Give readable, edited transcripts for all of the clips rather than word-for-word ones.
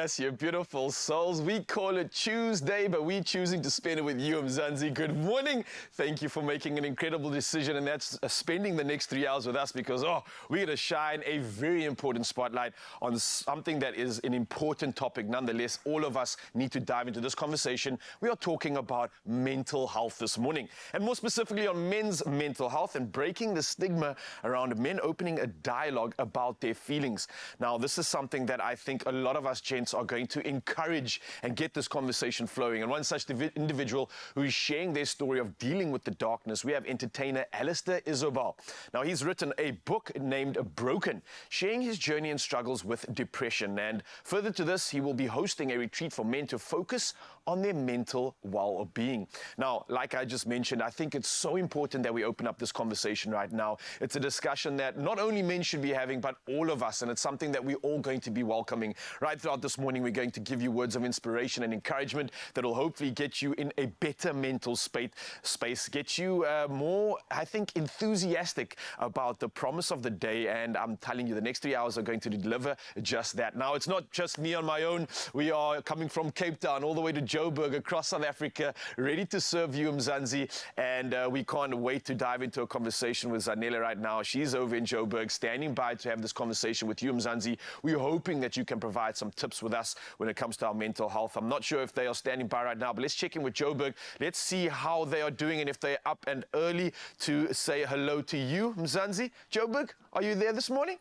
Yes, you beautiful souls. We call it Tuesday, but we're choosing to spend it with you, Mzansi. Good morning. Thank you for making an incredible decision, and that's spending the next 3 hours with us because, we're going to shine a very important spotlight on something that is an important topic. Nonetheless, all of us need to dive into this conversation. We are talking about mental health this morning, and more specifically on men's mental health and breaking the stigma around men opening a dialogue about their feelings. Now, this is something that I think a lot of us gents are going to encourage and get this conversation flowing. And one such individual who is sharing their story of dealing with the darkness, we have entertainer Alistair Izobell. Now, he's written a book named Broken, sharing his journey and struggles with depression. And further to this, he will be hosting a retreat for men to focus on their mental well-being. Now, like I just mentioned, I think it's so important that we open up this conversation right now. It's a discussion that not only men should be having, but all of us, and it's something that we're all going to be welcoming. Right throughout this morning, we're going to give you words of inspiration and encouragement that will hopefully get you in a better mental space, get you more, I think, enthusiastic about the promise of the day. And I'm telling you, the next 3 hours are going to deliver just that. Now, it's not just me on my own. We are coming from Cape Town all the way to Joburg, across South Africa, ready to serve you, Mzansi. And we can't wait to dive into a conversation with Zanele right now. She's over in Joburg, standing by to have this conversation with you, Mzansi. We're hoping that you can provide some tips with us when it comes to our mental health. I'm not sure if they are standing by right now, but let's check in with Joburg. Let's see how they are doing and if they're up and early to say hello to you, Mzansi. Joburg, are you there this morning?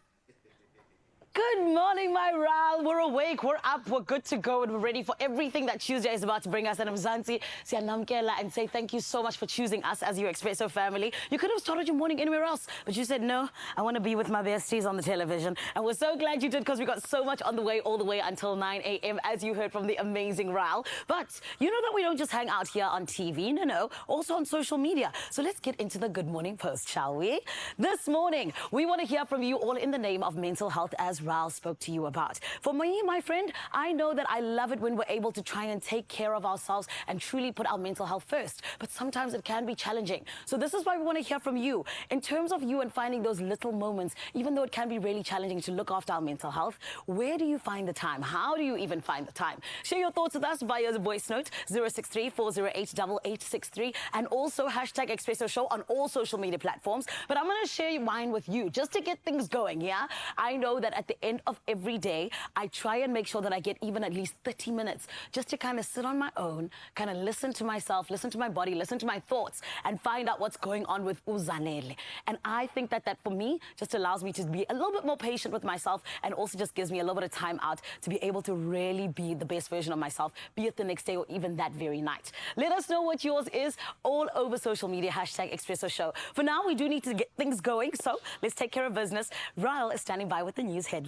Good morning, my Ral. We're awake, we're up, we're good to go, and we're ready for everything that Tuesday is about to bring us. And Mzansi, siyanamkela and say thank you so much for choosing us as your Expresso family. You could have started your morning anywhere else, but you said, no, I want to be with my besties on the television. And we're so glad you did, because we got so much on the way, all the way until 9 a.m., as you heard from the amazing Ral. But you know that we don't just hang out here on TV, no, also on social media. So let's get into the Good Morning Post, shall we? This morning, we want to hear from you all in the name of mental health, as Ral spoke to you about. For me, my friend, I know that I love it when we're able to try and take care of ourselves and truly put our mental health first. But sometimes it can be challenging. So this is why we want to hear from you. In terms of you and finding those little moments, even though it can be really challenging to look after our mental health, where do you find the time? How do you even find the time? Share your thoughts with us via the voice note 063-408-8863 and also hashtag Expresso Show on all social media platforms. But I'm going to share mine with you just to get things going, yeah? I know that at the end of every day, I try and make sure that I get even at least 30 minutes just to kind of sit on my own, kind of listen to myself, listen to my body, listen to my thoughts, and find out what's going on with Uzanele. And I think that for me just allows me to be a little bit more patient with myself, and also just gives me a little bit of time out to be able to really be the best version of myself, be it the next day or even that very night. Let us know what yours is all over social media, hashtag Expresso Show. For now, we do need to get things going, so let's take care of business. Ryle is standing by with the news headlines.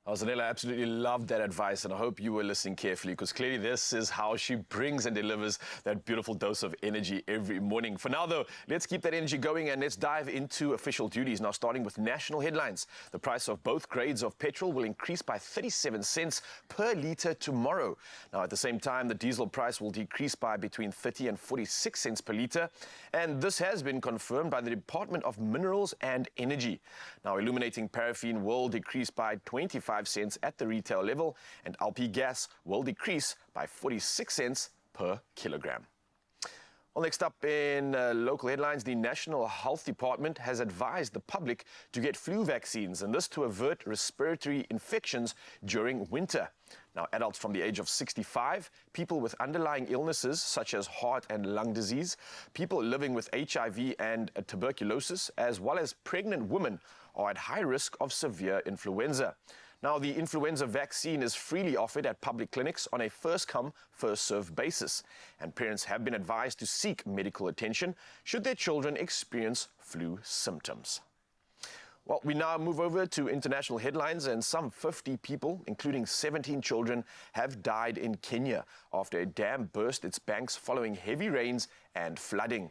Zanele, I absolutely loved that advice, and I hope you were listening carefully, because clearly this is how she brings and delivers that beautiful dose of energy every morning. For now, though, let's keep that energy going and let's dive into official duties. Now, starting with national headlines. The price of both grades of petrol will increase by 37 cents per litre tomorrow. Now, at the same time, the diesel price will decrease by between 30 and 46 cents per litre, and this has been confirmed by the Department of Minerals and Energy. Now, illuminating paraffin will decrease by 25 cents at the retail level, and LP gas will decrease by 46 cents per kilogram. Well, next up in local headlines, the National Health Department has advised the public to get flu vaccines, and this to avert respiratory infections during winter. Now, adults from the age of 65, people with underlying illnesses such as heart and lung disease, people living with HIV and tuberculosis, as well as pregnant women are at high risk of severe influenza. Now, the influenza vaccine is freely offered at public clinics on a first-come, first-served basis, and parents have been advised to seek medical attention should their children experience flu symptoms. Well, we now move over to international headlines, and some 50 people, including 17 children, have died in Kenya after a dam burst its banks following heavy rains and flooding.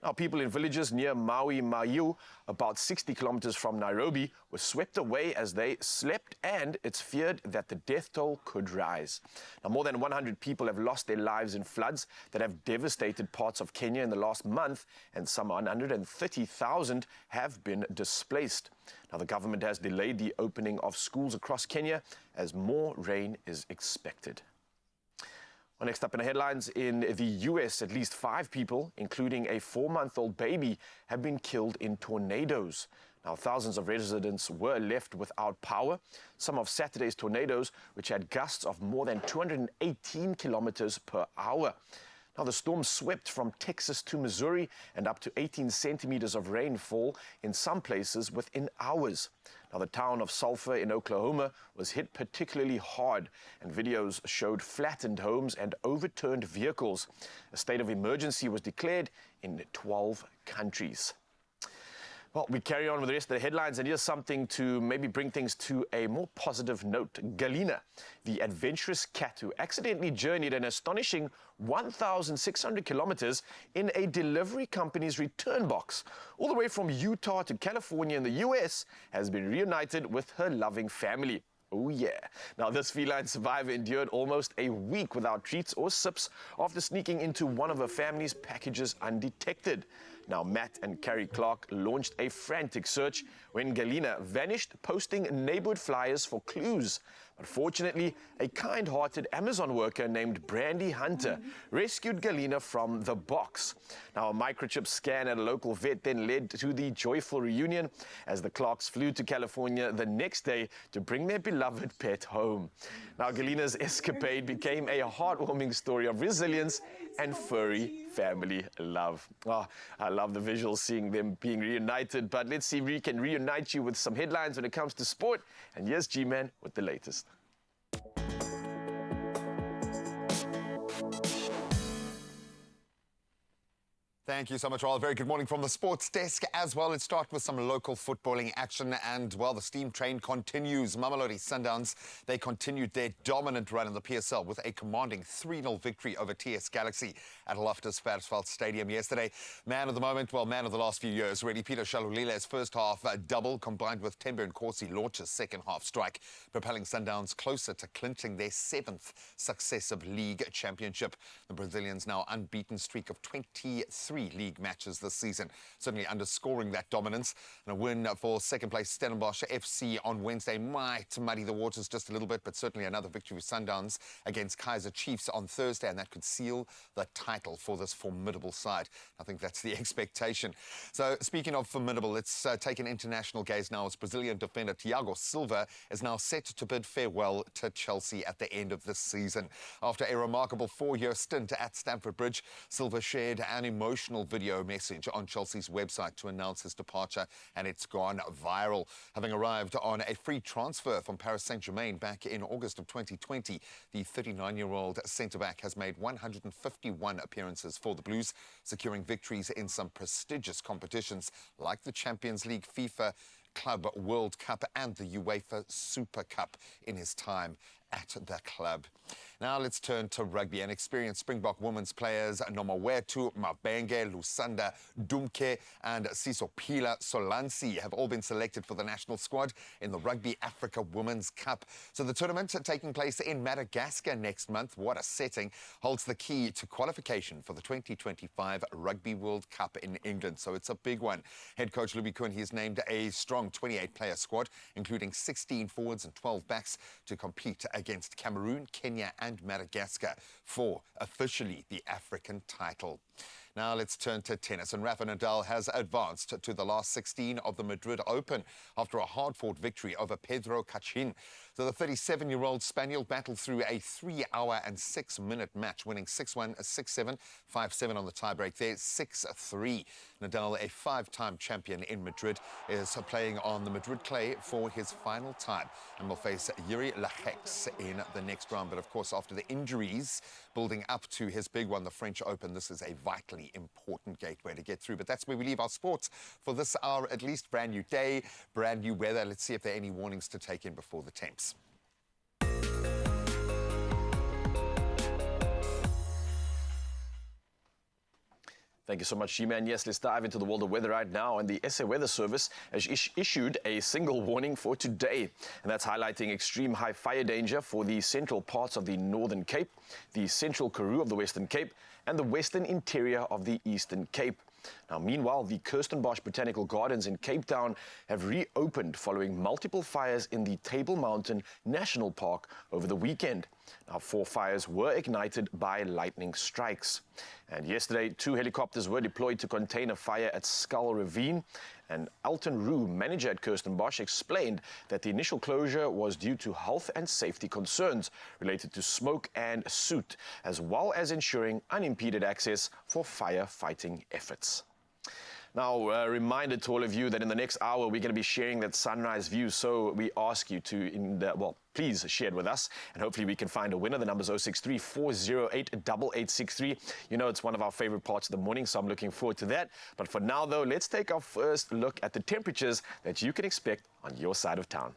Now, people in villages near Maui Mahiu, about 60 kilometers from Nairobi, were swept away as they slept, and it's feared that the death toll could rise. Now, more than 100 people have lost their lives in floods that have devastated parts of Kenya in the last month, and some 130,000 have been displaced. Now, the government has delayed the opening of schools across Kenya as more rain is expected. Well, next up in the headlines, in the US, at least 5 people, including a 4-month-old baby, have been killed in tornadoes. Now, thousands of residents were left without power. Some of Saturday's tornadoes, which had gusts of more than 218 kilometers per hour. Now, the storm swept from Texas to Missouri, and up to 18 centimeters of rainfall in some places within hours. Now, the town of Sulphur in Oklahoma was hit particularly hard, and videos showed flattened homes and overturned vehicles. A state of emergency was declared in 12 countries. Well, we carry on with the rest of the headlines, and here's something to maybe bring things to a more positive note. Galina, the adventurous cat who accidentally journeyed an astonishing 1,600 kilometers in a delivery company's return box, all the way from Utah to California in the US, has been reunited with her loving family. Oh yeah. Now, this feline survivor endured almost a week without treats or sips after sneaking into one of her family's packages undetected. Now, Matt and Carrie Clark launched a frantic search when Galina vanished, posting neighborhood flyers for clues. But fortunately, a kind-hearted Amazon worker named Brandy Hunter rescued Galina from the box. Now, a microchip scan at a local vet then led to the joyful reunion as the Clarks flew to California the next day to bring their beloved pet home. Now, Galina's escapade became a heartwarming story of resilience and furry family love. Oh, I love the visuals seeing them being reunited, but let's see if we can reunite you with some headlines when it comes to sport. And here's G-Man with the latest. Thank you so much, Raul. Very good morning from the sports desk as well. Let's start with some local footballing action. And, well, the steam train continues. Mamelodi Sundowns, they continued their dominant run in the PSL with a commanding 3-0 victory over TS Galaxy at Loftus Versfeld Stadium yesterday. Man of the moment, well, man of the last few years, really. Peter Shalulile's first half double combined with Tembe Nkosi launches second half strike, propelling Sundowns closer to clinching their 7th successive league championship. The Brazilians now unbeaten streak of 23 league matches this season, certainly underscoring that dominance. And a win for second place Stellenbosch FC on Wednesday might muddy the waters just a little bit, but certainly another victory for Sundowns against Kaizer Chiefs on Thursday, and that could seal the title for this formidable side. I think that's the expectation. So speaking of formidable, let's take an international gaze now as Brazilian defender Thiago Silva is now set to bid farewell to Chelsea at the end of this season. After a remarkable 4-year stint at Stamford Bridge, Silva shared an emotional video message on Chelsea's website to announce his departure, and it's gone viral. Having arrived on a free transfer from Paris Saint-Germain back in August of 2020, the 39-year-old centre-back has made 151 appearances for the Blues, securing victories in some prestigious competitions like the Champions League, FIFA Club World Cup and the UEFA Super Cup in his time at the club. Now let's turn to rugby. And experienced Springbok women's players Nomawetu Mabenge, Lusanda Dumke and Sisopila Solansi have all been selected for the national squad in the Rugby Africa Women's Cup. So the tournament taking place in Madagascar next month, what a setting, holds the key to qualification for the 2025 Rugby World Cup in England. So it's a big one. Head coach Luby Kuhn, he's named a strong 28-player squad, including 16 forwards and 12 backs, to compete against Cameroon, Kenya and Madagascar for officially the African title. Now let's turn to tennis, and Rafa Nadal has advanced to the last 16 of the Madrid Open after a hard-fought victory over Pedro Cachin. So the 37-year-old Spaniard battled through a 3-hour and 6-minute match, winning 6-1, 6-7, 5-7 on the tiebreak there, 6-3. Nadal, a 5-time champion in Madrid, is playing on the Madrid clay for his final time and will face Yuri Lachex in the next round. But of course, after the injuries building up to his big one, the French Open, this is a vitally important gateway to get through. But that's where we leave our sports for this hour, at least. Brand new day, brand new weather. Let's see if there are any warnings to take in before the temps. Thank you so much, G-Man. Yes, let's dive into the world of weather right now. And the SA Weather Service has issued a single warning for today. And that's highlighting extreme high fire danger for the central parts of the Northern Cape, the central Karoo of the Western Cape, and the western interior of the Eastern Cape. Now, meanwhile, the Kirstenbosch Botanical Gardens in Cape Town have reopened following multiple fires in the Table Mountain National Park over the weekend. Now, 4 fires were ignited by lightning strikes. And yesterday, 2 helicopters were deployed to contain a fire at Skull Ravine. And Alton Roo, manager at Kirstenbosch, explained that the initial closure was due to health and safety concerns related to smoke and soot, as well as ensuring unimpeded access for firefighting efforts. Now, a reminder to all of you that in the next hour, we're going to be sharing that sunrise view. So we ask you to, please share it with us. And hopefully we can find a winner. The number is 063-408-8863. You know, it's one of our favorite parts of the morning, so I'm looking forward to that. But for now, though, let's take our first look at the temperatures that you can expect on your side of town.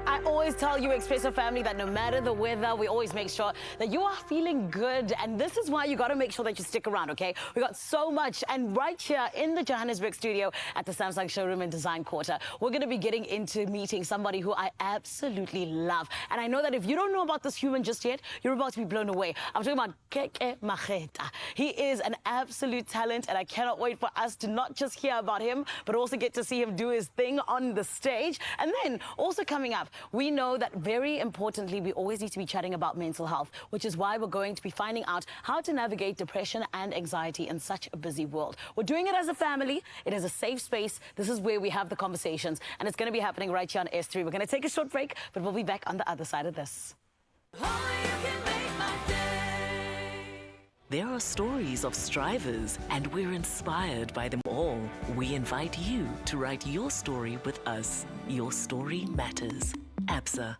I always tell you, Expresso family, that no matter the weather, we always make sure that you are feeling good. And this is why you got to make sure that you stick around, okay? We got so much. And right here in the Johannesburg studio at the Samsung Showroom and Design Quarter, we're going to be getting into meeting somebody who I absolutely love. And I know that if you don't know about this human just yet, you're about to be blown away. I'm talking about Keke Mageta. He is an absolute talent, and I cannot wait for us to not just hear about him, but also get to see him do his thing on the stage. And then also coming up, we know that very importantly, we always need to be chatting about mental health, which is why we're going to be finding out how to navigate depression and anxiety in such a busy world. We're doing it as a family. It is a safe space. This is where we have the conversations, and it's going to be happening right here on S3. We're going to take a short break, but we'll be back on the other side of this. There are stories of strivers, and we're inspired by them all. We invite you to write your story with us. Your story matters. ABSA.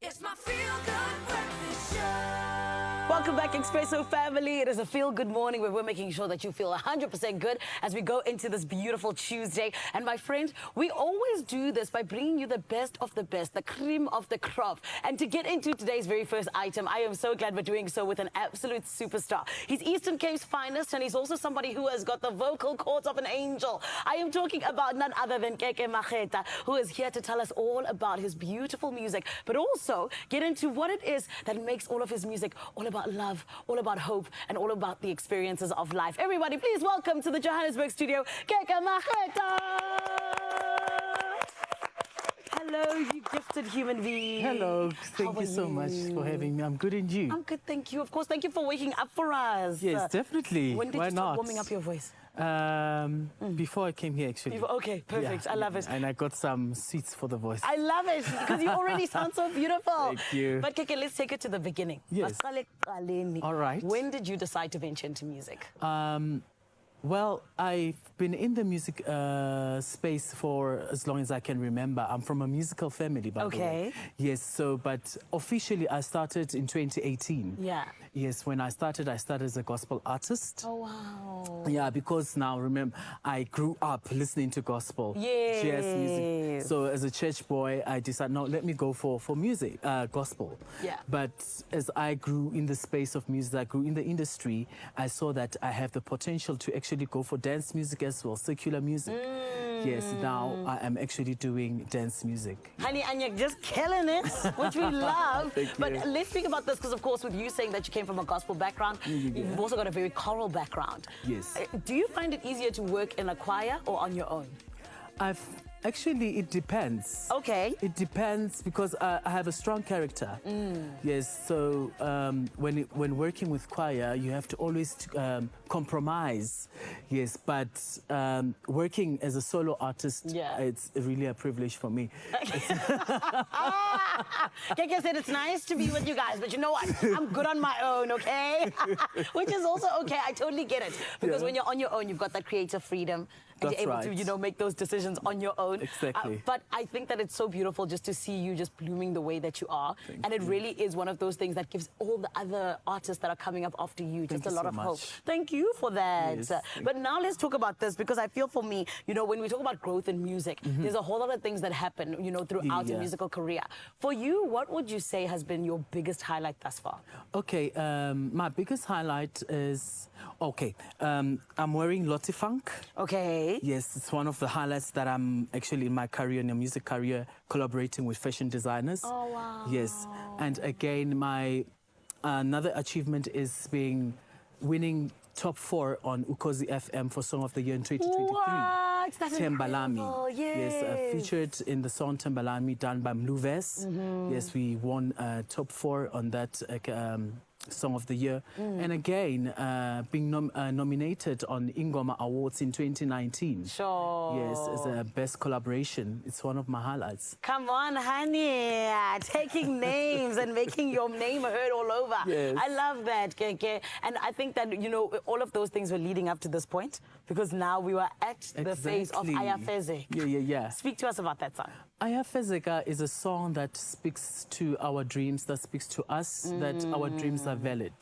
It's my feel-good breakfast show. Welcome back, Expresso family. It is a feel-good morning where we're making sure that you feel 100% good as we go into this beautiful Tuesday. And my friend, we always do this by bringing you the best of the best, the cream of the crop. And to get into today's very first item, I am so glad we're doing so with an absolute superstar. He's Eastern Cape's finest, and he's also somebody who has got the vocal cords of an angel. I am talking about none other than Keke Mageta, who is here to tell us all about his beautiful music, but also get into what it is that makes all of his music all about love, all about hope, and all about the experiences of life. Everybody, please welcome to the Johannesburg studio, Keke Mageta. Hello, you gifted human being. Hello, How thank are you so much for having me. I'm good, and you? I'm good, thank you. Of course, thank you for waking up for us. Yes, definitely. When did Why you start not? warming up your voice? Before I came here, actually. Okay, perfect. Yeah, I love it. And I got some sweets for the voice. I love it because you already sound so beautiful. Thank you. But Keke, let's take it to the beginning. Yes. All right. When did you decide to venture into music? Well, I've been in the music space for as long as I can remember. I'm from a musical family, by the way. Okay. Yes, so, but officially I started in 2018. Yeah. Yes, when I started as a gospel artist. Oh, wow. Yeah, because now, remember, I grew up listening to gospel, jazz music. Yes. So as a church boy, I decided, no, let me go for music, gospel. Yeah. But as I grew in the space of music, I grew in the industry, I saw that I have the potential to actually go for dance music as well, secular music. Yes, now I am actually doing dance music. Honey, and you're just killing it, which we love. Thank But you. let's speak about this because, of course, with you saying that you came from a gospel background, you've also got a very choral background. Yes. Do you find it easier to work in a choir or on your own? Actually, it depends. Okay. It depends because I have a strong character. Yes, so when working with choir, you have to always compromise. Yes, but working as a solo artist, it's really a privilege for me. Keke said it's nice to be with you guys, but you know what? I'm good on my own, okay? Which is also okay. I totally get it. Because when you're on your own, you've got that creative freedom. And That's you're able right. to, make those decisions on your own. Exactly. But I think that it's so beautiful just to see you just blooming the way that you are. And it really is one of those things that gives all the other artists that are coming up after you just a lot of hope. Thank you for that. Yes, but now let's talk about this because I feel for me, when we talk about growth in music, there's a whole lot of things that happen, throughout your musical career. For you, what would you say has been your biggest highlight thus far? Okay, my biggest highlight is, I'm wearing Lottie Funk. Okay. Yes, it's one of the highlights that I'm actually in my career, in a music career, collaborating with fashion designers. Oh, wow. Yes, and again, my another achievement is winning top 4 on Ukozi FM for Song of the Year in 2023. What? That's incredible. Yes, featured in the song Tembalami done by Mluves. Yes, we won top 4 on that Song of the Year. And again, being nominated on Ingoma Awards in 2019. Sure. Yes, as a best collaboration. It's one of my highlights. Come on, honey. Taking names and making your name heard all over. Yes. I love that, Keke. And I think that, all of those things were leading up to this point because now we were at the phase of Ayafeze. Yeah. Speak to us about that song. Ayafezeka is a song that speaks to our dreams, that speaks to us, that our dreams are valid.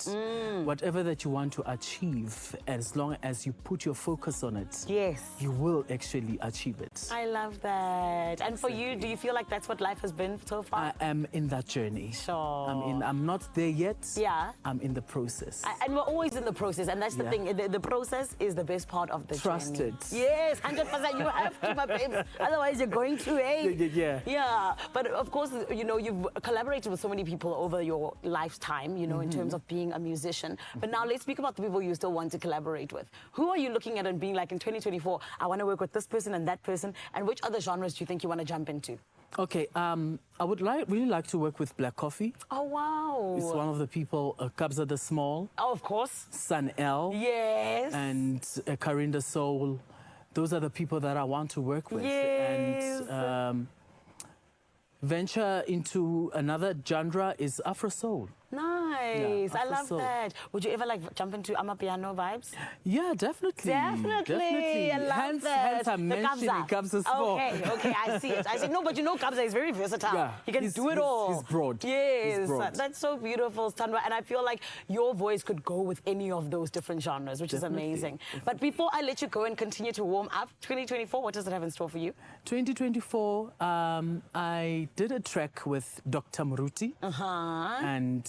Whatever that you want to achieve, as long as you put your focus on it, yes, you will actually achieve it. I love that. And for you, do you feel like that's what life has been so far? I am in that journey. Sure. I'm not there yet. Yeah. I'm in the process. And we're always in the process, and that's the thing. The process is the best part of the Trusted. journey. Yes, 100%. You have to, my babes. Otherwise, you're going to Yeah, but of course, you've collaborated with so many people over your lifetime, in terms of being a musician. But now let's speak about the people you still want to collaborate with. Who are you looking at and being like, in 2024, I want to work with this person and that person, and which other genres do you think you want to jump into? Okay, I would really like to work with Black Coffee. Oh, wow. It's one of the people, Kabza the Small. Oh, of course. Sun L. Yes. And Karinda Soul. Those are the people that I want to work with. Yes. And venture into another genre is Afro Soul. Nice. nice. I after love soul. that. Would you ever like jump into Amapiano vibes? Yeah, definitely. Definitely. I love hence, that. Hence I'm The mentioning Kabza. Kabza Sport. Okay, I see it. I see. No, but you know Kabza is very versatile. Yeah, He can do it all. He's broad. Yes, He's broad. that's so beautiful, Stanwa. And I feel like your voice could go with any of those different genres, which Definitely. is amazing. But before I let you go and continue to warm up, 2024, what does it have in store for you? 2024, I did a track with Dr. Muruti. And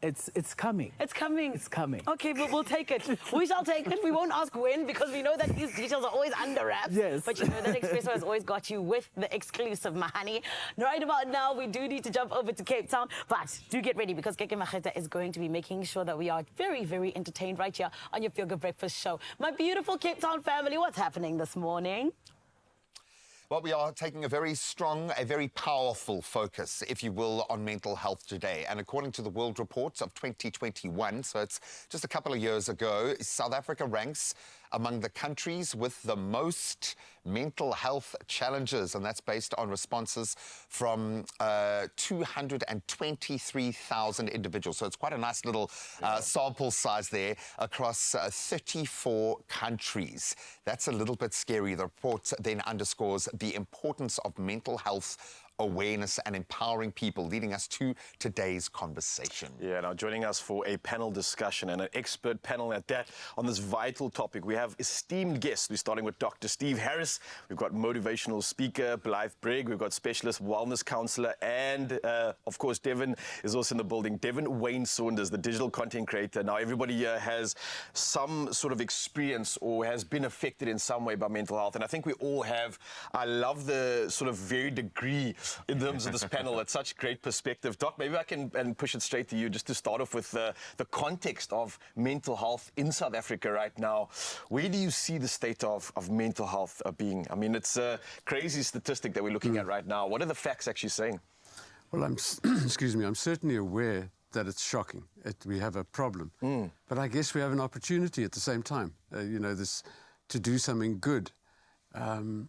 it's coming. It's coming. It's coming. Okay, but we'll take it. We shall take it. We won't ask when because we know that these details are always under wraps. Yes. But you know that Expresso has always got you with the exclusive, Mahani. Right about now, we do need to jump over to Cape Town. But do get ready because Keke Macheta is going to be making sure that we are very, very entertained right here on your Feel Good Breakfast show. My beautiful Cape Town family, what's happening this morning? Well, we are taking a very strong, a very powerful focus, if you will, on mental health today. And according to the World Report of 2021, so it's just a couple of years ago, South Africa ranks among the countries with the most mental health challenges, and that's based on responses from 223,000 individuals. So it's quite a nice little sample size there across 34 countries. That's a little bit scary. The report then underscores the importance of mental health awareness and empowering people, leading us to today's conversation. Yeah, now joining us for a panel discussion and an expert panel at that on this vital topic, we have esteemed guests. We're starting with Dr. Steve Harris. We've got motivational speaker Blythe Brigg. We've got specialist wellness counselor, and of course, Devin is also in the building. Devin Wayne Saunders, the digital content creator. Now, everybody here has some sort of experience or has been affected in some way by mental health, and I think we all have. I love the sort of varied degree in terms of this panel. It's such great perspective. Doc, maybe I can push it straight to you just to start off with the context of mental health in South Africa right now. Where do you see the state of mental health being? I mean, it's a crazy statistic that we're looking at right now. What are the facts actually saying? Well, excuse me, I'm certainly aware that it's shocking. We have a problem. But I guess we have an opportunity at the same time, to do something good. The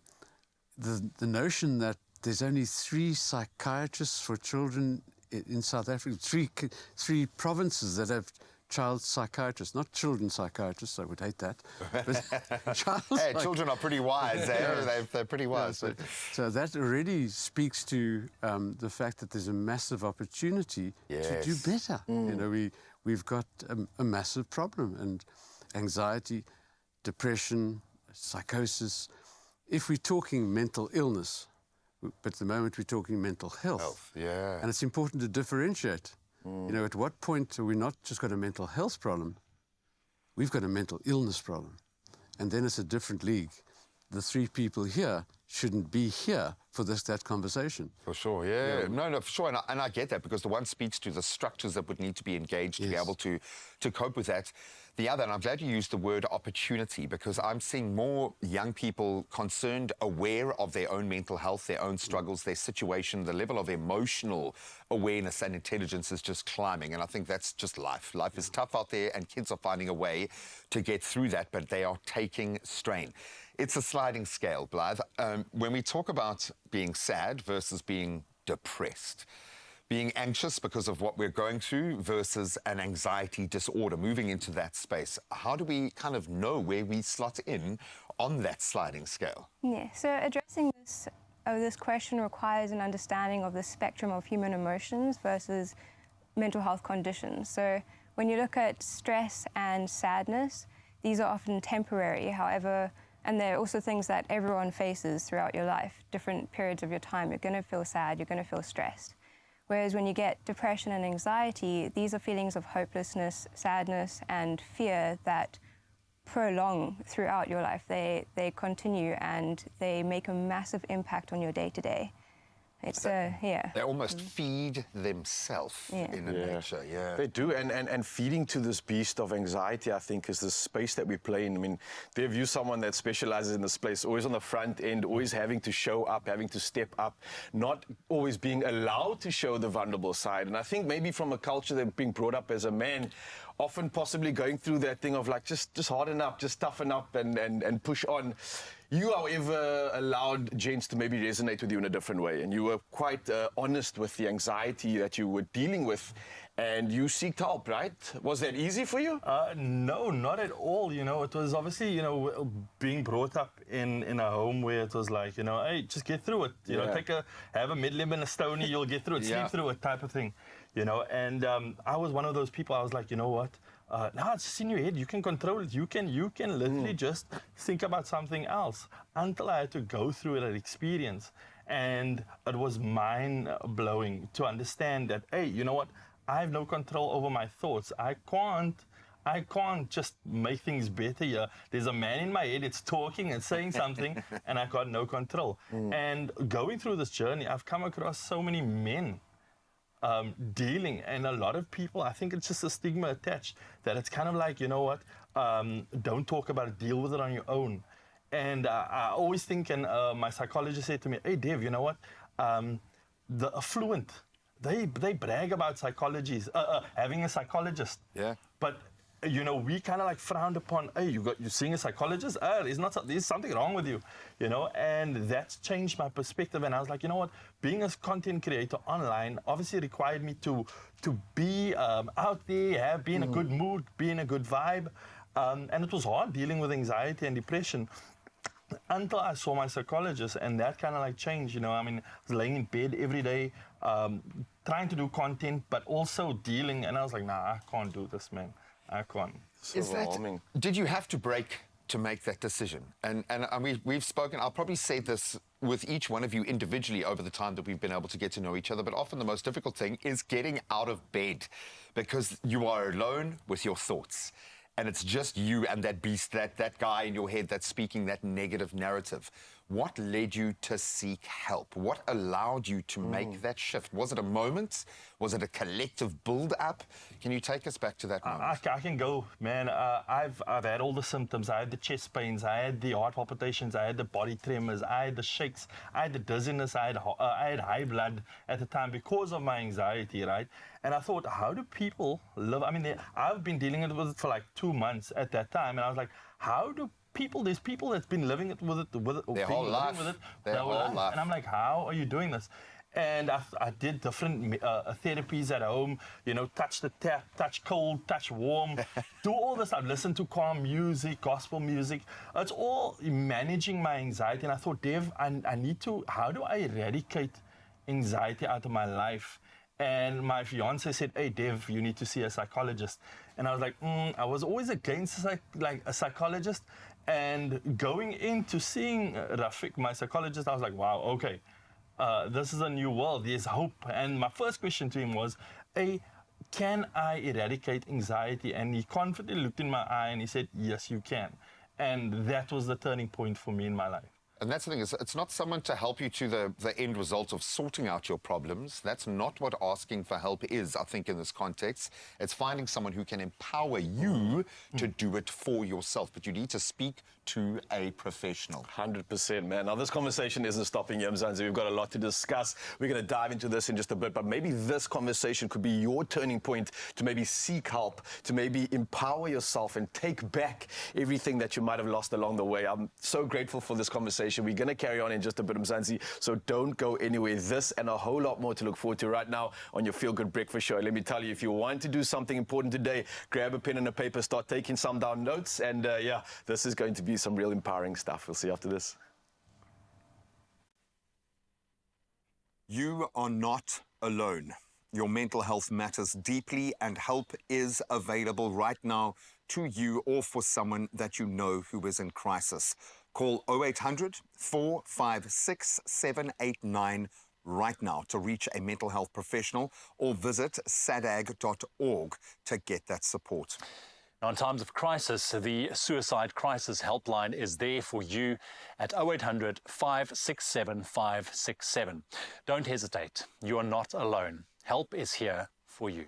notion that there's only 3 psychiatrists for children in South Africa, three provinces that have child psychiatrists, not children psychiatrists, I would hate that. But Hey, children are pretty wise, eh? They're pretty wise. Yeah, so that already speaks to the fact that there's a massive opportunity to do better. You know, we've got a massive problem, and anxiety, depression, psychosis. If we're talking mental illness, but at the moment we're talking mental health. Yeah. And it's important to differentiate. You know, at what point are we not just got a mental health problem, we've got a mental illness problem. And then it's a different league. The 3 people here shouldn't be here for that conversation. For sure, yeah. No, for sure. And I get that, because the one speaks to the structures that would need to be engaged to be able to cope with that. The other, and I'm glad you used the word opportunity, because I'm seeing more young people concerned, aware of their own mental health, their own struggles, their situation. The level of emotional awareness and intelligence is just climbing. And I think that's just life. Life is tough out there, and kids are finding a way to get through that, but they are taking strain. It's a sliding scale, Blythe. When we talk about being sad versus being depressed, being anxious because of what we're going through versus an anxiety disorder, moving into that space, how do we kind of know where we slot in on that sliding scale? Yeah, so addressing this question requires an understanding of the spectrum of human emotions versus mental health conditions. So when you look at stress and sadness, these are often temporary. However, and they're also things that everyone faces throughout your life. Different periods of your time, you're going to feel sad, you're going to feel stressed. Whereas when you get depression and anxiety, these are feelings of hopelessness, sadness, and fear that prolong throughout your life. They continue, and they make a massive impact on your day-to-day. It's yeah. They almost feed themselves in nature, They do, and feeding to this beast of anxiety, I think, is the space that we play in. I mean, Dev, you're someone that specializes in this space, always on the front end, always having to show up, having to step up, not always being allowed to show the vulnerable side. And I think maybe from a culture that being brought up as a man, often possibly going through that thing of like, just harden up, just toughen up and push on. You, however, allowed gents to maybe resonate with you in a different way, and you were quite honest with the anxiety that you were dealing with and you seeked help, right? Was that easy for you? No, not at all. You know, it was obviously, you know, being brought up in a home where it was like, you know, hey, just get through it. You know, have a mid-limb and a stony, you'll get through it, sleep through it type of thing. You know, and I was one of those people. I was like, you know what? No, it's just in your head. You can control it. You can literally just think about something else, until I had to go through that experience. And it was mind-blowing to understand that, hey, you know what? I have no control over my thoughts. I can't just make things better here. There's a man in my head, it's talking and saying something, and I got no control. And going through this journey, I've come across so many men dealing, and a lot of people, I think it's just a stigma attached, that it's kind of like, you know what, don't talk about it, deal with it on your own. And I always think, and my psychologist said to me, hey, Dev, you know what, the affluent, they brag about psychologists, having a psychologist. Yeah. But you know, we kind of like frowned upon, hey, you're seeing a psychologist? There's something wrong with you, you know? And that's changed my perspective. And I was like, you know what? Being a content creator online obviously required me to be out there, be in a good mood, be in a good vibe. And it was hard dealing with anxiety and depression until I saw my psychologist, and that kind of like changed, you know. I mean, I was laying in bed every day, trying to do content, but also dealing, and I was like, nah, I can't do this, man. I can't. Did you have to break to make that decision? And we've spoken, I'll probably say this with each one of you individually over the time that we've been able to get to know each other, but often the most difficult thing is getting out of bed, because you are alone with your thoughts. And it's just you and that beast, that guy in your head that's speaking that negative narrative. What led you to seek help? What allowed you to make that shift? Was it a moment? Was it a collective build-up? Can you take us back to that moment? I can go, man. I've had all the symptoms. I had the chest pains. I had the heart palpitations. I had the body tremors. I had the shakes. I had the dizziness. I had high blood at the time because of my anxiety, right? And I thought, how do people live? I mean, I've been dealing with it for like 2 months at that time. And I was like, how do there's people that's been living with it their whole life. Their whole life. And I'm like, how are you doing this? And I did different therapies at home, you know, touch the tap, touch cold, touch warm, do all this. I've listened to calm music, gospel music. It's all managing my anxiety. And I thought, Dev, I need to, how do I eradicate anxiety out of my life? And my fiance said, hey, Dev, you need to see a psychologist. And I was like, I was always against a psychologist. And going into seeing Rafik, my psychologist, I was like, wow, okay, this is a new world. There's hope. And my first question to him was, hey, can I eradicate anxiety? And he confidently looked in my eye and he said, yes, you can. And that was the turning point for me in my life. And that's the thing, it's not someone to help you to the end result of sorting out your problems. That's not what asking for help is, I think, in this context. It's finding someone who can empower you to do it for yourself. But you need to speak to a professional. 100%, man. Now, this conversation isn't stopping here, Mzansi. We've got a lot to discuss. We're going to dive into this in just a bit, but maybe this conversation could be your turning point to maybe seek help, to maybe empower yourself and take back everything that you might have lost along the way. I'm so grateful for this conversation. We're going to carry on in just a bit, Mzansi, so don't go anywhere. This and a whole lot more to look forward to right now on your Feel Good Breakfast Show. Let me tell you, if you want to do something important today, grab a pen and a paper, start taking some down notes, and yeah, this is going to be some real empowering stuff. We'll see you after this. You are not alone. Your mental health matters deeply, and help is available right now to you or for someone that you know who is in crisis. Call 0800 456 789 right now to reach a mental health professional, or visit sadag.org to get that support. Now, in times of crisis, the Suicide Crisis Helpline is there for you at 0800 567 567. Don't hesitate. You are not alone. Help is here for you.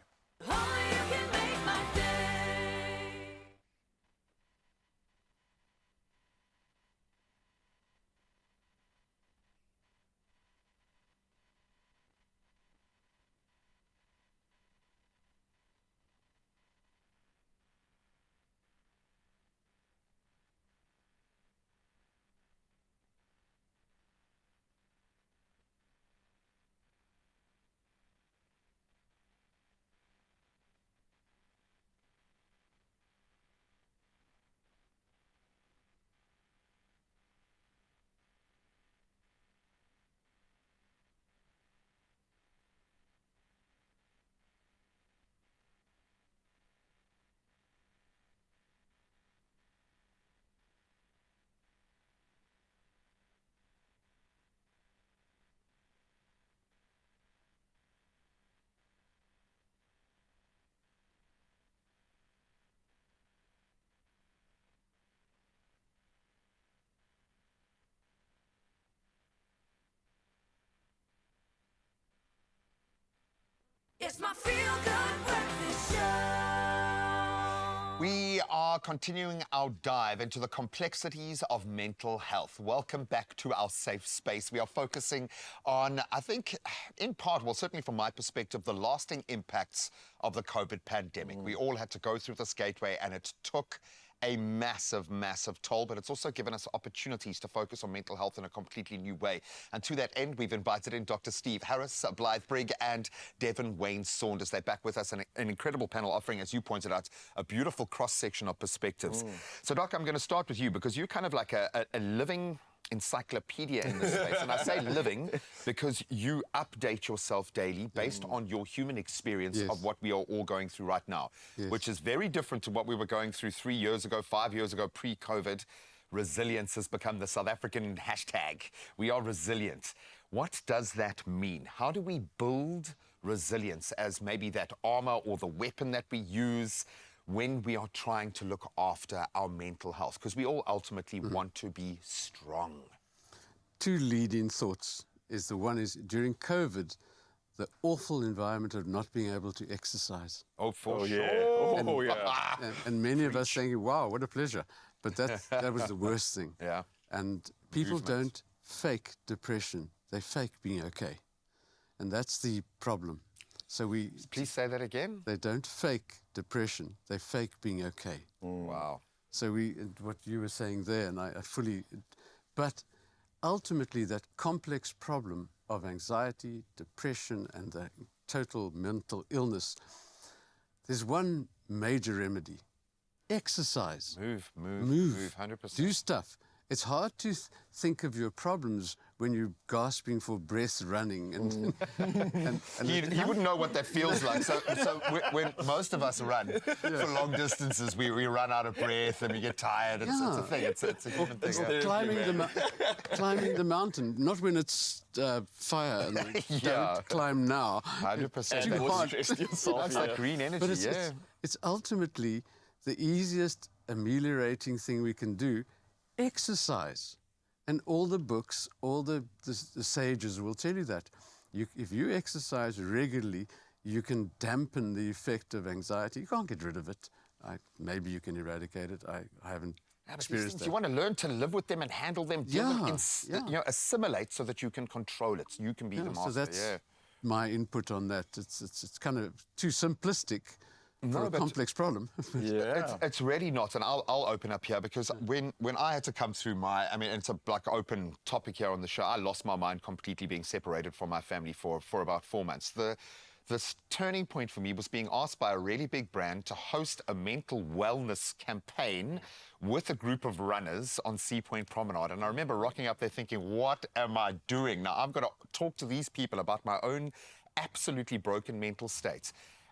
It's my feel-good breakfast show. We are continuing our dive into the complexities of mental health. Welcome back to our safe space. We are focusing on, I think, in part, well, certainly from my perspective, the lasting impacts of the COVID pandemic. We all had to go through this gateway, and it took a massive, massive toll, but it's also given us opportunities to focus on mental health in a completely new way. And to that end, we've invited in Dr. Steve Harris, Blythe Brigg, and Devin Wayne Saunders. They're back with us, an incredible panel offering, as you pointed out, a beautiful cross-section of perspectives. So, Doc, I'm going to start with you because you're kind of like a living encyclopedia in this space. And I say living because you update yourself daily based on your human experience of what we are all going through right now, which is very different to what we were going through 3 years ago, 5 years ago, pre-COVID. Resilience has become the South African hashtag. We are resilient. What does that mean? How do we build resilience as maybe that armor or the weapon that we use when we are trying to look after our mental health? Because we all ultimately want to be strong. Two leading thoughts is the one is during COVID, the awful environment of not being able to exercise. Oh, for sure. Yeah. And, Oh, yeah. And many of us thinking, wow, what a pleasure. But that was the worst thing. Yeah. And people don't fake depression. They fake being okay. And that's the problem. So we... Please say that again. They don't fake depression. They fake being okay. Wow. So what you were saying there, and I fully... But ultimately, that complex problem of anxiety, depression, and the total mental illness, there's one major remedy. Exercise. Move, 100%. Do stuff. It's hard to think of your problems when you're gasping for breath running. And He wouldn't know what that feels like. So when most of us run for long distances, we run out of breath and we get tired. It's a thing. It's a human thing. Or climbing the mountain, not when it's fire. And don't climb now. 100%. Too hard. That's like green energy, But it's ultimately the easiest ameliorating thing we can do. Exercise. And all the books, all the sages will tell you that. If you exercise regularly, you can dampen the effect of anxiety. You can't get rid of it. Maybe you can eradicate it. I haven't experienced that. You want to learn to live with them and handle them, assimilate so that you can control it. You can be the master. So that's my input on that. It's kind of too simplistic. For a complex problem. It's really not, and I'll open up here because when I had to come through it's a like open topic here on the show. I lost my mind completely being separated from my family for about 4 months. This turning point for me was being asked by a really big brand to host a mental wellness campaign with a group of runners on Sea Point Promenade. And I remember rocking up there thinking, what am I doing? Now I've got to talk to these people about my own absolutely broken mental state.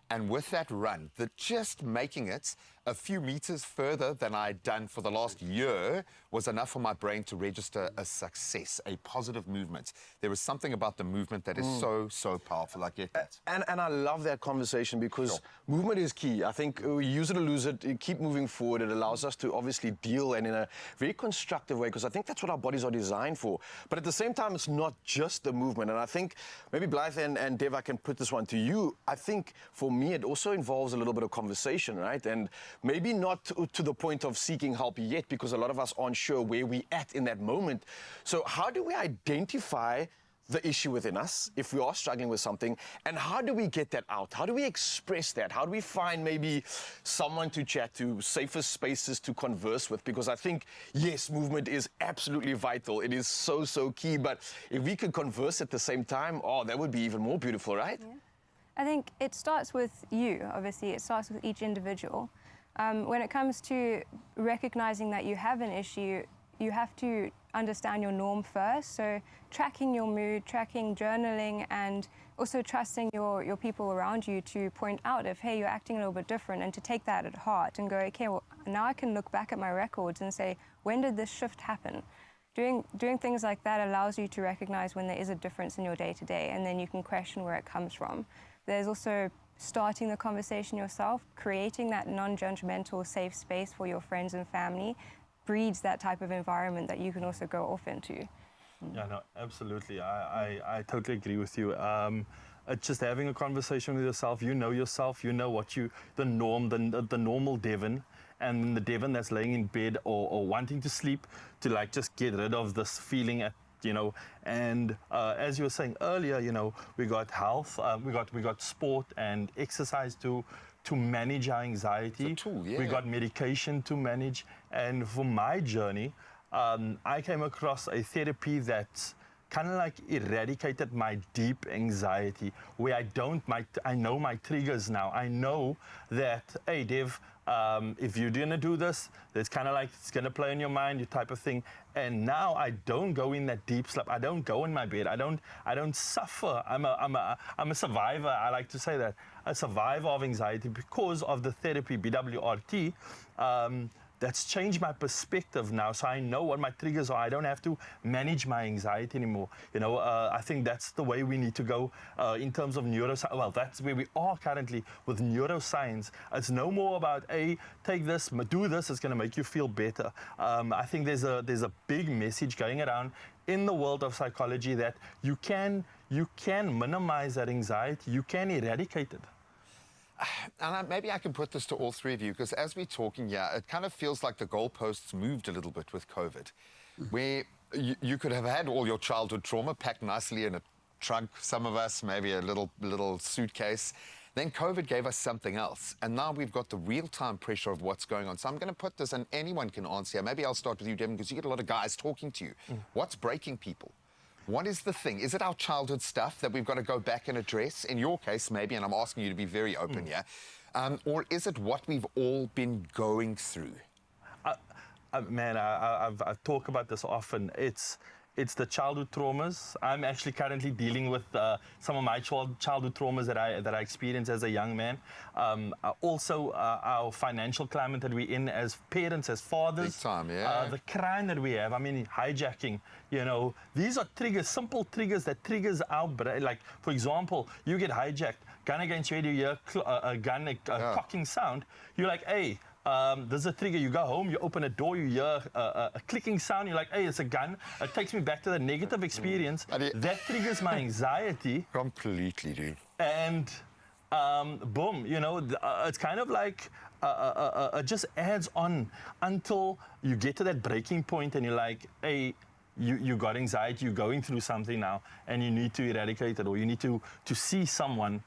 And with that run, just making it a few meters further than I'd done for the last year was enough for my brain to register a success, a positive movement. There is something about the movement that is so powerful. I get that. And I love that conversation because movement is key. I think we use it or lose it, keep moving forward. It allows us to obviously deal and in a very constructive way because I think that's what our bodies are designed for. But at the same time, it's not just the movement. And I think maybe Blythe and Dev, I can put this one to you. I think for me, it also involves a little bit of conversation, right? And maybe not to the point of seeking help yet because a lot of us aren't sure where we're at in that moment. So how do we identify the issue within us if we are struggling with something, and how do we get that out? How do we express that? How do we find maybe someone to chat to, safer spaces to converse with? Because I think, yes, movement is absolutely vital. It is so key, but if we could converse at the same time, that would be even more beautiful, right? Yeah. I think it starts with you, obviously. It starts with each individual. When it comes to recognizing that you have an issue, you have to understand your norm first. So tracking your mood, tracking journaling, and also trusting your people around you to point out if, hey, you're acting a little bit different, and to take that at heart and go, okay, well, now I can look back at my records and say, when did this shift happen? Doing things like that allows you to recognize when there is a difference in your day-to-day, and then you can question where it comes from. There's also starting the conversation yourself, creating that non-judgmental, safe space for your friends and family breeds that type of environment that you can also go off into. Yeah, no, absolutely. I totally agree with you. It's just having a conversation with yourself. You know what the normal Devon, and the Devon that's laying in bed or wanting to sleep, to like just get rid of this feeling at, you know. And as you were saying earlier, you know, we got health, we got sport and exercise to manage our anxiety. It's a tool, yeah. We got medication to manage. And for my journey, I came across a therapy that kind of like eradicated my deep anxiety, where I know my triggers now. I know that, hey, Dev, if you're gonna do this, it's kind of like it's gonna play in your mind, your type of thing. And now I don't go in that deep sleep. I don't go in my bed. I don't suffer. I'm a survivor. I like to say that, a survivor of anxiety because of the therapy, BWRT. That's changed my perspective now, so I know what my triggers are. I don't have to manage my anxiety anymore. You know, I think that's the way we need to go in terms of neuroscience. Well, that's where we are currently with neuroscience. It's no more about, hey, take this, do this, it's going to make you feel better. I think there's a big message going around in the world of psychology that you can minimize that anxiety, you can eradicate it. And maybe I can put this to all three of you, because as we're talking here, it kind of feels like the goalposts moved a little bit with COVID, where you could have had all your childhood trauma packed nicely in a trunk, some of us, maybe a little suitcase. Then COVID gave us something else, and now we've got the real-time pressure of what's going on. So I'm going to put this, and anyone can answer. Maybe I'll start with you, Devin, because you get a lot of guys talking to you. What's breaking people? What is the thing? Is it our childhood stuff that we've got to go back and address? In your case, maybe, and I'm asking you to be very open here, or is it what we've all been going through? Man, I talk about this often. It's the childhood traumas. I'm actually currently dealing with some of my childhood traumas that I experienced as a young man. Also, our financial climate that we're in as parents, as fathers. Big time, yeah. The crime that we have. I mean, hijacking. You know, these are triggers, simple triggers that triggers our brain. Like, for example, you get hijacked, gun against your head, you hear a gun, cocking sound. You're like, hey. There's a trigger. You go home, you open a door, you hear a clicking sound. You're like, hey, it's a gun. It takes me back to the negative experience. That triggers my anxiety. Completely, dude. And boom, you know, it's kind of like it just adds on until you get to that breaking point and you're like, hey, you got anxiety, you're going through something now, and you need to eradicate it, or you need to see someone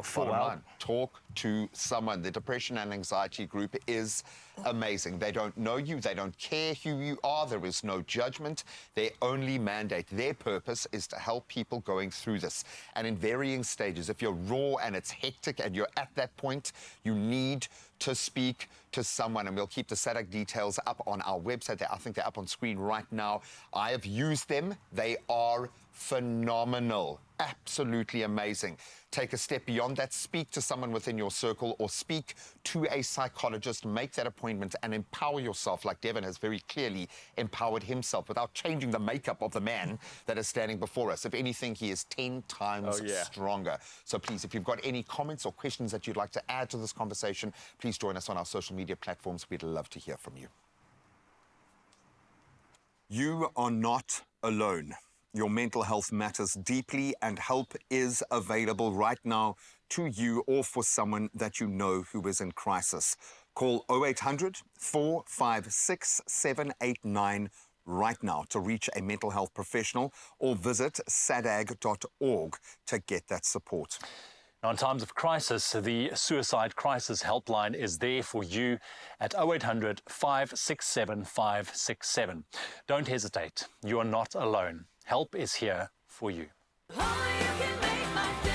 for help. Talk to someone. The depression and anxiety group is amazing. They don't know you. They don't care who you are. There is no judgment. Their only mandate, their purpose is to help people going through this. And in varying stages, if you're raw and it's hectic and you're at that point, you need to speak to someone. And we'll keep the SADC details up on our website. I think they're up on screen right now. I have used them. They are phenomenal. Absolutely amazing. Take a step beyond that. Speak to someone within your circle or speak to a psychologist. Make that appointment and empower yourself like Devin has very clearly empowered himself without changing the makeup of the man that is standing before us. If anything, he is 10 times stronger. So please, if you've got any comments or questions that you'd like to add to this conversation, please join us on our social media platforms. We'd love to hear from you. You are not alone. Your mental health matters deeply, and help is available right now to you or for someone that you know who is in crisis. Call 0800 456 789 right now to reach a mental health professional, or visit sadag.org to get that support. Now, in times of crisis, the Suicide Crisis Helpline is there for you at 0800 567 567. Don't hesitate. You are not alone. Help is here for you. Only you can make my day.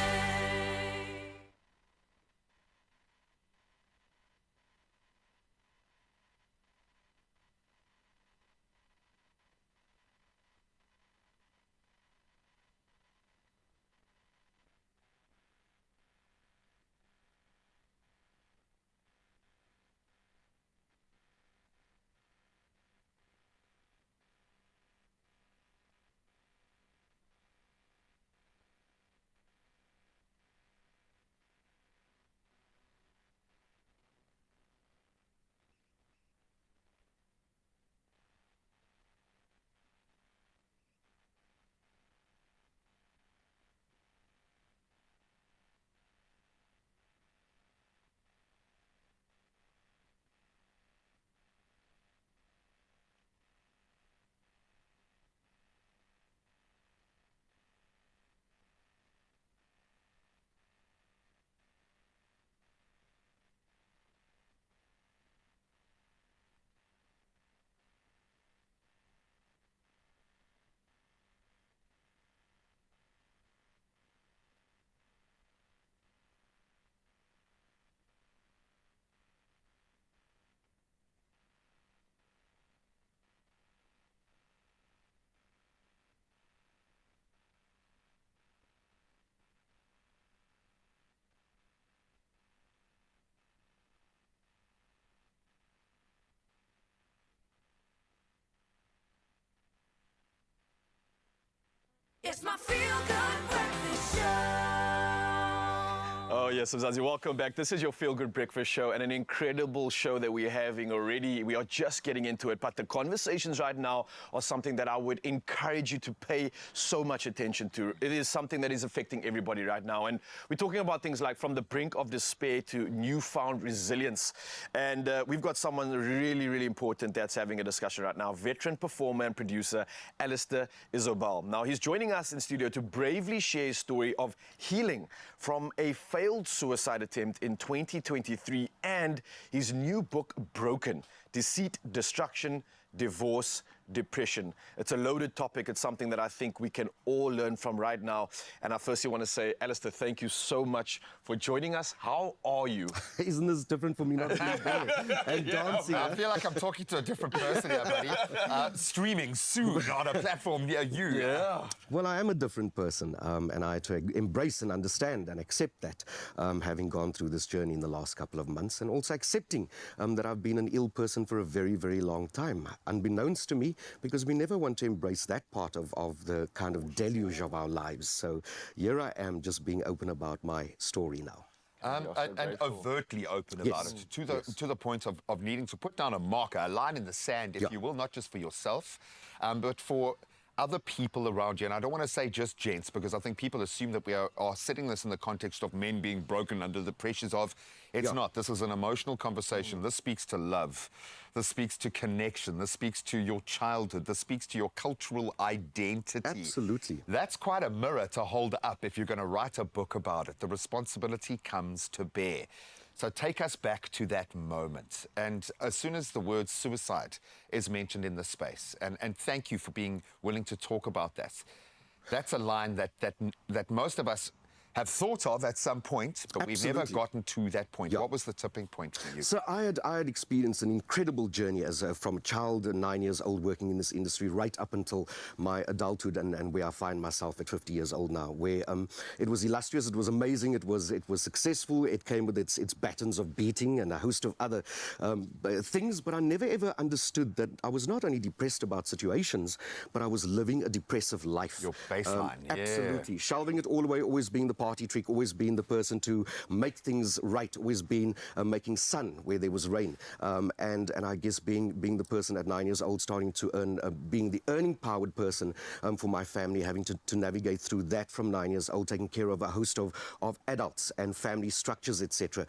It's my feel-good breakfast show. Oh, yes, Mzansi, welcome back. This is your Feel Good Breakfast Show, and an incredible show that we're having already. We are just getting into it, but the conversations right now are something that I would encourage you to pay so much attention to. It is something that is affecting everybody right now, and we're talking about things like from the brink of despair to newfound resilience. And we've got someone really, really important that's having a discussion right now, veteran performer and producer, Alistair Izobell. Now, he's joining us in studio to bravely share his story of healing from a failed suicide attempt in 2023 and his new book, Broken: Deceit, Destruction, Divorce, Depression. It's a loaded topic. It's something that I think we can all learn from right now. And I firstly want to say, Alistair, thank you so much for joining us. How are you? Isn't this different for me not being there and dancing? I feel like I'm talking to a different person here, buddy. Streaming soon on a platform near you. Yeah. Well, I am a different person, and I had to embrace and understand and accept that, having gone through this journey in the last couple of months, and also accepting that I've been an ill person for a very, very long time, unbeknownst to me, because we never want to embrace that part of the kind of deluge of our lives. So here I am, just being open about my story now. And overtly open about it, to the point of needing to put down a marker, a line in the sand, if you will, not just for yourself, but for other people around you. And I don't want to say just gents, because I think people assume that we are setting this in the context of men being broken under the pressures of, it's not. This is an emotional conversation. This speaks to love. This speaks to connection. This speaks to your childhood. This speaks to your cultural identity. Absolutely. That's quite a mirror to hold up if you're going to write a book about it. The responsibility comes to bear. So take us back to that moment. And as soon as the word suicide is mentioned in the space, and thank you for being willing to talk about that. That's a line that most of us have thought of at some point, but we've never gotten to that point. What was the tipping point for you? So I had experienced an incredible journey as from a child, 9 years old, working in this industry, right up until my adulthood, and where I find myself at 50 years old now, where it was illustrious, it was amazing, it was successful, it came with its battens of beating and a host of other things, but I never ever understood that I was not only depressed about situations, but I was living a depressive life. Your baseline, absolutely. Shelving it all away, always being the party trick, always being the person to make things right, always being making sun where there was rain, and I guess being the person at 9 years old starting to earn, being the earning powered person for my family, having to navigate through that from 9 years old, taking care of a host of adults and family structures, etc.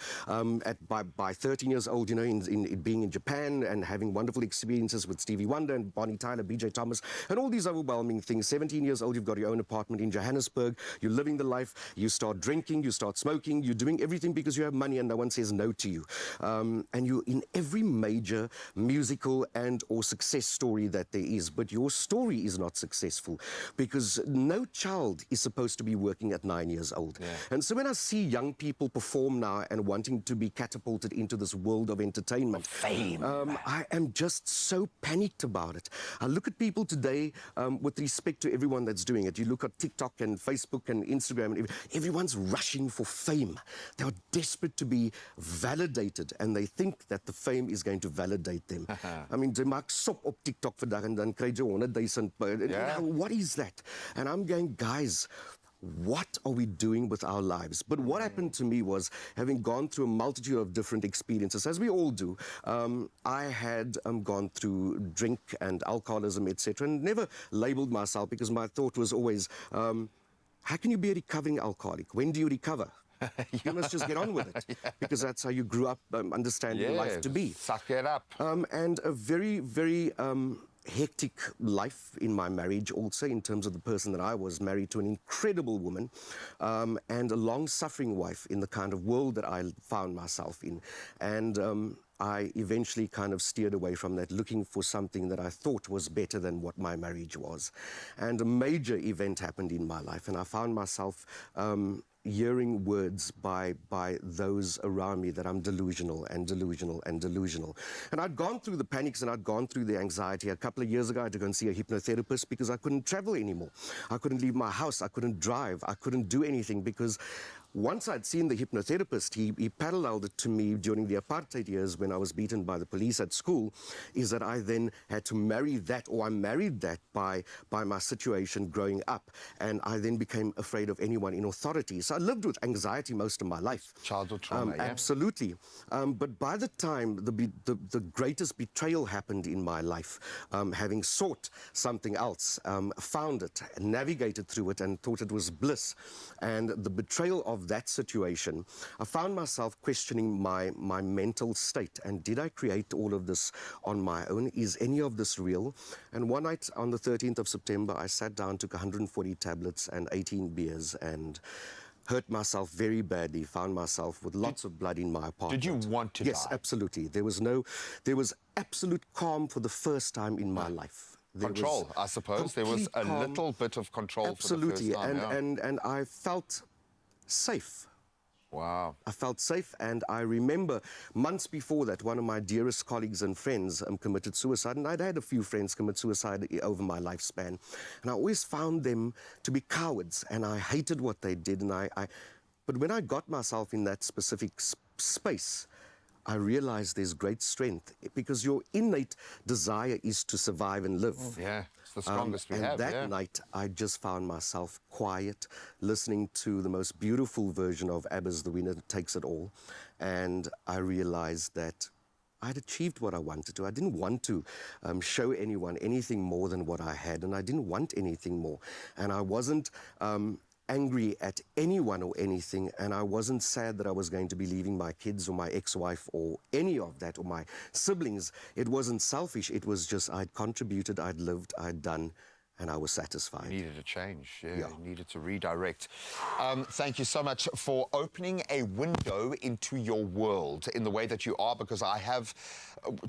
By 13 years old, you know, in being in Japan and having wonderful experiences with Stevie Wonder and Bonnie Tyler, BJ Thomas, and all these overwhelming things. 17 years old, you've got your own apartment in Johannesburg, you're living the life. You start drinking, you start smoking, you're doing everything because you have money and no one says no to you. And you're in every major musical and or success story that there is, but your story is not successful because no child is supposed to be working at 9 years old. And so when I see young people perform now and wanting to be catapulted into this world of entertainment, fame, I am just so panicked about it. I look at people today with respect to everyone that's doing it. You look at TikTok and Facebook and Instagram and everyone's rushing for fame. They are desperate to be validated and they think that the fame is going to validate them. I mean, they maak sop op TikTok vandag en dan kry jy 100,000. What is that? And I'm going, guys, what are we doing with our lives? But what happened to me was, having gone through a multitude of different experiences, as we all do, I had gone through drink and alcoholism, etc., and never labeled myself because my thought was always, how can you be a recovering alcoholic? When do you recover? You must just get on with it, because that's how you grew up understanding life to be. Suck it up. And a very, very hectic life in my marriage also, in terms of the person that I was, married to an incredible woman, and a long-suffering wife in the kind of world that I found myself in. And I eventually kind of steered away from that, looking for something that I thought was better than what my marriage was. And a major event happened in my life, and I found myself hearing words by those around me that I'm delusional and delusional and delusional. And I'd gone through the panics and I'd gone through the anxiety. A couple of years ago, I had to go and see a hypnotherapist because I couldn't travel anymore. I couldn't leave my house. I couldn't drive. I couldn't do anything because once I'd seen the hypnotherapist, he paralleled it to me during the apartheid years when I was beaten by the police at school, is that I then had to marry that, or I married that by my situation growing up. And I then became afraid of anyone in authority. So I lived with anxiety most of my life. Childhood trauma, yeah. Absolutely. But by the time the greatest betrayal happened in my life, having sought something else, found it, navigated through it, and thought it was bliss. And the betrayal of that situation, I found myself questioning my mental state. And did I create all of this on my own? Is any of this real? And one night on the 13th of September, I sat down, took 140 tablets and 18 beers, and hurt myself very badly, found myself with lots of blood in my apartment. Did you want to Yes, die? absolutely. There was absolute calm for the first time in my life. Control, I suppose. There was a little bit of control absolutely, for the first time. and I felt safe. Wow. I felt safe, and I remember months before that, one of my dearest colleagues and friends committed suicide, and I'd had a few friends commit suicide over my lifespan, and I always found them to be cowards, and I hated what they did, and but when I got myself in that specific space, I realized there's great strength, because your innate desire is to survive and live. Yeah, it's the strongest we and have. that night, I just found myself quiet, listening to the most beautiful version of ABBA's The Winner Takes It All. And I realized that I'd achieved what I wanted to. I didn't want to show anyone anything more than what I had, and I didn't want anything more. And I wasn't angry at anyone or anything, and I wasn't sad that I was going to be leaving my kids or my ex-wife or any of that, or my siblings. It wasn't selfish. It was just I'd contributed, I'd lived, I'd done, and I was satisfied. You needed a change, yeah. You needed to redirect. Thank you so much for opening a window into your world in the way that you are, because I have,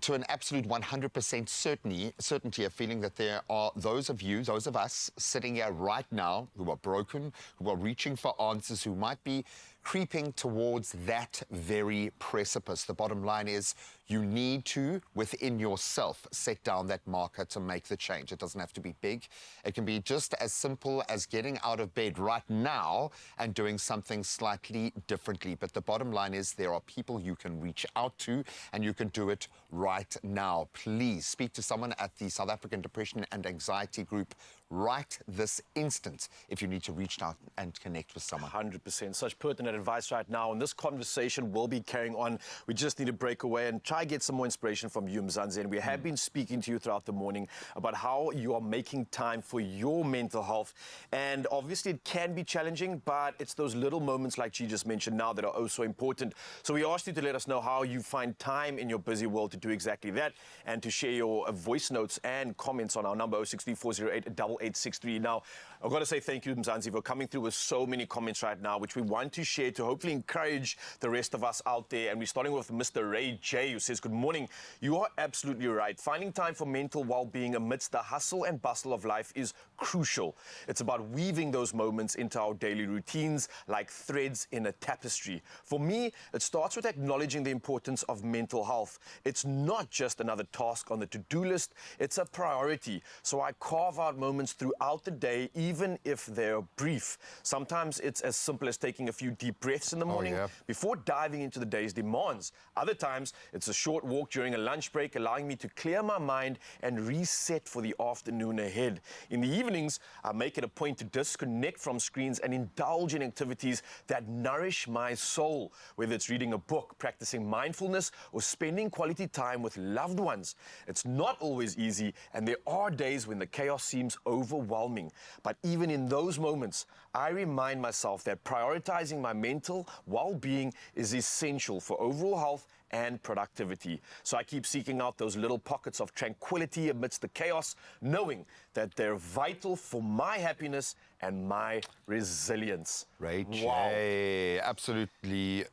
to an absolute 100% certainty, a feeling that there are those of you, those of us sitting here right now who are broken, who are reaching for answers, who might be creeping towards that very precipice. The bottom line is you need to, within yourself, set down that marker to make the change. It doesn't have to be big. It can be just as simple as getting out of bed right now and doing something slightly differently. But the bottom line is there are people you can reach out to, and you can do it right now. Please speak to someone at the South African Depression and Anxiety Group right this instant if you need to reach out and connect with someone. 100%. Such pertinent advice right now, and this conversation will be carrying on. We just need to break away and try to get some more inspiration from you, Mzansi. And we have been speaking to you throughout the morning about how you are making time for your mental health. And obviously it can be challenging, but it's those little moments like she just mentioned now that are oh so important. So we asked you to let us know how you find time in your busy world to do exactly that, and to share your voice notes and comments on our number 0634088863. Now, I've got to say thank you, Mzansi, for coming through with so many comments right now, which we want to share to hopefully encourage the rest of us out there. And we're starting with Mr. Ray J, who says, good morning. You are absolutely right. Finding time for mental well-being amidst the hustle and bustle of life is crucial. It's about weaving those moments into our daily routines like threads in a tapestry. For me, it starts with acknowledging the importance of mental health. It's not just another task on the to-do list, it's a priority. So I carve out moments throughout the day, even if they're brief. Sometimes it's as simple as taking a few deep breaths in the morning before diving into the day's demands. Other times, it's a short walk during a lunch break, allowing me to clear my mind and reset for the afternoon ahead. In the evenings, I make it a point to disconnect from screens and indulge in activities that nourish my soul, whether it's reading a book, practicing mindfulness, or spending quality time with loved ones. It's not always easy, and there are days when the chaos seems overwhelming. But even in those moments, I remind myself that prioritizing my mental well-being is essential for overall health and productivity. So I keep seeking out those little pockets of tranquility amidst the chaos, knowing that they're vital for my happiness and my resilience. Ray J, absolutely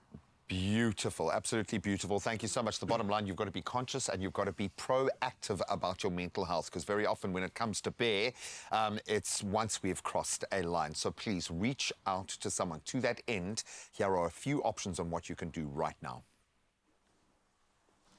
beautiful, absolutely beautiful. Thank you so much. The bottom line, you've got to be conscious and you've got to be proactive about your mental health, because very often when it comes to bear, it's once we've crossed a line. So please reach out to someone. To that end, here are a few options on what you can do right now.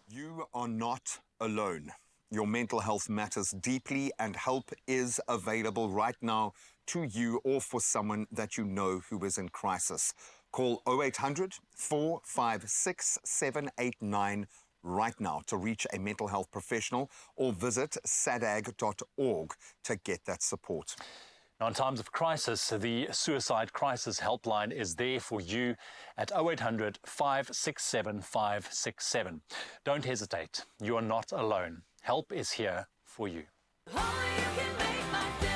You are not alone. Your mental health matters deeply, and help is available right now to you or for someone that you know who is in crisis. Call 0800 456 789 right now to reach a mental health professional, or visit sadag.org to get that support. Now, in times of crisis, the Suicide Crisis Helpline is there for you at 0800 567 567. Don't hesitate. You are not alone. Help is here for you. Only you can make my day.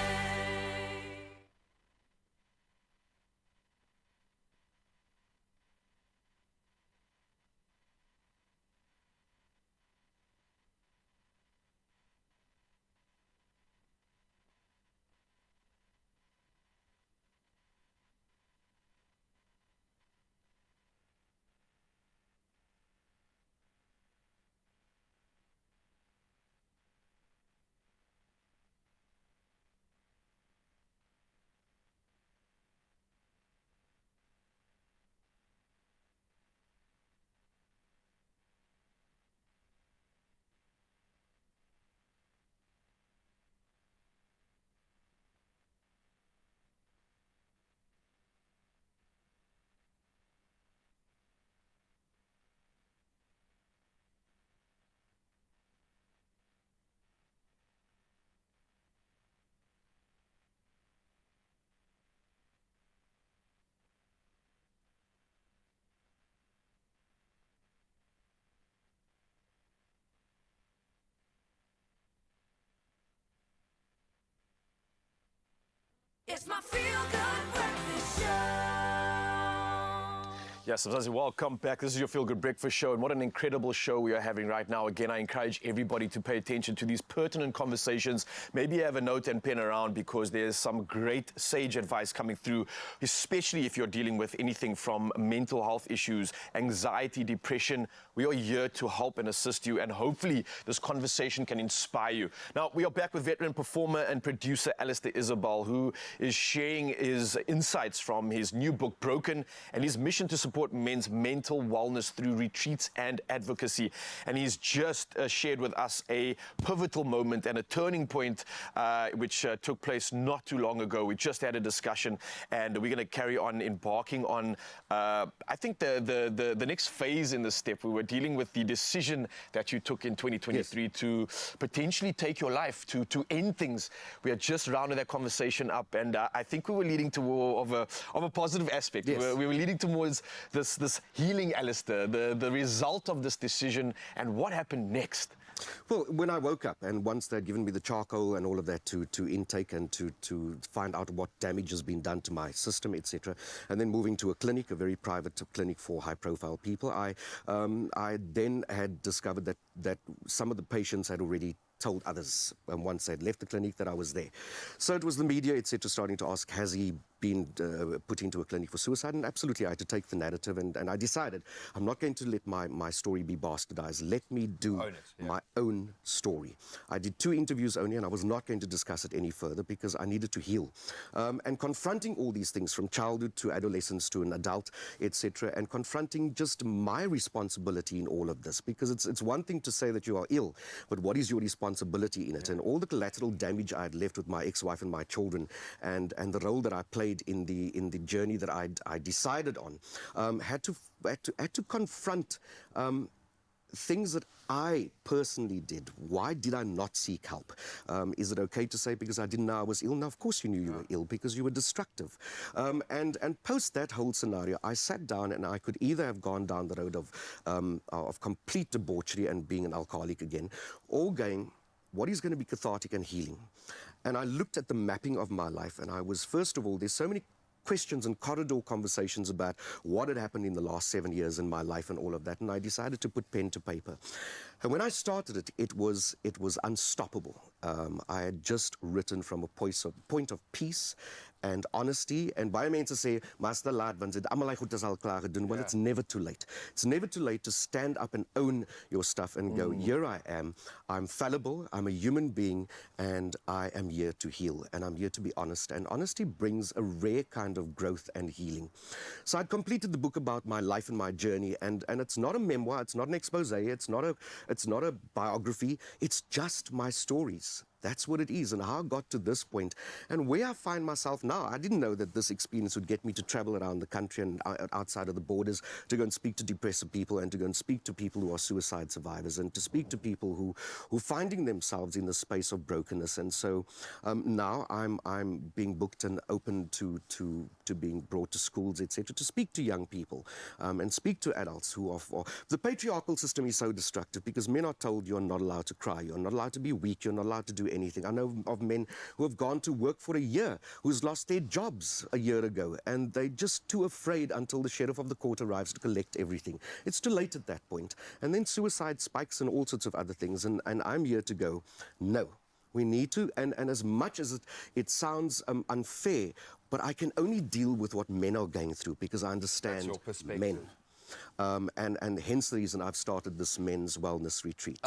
It's my feel-good breakfast show. Yes, Mzansi, welcome back. This is your Feel Good Breakfast Show, and what an incredible show we are having right now. Again, I encourage everybody to pay attention to these pertinent conversations. Maybe you have a note and pen around, because there's some great sage advice coming through, especially if you're dealing with anything from mental health issues, anxiety, depression. We are here to help and assist you, and hopefully this conversation can inspire you. Now, we are back with veteran performer and producer Alistair Izobell, who is sharing his insights from his new book, Broken, and his mission to support men's mental wellness through retreats and advocacy. And he's just shared with us a pivotal moment and a turning point which took place not too long ago. We just had a discussion, and we're going to carry on embarking on, I think, the next phase in this step. We were dealing with the decision that you took in 2023 yes. to potentially take your life, to end things. We had just rounded that conversation up, and I think we were leading to more of a positive aspect. Yes. We were leading towards this healing, Alistair, the result of this decision, and what happened next. Well, when I woke up, and once they'd given me the charcoal and all of that to intake and to find out what damage has been done to my system, etc., and then moving to a clinic, a very private clinic for high-profile people, I then had discovered that some of the patients had already told others, and once they'd left the clinic, that I was there. So it was the media, etc., starting to ask, has he been put into a clinic for suicide? And absolutely, I had to take the narrative, and I decided I'm not going to let my story be bastardized. Let me do my own story. I did 2 interviews only, and I was not going to discuss it any further because I needed to heal. And confronting all these things, from childhood to adolescence to an adult, etc., and confronting just my responsibility in all of this, because it's one thing to say that you are ill, but what is your responsibility in it? And all the collateral damage I had left with my ex-wife and my children, and the role that I played in the journey that I decided on, had to confront things that I personally did. Why did I not seek help? Is it okay to say because I didn't know I was ill? No, of course you knew you were ill, because you were destructive. And post that whole scenario, I sat down, and I could either have gone down the road of complete debauchery and being an alcoholic again, or going, what is going to be cathartic and healing? And I looked at the mapping of my life, and I was, first of all, there's so many questions and corridor conversations about what had happened in the last 7 years in my life and all of that, and I decided to put pen to paper. And when I started it, it was unstoppable. I had just written from a point of peace and honesty, and baie mense sê, "Mas te laat, want dit almal goed is al klaar gedoen." Well, it's never too late. It's never too late to stand up and own your stuff and go, here I am, I'm fallible, I'm a human being, and I am here to heal, and I'm here to be honest. And honesty brings a rare kind of growth and healing. So I'd completed the book about my life and my journey, and it's not a memoir, it's not an expose, it's not a biography, it's just my stories. That's what it is, and how I got to this point and where I find myself now. I didn't know that this experience would get me to travel around the country and outside of the borders to go and speak to depressive people and to go and speak to people who are suicide survivors and to speak to people who are finding themselves in the space of brokenness. And so now I'm being booked and open to being brought to schools, etc., to speak to young people and speak to adults who are... The patriarchal system is so destructive because men are told you're not allowed to cry, you're not allowed to be weak, you're not allowed to do anything. I know of men who have gone to work for a year, who's lost their jobs a year ago, and they're just too afraid until the sheriff of the court arrives to collect everything. It's too late at that point. And then suicide spikes and all sorts of other things, and I'm here to go, no. We need to, and as much as it sounds unfair, but I can only deal with what men are going through because I understand That's your perspective. men. And hence the reason I've started this men's wellness retreat.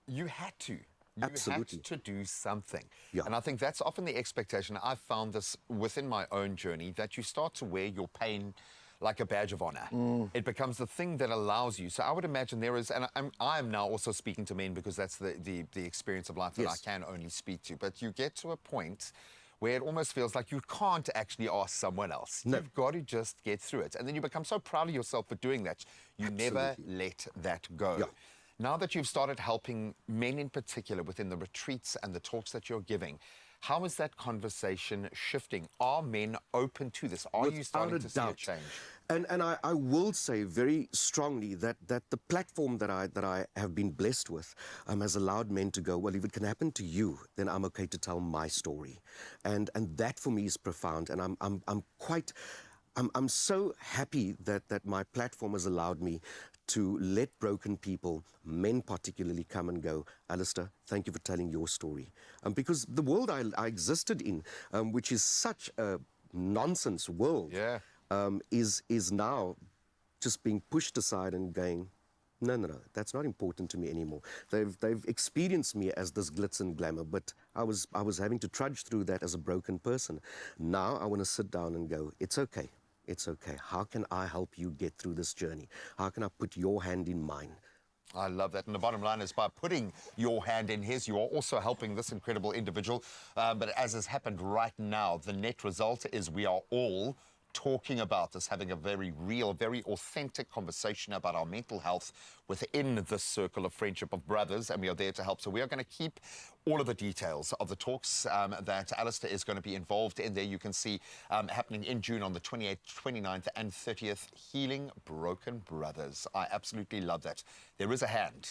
You had to. Absolutely. You had to do something. Yeah. And I think that's often the expectation. I've found this within my own journey, that you start to wear your pain like a badge of honor. It becomes the thing that allows you. So I would imagine there is, and I'm now also speaking to men because that's the experience of life that Yes. I can only speak to. But you get to a point where it almost feels like you can't actually ask someone else. No. You've got to just get through it. And then you become so proud of yourself for doing that. You never let that go. Yeah. Now that you've started helping men in particular within the retreats and the talks that you're giving, how is that conversation shifting? Are men open to this? Are you starting to see a change? And I will say very strongly that the platform that I have been blessed with has allowed men to go, well, if it can happen to you, then I'm okay to tell my story. And that for me is profound. And I'm so happy that my platform has allowed me to let broken people, men particularly, come and go, Alistair, thank you for telling your story. Because the world I existed in, which is such a nonsense world, is now just being pushed aside and going, no, that's not important to me anymore. They've experienced me as this glitz and glamour, but I was having to trudge through that as a broken person. Now I want to sit down and go, it's okay. It's okay. How can I help you get through this journey? How can I put your hand in mine? I love that. And the bottom line is by putting your hand in his, you are also helping this incredible individual. But as has happened right now, the net result is we are all talking about this, having a very real, very authentic conversation about our mental health within this circle of friendship of brothers, and we are there to help. So we are going to keep all of the details of the talks that Alistair is going to be involved in there. You can see happening in June on the 28th, 29th and 30th, Healing Broken Brothers. I absolutely love that. There is a hand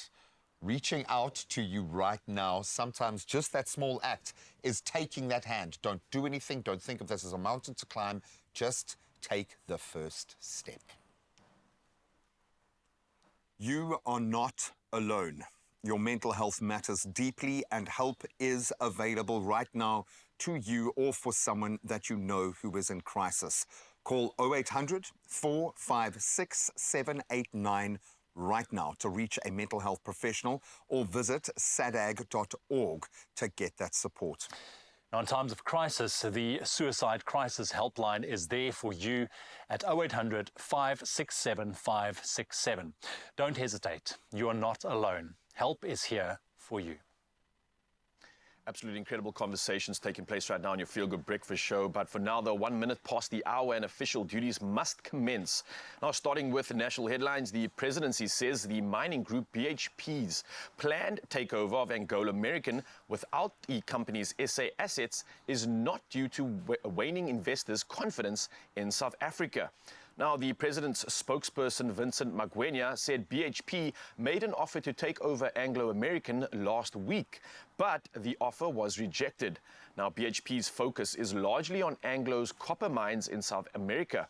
reaching out to you right now. Sometimes just that small act is taking that hand. Don't do anything. Don't think of this as a mountain to climb. Just take the first step. You are not alone. Your mental health matters deeply, and help is available right now to you or for someone that you know who is in crisis. Call 0800 456 789 right now to reach a mental health professional, or visit sadag.org to get that support. Now, in times of crisis, the Suicide Crisis Helpline is there for you at 0800 567 567. Don't hesitate. You are not alone. Help is here for you. Absolutely incredible conversations taking place right now on your Feel Good Breakfast Show. But for now, though, 1 minute past the hour and official duties must commence. Now, starting with the national headlines, the presidency says the mining group BHP's planned takeover of Anglo American without the company's SA assets is not due to waning investors' confidence in South Africa. Now, the president's spokesperson, Vincent Magwenya, said BHP made an offer to take over Anglo American last week, but the offer was rejected. Now, BHP's focus is largely on Anglo's copper mines in South America.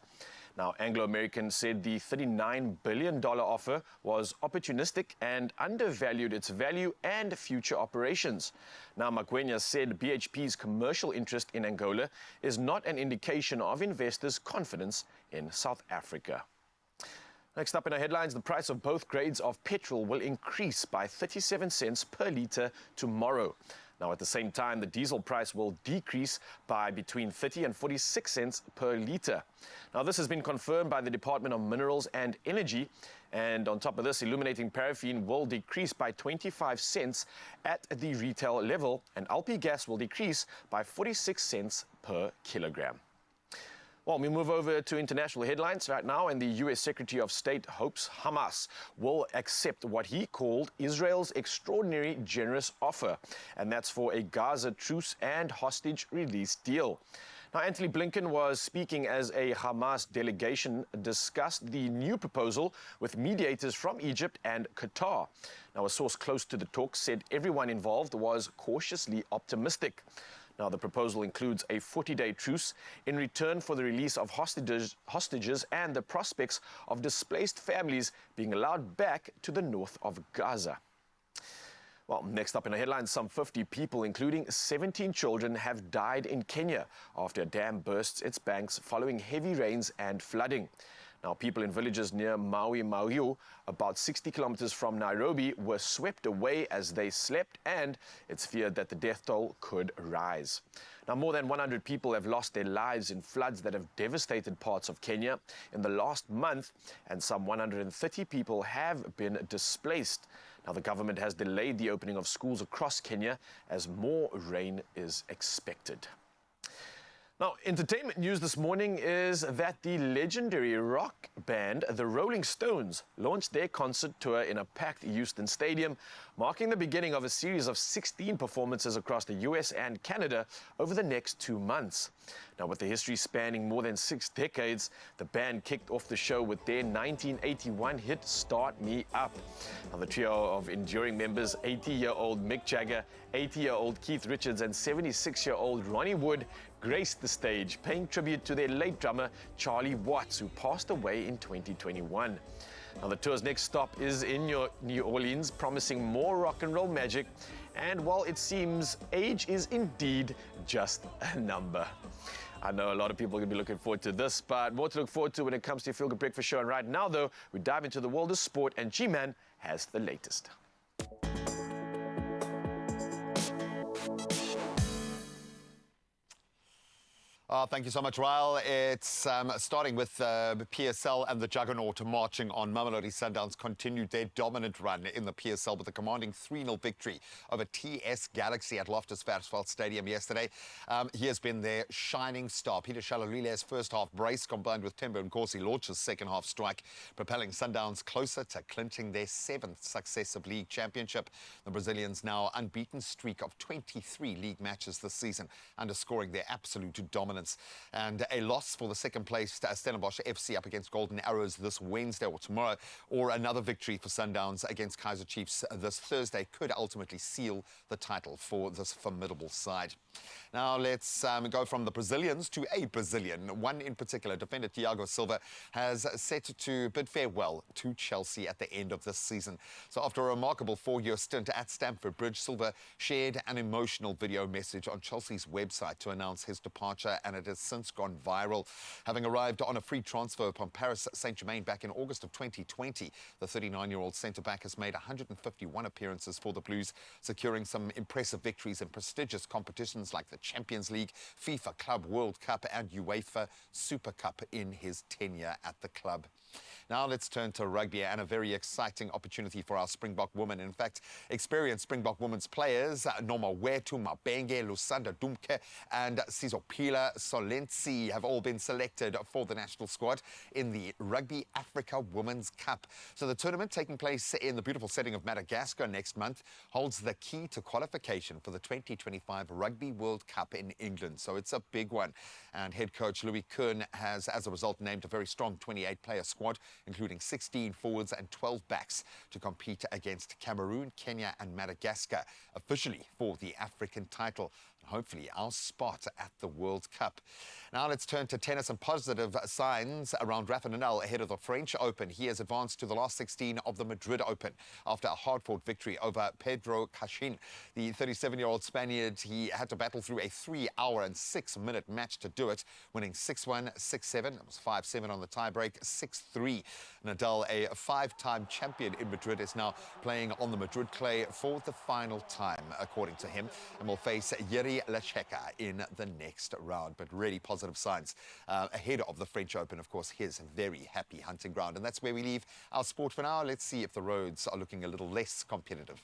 Now, Anglo American said the $39 billion offer was opportunistic and undervalued its value and future operations. Now, Magwenya said BHP's commercial interest in Angola is not an indication of investors' confidence in South Africa. Next up in our headlines, the price of both grades of petrol will increase by 37 cents per litre tomorrow. Now, at the same time, the diesel price will decrease by between 30 and 46 cents per litre. Now, this has been confirmed by the Department of Minerals and Energy, And on top of this, illuminating paraffin will decrease by 25 cents at the retail level, and LP gas will decrease by 46 cents per kilogram. Well, we move over to international headlines right now, and the U.S. Secretary of State hopes Hamas will accept what he called Israel's extraordinary generous offer, and that's for a Gaza truce and hostage release deal. Now, Antony Blinken was speaking as a Hamas delegation discussed the new proposal with mediators from Egypt and Qatar. Now, a source close to the talks said everyone involved was cautiously optimistic. Now, the proposal includes a 40-day truce in return for the release of hostages and the prospects of displaced families being allowed back to the north of Gaza. Well, next up in the headlines, some 50 people, including 17 children, have died in Kenya after a dam bursts its banks following heavy rains and flooding. Now, people in villages near Maui Mauiu, about 60 kilometers from Nairobi, were swept away as they slept, and it's feared that the death toll could rise. Now, more than 100 people have lost their lives in floods that have devastated parts of Kenya in the last month, and some 130 people have been displaced. Now, the government has delayed the opening of schools across Kenya as more rain is expected. Now, entertainment news this morning is that the legendary rock band, the Rolling Stones, launched their concert tour in a packed Houston stadium, marking the beginning of a series of 16 performances across the US and Canada over the next 2 months. Now, with the history spanning more than 6 decades, the band kicked off the show with their 1981 hit, Start Me Up. Now, the trio of enduring members, 80-year-old Mick Jagger, 80-year-old Keith Richards, and 76-year-old Ronnie Wood, graced the stage, paying tribute to their late drummer, Charlie Watts, who passed away in 2021. Now, the tour's next stop is in New Orleans, promising more rock and roll magic. And while it seems age is indeed just a number. I know a lot of people are going to be looking forward to this, but more to look forward to when it comes to your Feel Good Breakfast Show. And right now, though, we dive into the world of sport, and G-Man has the latest. Thank you so much, Ryle. It's starting with PSL and the Juggernaut marching on. Mamelodi Sundowns continued their dominant run in the PSL with a commanding 3-0 victory over TS Galaxy at Loftus Versfeld Stadium yesterday. He has been their shining star. Peter Shalalile's first half brace combined with Tembo Nkosi Lorch's second half strike, propelling Sundowns closer to clinching their 7th successive league championship. The Brazilians' now unbeaten streak of 23 league matches this season, underscoring their absolute dominance. And a loss for the second-placed Stellenbosch FC up against Golden Arrows this Wednesday or tomorrow, or another victory for Sundowns against Kaizer Chiefs this Thursday could ultimately seal the title for this formidable side. Now let's go from the Brazilians to a Brazilian. One in particular, defender Thiago Silva, has set to bid farewell to Chelsea at the end of this season. So after a remarkable 4-year stint at Stamford Bridge, Silva shared an emotional video message on Chelsea's website to announce his departure, and it has since gone viral. Having arrived on a free transfer from Paris Saint-Germain back in August of 2020, the 39-year-old centre-back has made 151 appearances for the Blues, securing some impressive victories in prestigious competitions like the Champions League, FIFA Club World Cup and UEFA Super Cup in his tenure at the club. Now let's turn to rugby and a very exciting opportunity for our Springbok women. In fact, experienced Springbok women's players Noma Wetu Mabenge, Lusanda Dumke and Sizopila Solensi have all been selected for the national squad in the Rugby Africa Women's Cup. So the tournament, taking place in the beautiful setting of Madagascar next month, holds the key to qualification for the 2025 Rugby World Cup in England. So it's a big one. And head coach Louis Kuhn has, as a result, named a very strong 28-player squad, including 16 forwards and 12 backs, to compete against Cameroon, Kenya and Madagascar, officially for the African title. Hopefully our spot at the World Cup. Now let's turn to tennis and positive signs around Rafa Nadal ahead of the French Open. He has advanced to the last 16 of the Madrid Open after a hard-fought victory over Pedro Cachin. The 37-year-old Spaniard, he had to battle through a 3-hour and 6-minute match to do it, winning 6-1, 6-7. It was 5-7 on the tiebreak, 6-3. Nadal, a 5-time champion in Madrid, is now playing on the Madrid clay for the final time, according to him, and will face Yeri Anthony Lacheka in the next round. But really positive signs ahead of the French Open, of course, his very happy hunting ground. And that's where we leave our sport for now. Let's see if the roads are looking a little less competitive.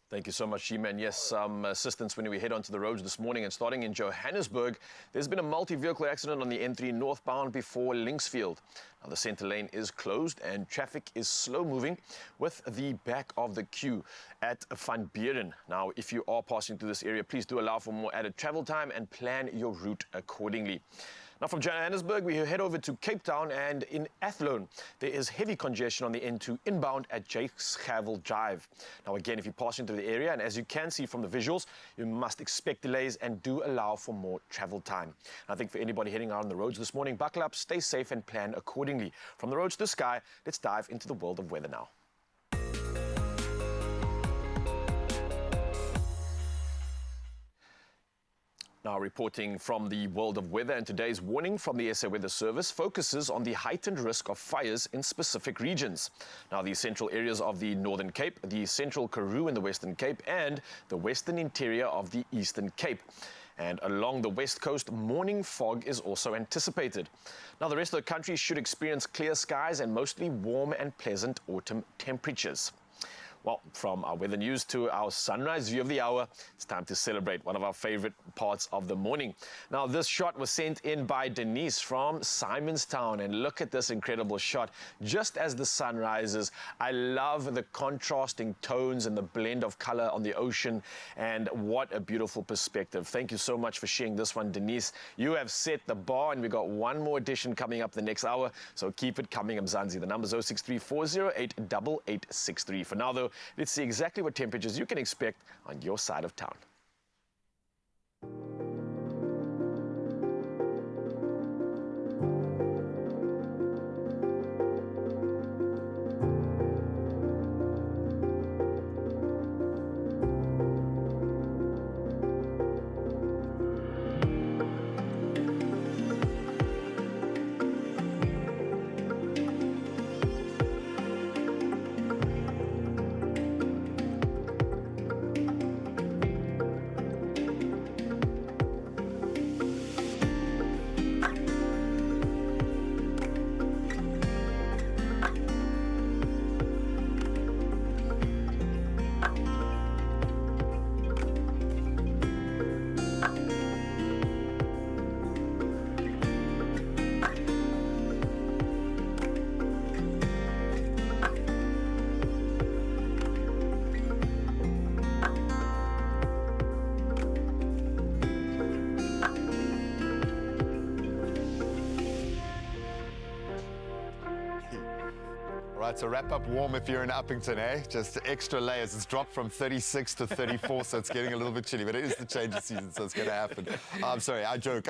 Thank you so much, G-Man. Yes, some assistance when we head onto the roads this morning. And starting in Johannesburg, there's been a multi-vehicle accident on the N3 northbound before Linksfield. Now, the center lane is closed and traffic is slow-moving with the back of the queue at Van Buren. Now, if you are passing through this area, please do allow for more added travel time and plan your route accordingly. Now, from Johannesburg, we head over to Cape Town, and in Athlone, there is heavy congestion on the N2 inbound at Jakes Havel Drive. Now, again, if you're passing through the area, and as you can see from the visuals, you must expect delays and do allow for more travel time. And I think for anybody heading out on the roads this morning, buckle up, stay safe, and plan accordingly. From the roads to the sky, let's dive into the world of weather now. Now, reporting from the world of weather, and today's warning from the SA Weather Service focuses on the heightened risk of fires in specific regions. Now, the central areas of the Northern Cape, the central Karoo in the Western Cape, and the western interior of the Eastern Cape. And along the west coast, morning fog is also anticipated. Now, the rest of the country should experience clear skies and mostly warm and pleasant autumn temperatures. Well, from our weather news to our sunrise view of the hour, it's time to celebrate one of our favorite parts of the morning. Now, this shot was sent in by Denise from Simonstown, and look at this incredible shot just as the sun rises. I love the contrasting tones and the blend of color on the ocean, and what a beautiful perspective. Thank you so much for sharing this one, Denise. You have set the bar, and we've got one more edition coming up the next hour, so keep it coming, Mzansi. The number is 063-408-8863. For now, though, let's see exactly what temperatures you can expect on your side of town. Right, so wrap up warm if you're in Uppington, eh? Just extra layers. It's dropped from 36 to 34, so it's getting a little bit chilly, but it is the change of season, so it's going to happen. I'm sorry, I joke.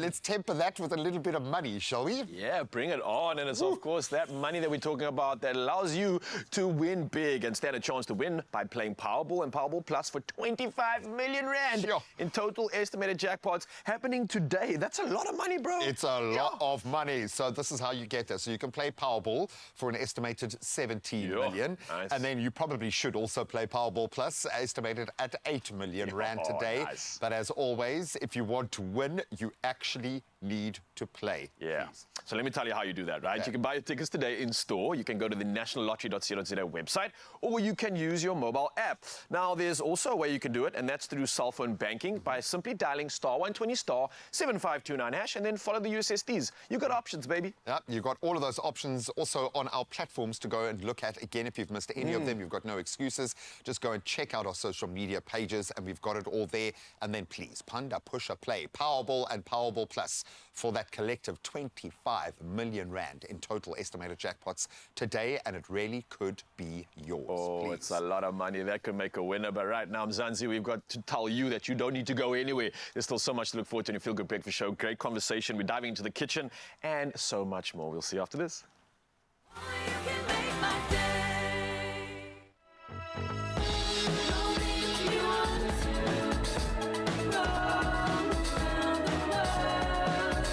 Let's temper that with a little bit of money, shall we? Yeah, bring it on. And it's, of course, that money that we're talking about that allows you to win big and stand a chance to win by playing Powerball and Powerball Plus for 25 million rand in total estimated jackpots happening today. That's a lot of money, bro. It's a lot of money. So this is how you get this. So you can play Powerball for an estimated 17 million. Nice. And then you probably should also play Powerball Plus, estimated at 8 million rand today. Nice. But as always, if you want to win, you actually need to play. Yeah. Please. So let me tell you how you do that, right? Yeah. You can buy your tickets today in store. You can go to the nationallottery.co.za website, or you can use your mobile app. Now, there's also a way you can do it, and that's through cell phone banking by simply dialing *120*7529# and then follow the USSDs. You got options, baby. Yeah, you've got all of those options also on our platforms to go and look at. Again, if you've missed any of them, you've got no excuses. Just go and check out our social media pages, and we've got it all there. And then please, Panda, push a play. Powerball and Powerball Plus for that collective 25 million rand in total estimated jackpots today, and it really could be yours. Oh, please. It's a lot of money. That could make a winner. But right now, Mzansi, we've got to tell you that you don't need to go anywhere. There's still so much to look forward to in your Feel Good Breakfast Show. Great conversation. We're diving into the kitchen and so much more. We'll see you after this. You can make my day. Only if you want to go around the world.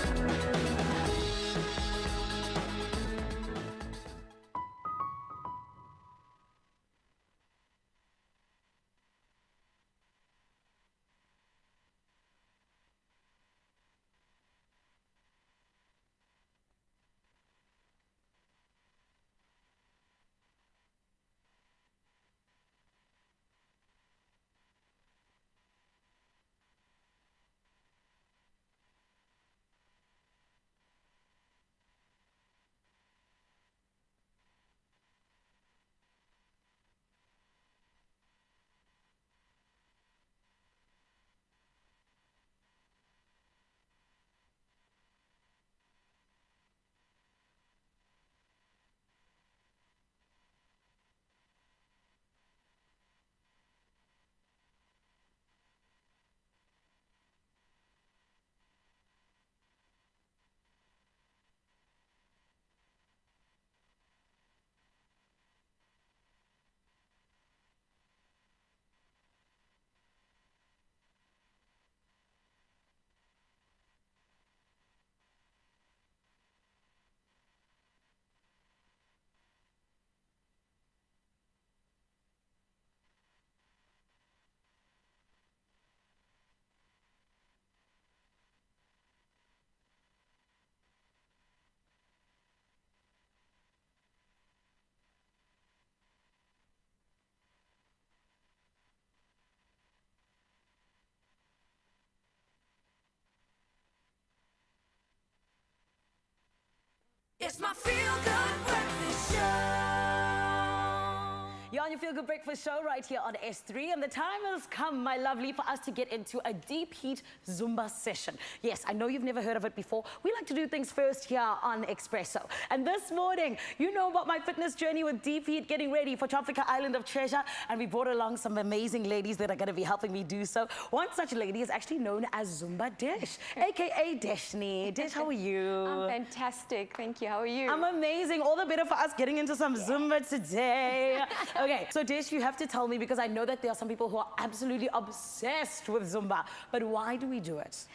on your Feel Good Breakfast show right here on S3. And the time has come, my lovely, for us to get into a deep heat Zumba session. Yes, I know you've never heard of it before. We like to do things first here on Expresso. And this morning, you know about my fitness journey with deep heat, getting ready for Tropical Island of Treasure. And we brought along some amazing ladies that are going to be helping me do so. One such lady is actually known as Zumba Desh, aka Deshni. Desh, how are you? I'm fantastic. Thank you. How are you? I'm amazing. All the better for us getting into some Zumba today. Okay, so Desh, you have to tell me, because I know that there are some people who are absolutely obsessed with Zumba, but why do we do it?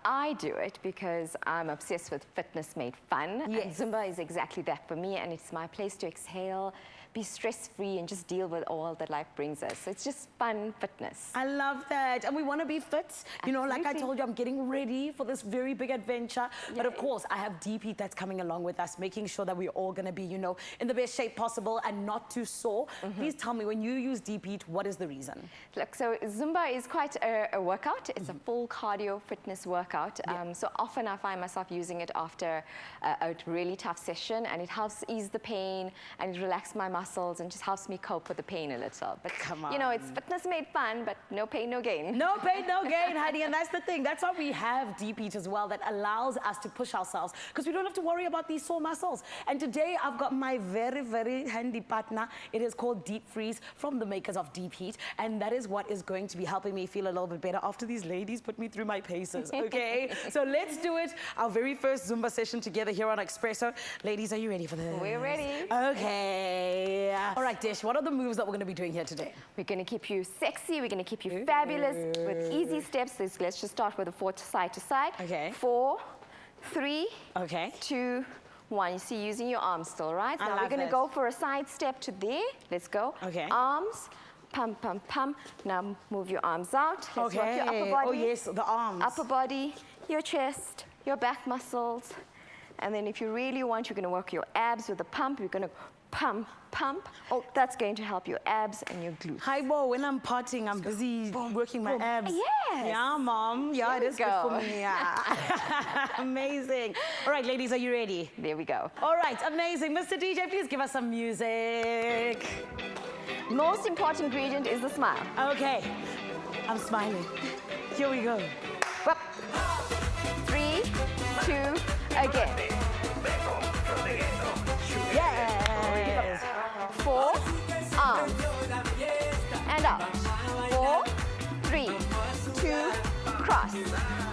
I do it because I'm obsessed with fitness made fun. Yes. And Zumba is exactly that for me, and it's my place to exhale, be stress-free, and just deal with all that life brings us. So it's just fun fitness. I love that. And we want to be fit. You know, like I Absolutely. told you, I'm getting ready for this very big adventure. But of course, I have Deep Heat that's coming along with us, making sure that we're all going to be, you know, in the best shape possible and not too sore. Please tell me, when you use Deep Heat, what is the reason? Look, so Zumba is quite a workout. It's a full cardio fitness workout. So often I find myself using it after a really tough session, and it helps ease the pain and it relaxes my muscles and just helps me cope with the pain a little. But you know, it's fitness made fun, but no pain, no gain. No pain, no gain, honey. And that's the thing. That's why we have Deep Heat as well, that allows us to push ourselves, because we don't have to worry about these sore muscles. And today I've got my very, very handy partner. It is called Deep Freeze, from the makers of Deep Heat. And that is what is going to be helping me feel a little bit better after these ladies put me through my paces, okay? So let's do it. Our very first Zumba session together here on Expresso. Ladies, are you ready for this? We're ready. Okay. All right, Desh, what are the moves that we're going to be doing here today? We're going to keep you sexy. We're going to keep you fabulous with easy steps. Let's just start with a 4 side to side. Okay. 4, 3, Okay. 2, 1. You see, using your arms still, right? I Now love we're going it. to go for a side step to there. Let's go. Okay. Arms, pump, pump, pump. Now move your arms out. Let's work your upper body. Oh, yes, the arms. Upper body, your chest, your back muscles. And then if you really want, you're going to work your abs with the pump. You're going to pump, pump. Oh, that's going to help your abs and your glutes. Hi, Bo. When I'm potting, I'm busy working my abs. Yes. Yeah, Mom. Yeah, it There we is good go. for me. Yeah. Amazing. All right, ladies, are you ready? There we go. All right, amazing. Mr. DJ, please give us some music. Most important ingredient is the smile. Okay. I'm smiling. Here we go. Up. 3, 2, again. Yes. 4, arms. And up. 4, 3, 2, cross.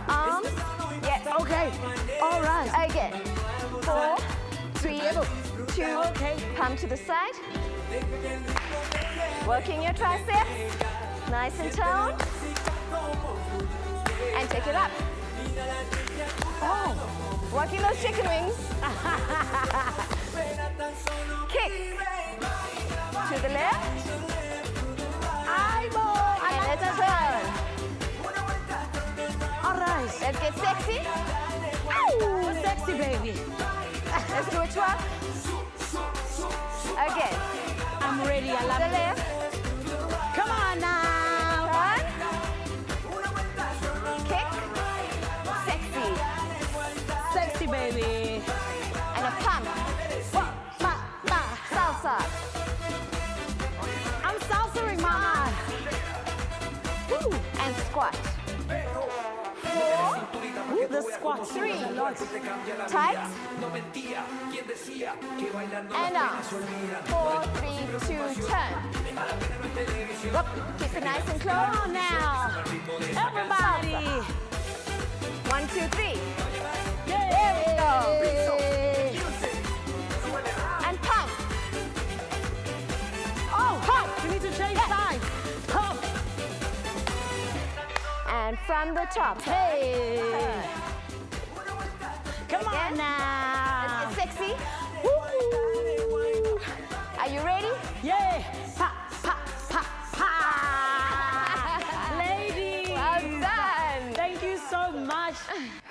Arms. Yes. Okay. All right. Again. 4, 3, 2. Okay. Pump to the side. Working your triceps. Nice and toned. And take it up. Oh. Working those chicken wings. Kick. To the left. Hi, Bo. And let's turn. All right. Let's get sexy. Ow. Sexy, baby. Let's do a twirl. Again. I'm ready. I To love the it. left. Come on now. Turn. Kick. Sexy. Sexy, baby. And a pump. Salsa. I'm salsering, Mama. Woo. And squat. 4. Ooh, the squat. 3. Tight. And up. 4, 3, 2, turn. Up. Keep it nice and close. Come on now. Everybody. 1, 2, 3. Yay. There we go. And pump. Oh, hop. We need to change sides. Hop. And from the top. Hey. Come on Again. now. Let's get sexy. Woo. Are you ready? Yeah. Pa, pa, pa, pa. Ladies. Well done. Thank you so much.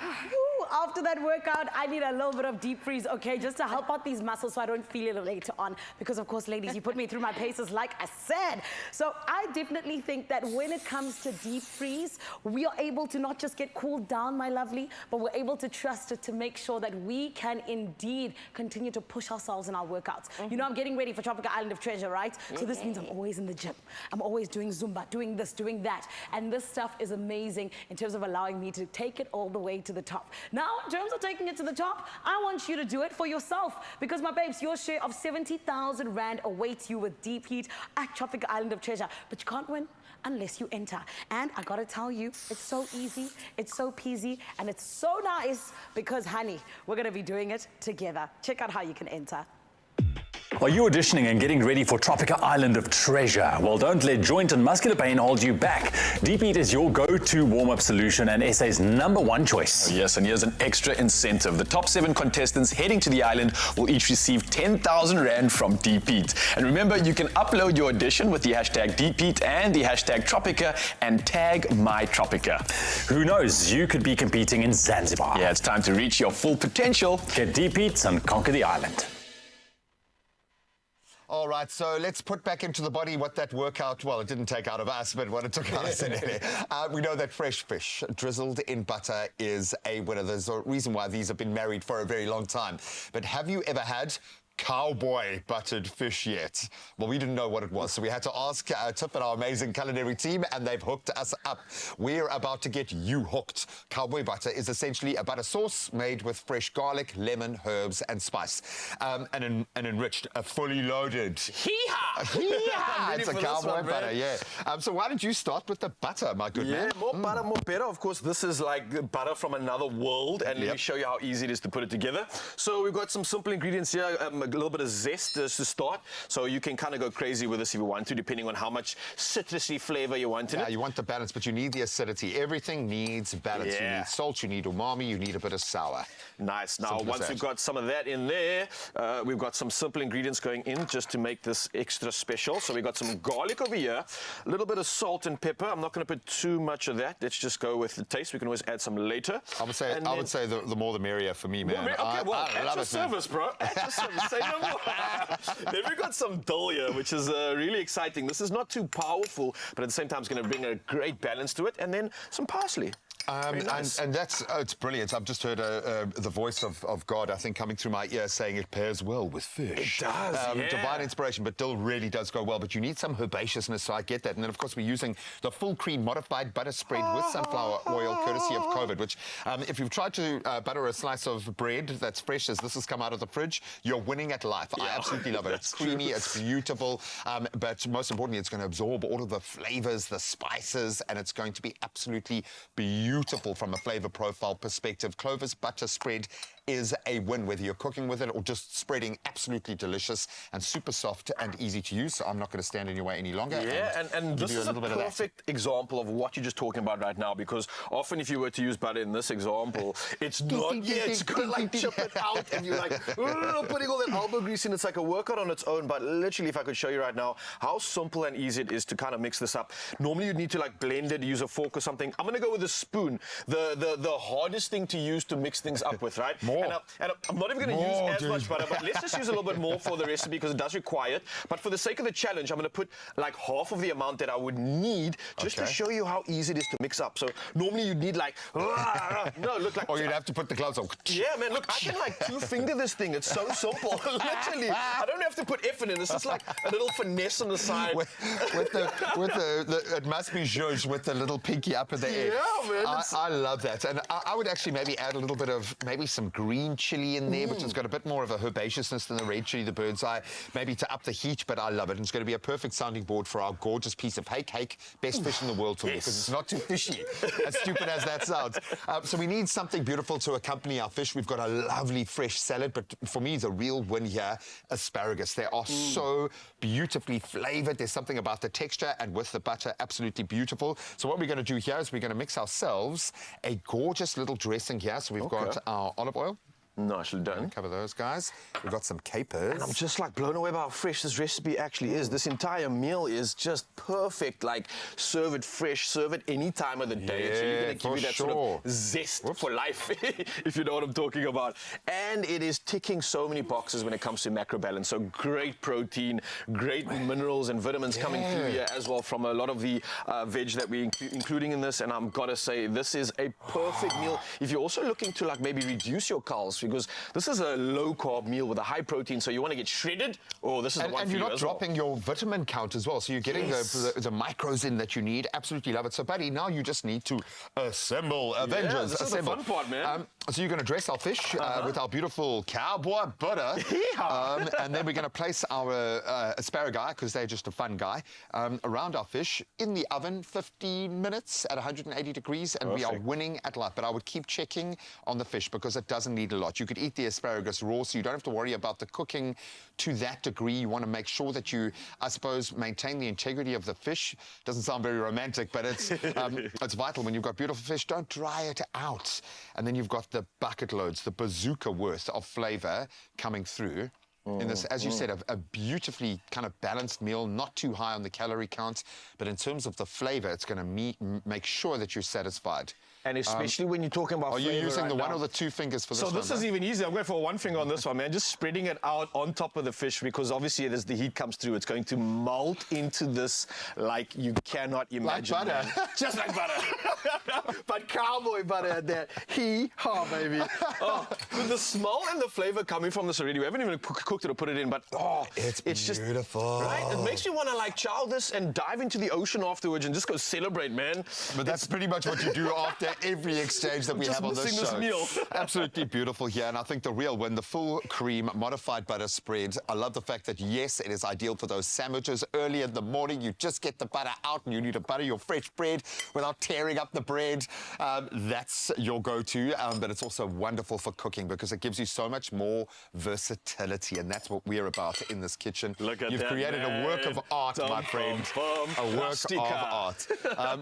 Woo. After after that workout, I need a little bit of deep freeze, okay, just to help out these muscles so I don't feel it later on. Because, of course, ladies, you put me through my paces, like I said. So I definitely think that when it comes to deep freeze, we are able to not just get cooled down, my lovely, but we're able to trust it to make sure that we can indeed continue to push ourselves in our workouts. You know, I'm getting ready for Tropical Island of Treasure, right? So this means I'm always in the gym. I'm always doing Zumba, doing this, doing that. And this stuff is amazing in terms of allowing me to take it all the way to the top. Now, in terms of taking it to the top, I want you to do it for yourself. Because, my babes, your share of 70,000 Rand awaits you with deep heat at Tropical Island of Treasure. But you can't win unless you enter. And I gotta tell you, it's so easy, it's so peasy, and it's so nice because, honey, we're gonna be doing it together. Check out how you can enter. Are you auditioning and getting ready for Tropical Island of Treasure? Well, don't let joint and muscular pain hold you back. Deep Heat is your go-to warm-up solution and SA's #1 choice. Yes, and here's an extra incentive. The top 7 contestants heading to the island will each receive 10,000 Rand from Deep Heat. And remember, you can upload your audition with the hashtag Deep Heat and the hashtag Tropica and tag MyTropica. Who knows, you could be competing in Zanzibar. Yeah, it's time to reach your full potential. Get Deep Heat and conquer the island. All right, so let's put back into the body what that workout, well, it didn't take out of us, but what it took out of us anyway. We know that fresh fish drizzled in butter is a winner. There's a reason why these have been married for a very long time. But have you ever had cowboy buttered fish yet? Well, we didn't know what it was, so we had to ask Tiff and our amazing culinary team, and they've hooked us up. We're about to get you hooked. Cowboy butter is essentially a butter sauce made with fresh garlic, lemon, herbs, and spice, and enriched, fully loaded. Hee-haw! Hee-haw! It's a cowboy butter, yeah. So why did you start with the butter, my good man? Yeah, more butter, more better. Of course, this is like butter from another world, and let me show you how easy it is to put it together. So we've got some simple ingredients here. A little bit of zest to start, so you can kind of go crazy with this if you want to, depending on how much citrusy flavor you want in it. Yeah, you want the balance, but you need the acidity. Everything needs balance. Yeah. You need salt, you need umami, you need a bit of sour. Nice. Now, Simple as once that. we've got some of that in there, we've got some simple ingredients going in just to make this extra special. So we've got some garlic over here, a little bit of salt and pepper. I'm not going to put too much of that. Let's just go with the taste. We can always add some later. I would say, the more the merrier for me, man. Okay, well, I at love your it, man. service, bro. At your service. Say no more. Then we've got some dill here, which is really exciting. This is not too powerful, but at the same time, it's going to bring a great balance to it. And then some parsley. Nice. And that's, it's brilliant. I've just heard the voice of God, I think, coming through my ear saying it pairs well with fish. It does, yeah. Divine inspiration, but dill really does go well. But you need some herbaceousness, so I get that. And then, of course, we're using the full cream modified butter spread with sunflower oil, courtesy of COVID, which if you've tried to butter a slice of bread that's fresh as this has come out of the fridge, you're winning at life. I absolutely love it. It's creamy, it's beautiful, but most importantly, it's going to absorb all of the flavors, the spices, and it's going to be absolutely beautiful from a flavor profile perspective. Clover's butter spread is a win, whether you're cooking with it or just spreading. Absolutely delicious and super soft and easy to use. So I'm not going to stand in your way any longer. Yeah, and this is a perfect example of what you're just talking about right now, because often if you were to use butter in this example, it's not, it's going to like chip it out and you're like, putting all that elbow grease in. It's like a workout on its own, but literally if I could show you right now how simple and easy it is to kind of mix this up. Normally you'd need to like blend it, use a fork or something. I'm going to go with a spoon, the hardest thing to use to mix things up with, right? And I'm not even going to use as much butter, but let's just use a little bit more for the recipe because it does require it. But for the sake of the challenge, I'm going to put like half of the amount that I would need just to show you how easy it is to mix up. So normally you'd need like, no, look like... Or you'd have to put the gloves on. Yeah, man, look, I can like 2-finger this thing. It's so simple. Literally, I don't have to put effort in. It's just like a little finesse on the side. With the it must be George with the little pinky up in the air. Yeah, man. I love that. And I would actually maybe add a little bit of maybe some green chili in there, which has got a bit more of a herbaceousness than the red chili, the bird's eye, maybe to up the heat, but I love it. And it's going to be a perfect sounding board for our gorgeous piece of cake. Best fish in the world to me, because it's not too fishy, as stupid as that sounds. So we need something beautiful to accompany our fish. We've got a lovely fresh salad, but for me, the real win here, asparagus. They are so beautifully flavored. There's something about the texture, and with the butter, absolutely beautiful. So what we're going to do here is we're going to mix ourselves a gorgeous little dressing here. So we've got our olive oil. Nicely done. Cover those, guys. We've got some capers. And I'm just like blown away by how fresh this recipe actually is. This entire meal is just perfect. Like, serve it fresh, serve it any time of the day. It's really going to give you that sort of zest for life, if you know what I'm talking about. And it is ticking so many boxes when it comes to macro balance. So great protein, great minerals and vitamins coming through here as well from a lot of the veg that we're including in this. And I'm got to say, this is a perfect meal if you're also looking to like maybe reduce your calories, because this is a low-carb meal with a high protein, so you want to get shredded, this is the one for you. And you're not dropping your vitamin count as well, so you're getting the macros in that you need. Absolutely love it. So, buddy, now you just need to assemble. Avengers, this assemble. is the fun part, man. So you're going to dress our fish with our beautiful cowboy butter. And then we're going to place our asparagus, because they're just a fun guy, around our fish in the oven, 15 minutes at 180 degrees, and we are winning at life. But I would keep checking on the fish because it doesn't need a lot. You could eat the asparagus raw, so you don't have to worry about the cooking to that degree. You want to make sure that you, I suppose, maintain the integrity of the fish. Doesn't sound very romantic, but it's it's vital. When you've got beautiful fish, don't dry it out. And then you've got the bucket loads, the bazooka worth of flavor coming through. In this, as you said, a beautifully kind of balanced meal, not too high on the calorie count, but in terms of the flavor, it's going to make sure that you're satisfied. And especially when you're talking about flavor. Are you using right the one now. or the two fingers for this one? So this is even easier. I'm going for one finger on this one, man. Just spreading it out on top of the fish, because obviously as the heat comes through, it's going to melt into this like you cannot imagine. Like butter. Man. Just like butter. But cowboy butter at that. Hee-haw, baby. With the smell and the flavor coming from this already. We haven't even cooked it or put it in, but it's Just, beautiful. right? It makes me want to like chow this and dive into the ocean afterwards and just go celebrate, man. But that's pretty much what you do after every exchange that we have on this show. Meal. Absolutely beautiful here, and I think the real win, the full cream modified butter spread. I love the fact that, yes, it is ideal for those sandwiches early in the morning. You just get the butter out and you need to butter your fresh bread without tearing up the bread. That's your go-to, but it's also wonderful for cooking because it gives you so much more versatility, and that's what we're about in this kitchen. Look at You've that, created man. a work of art, my friend. A work of art.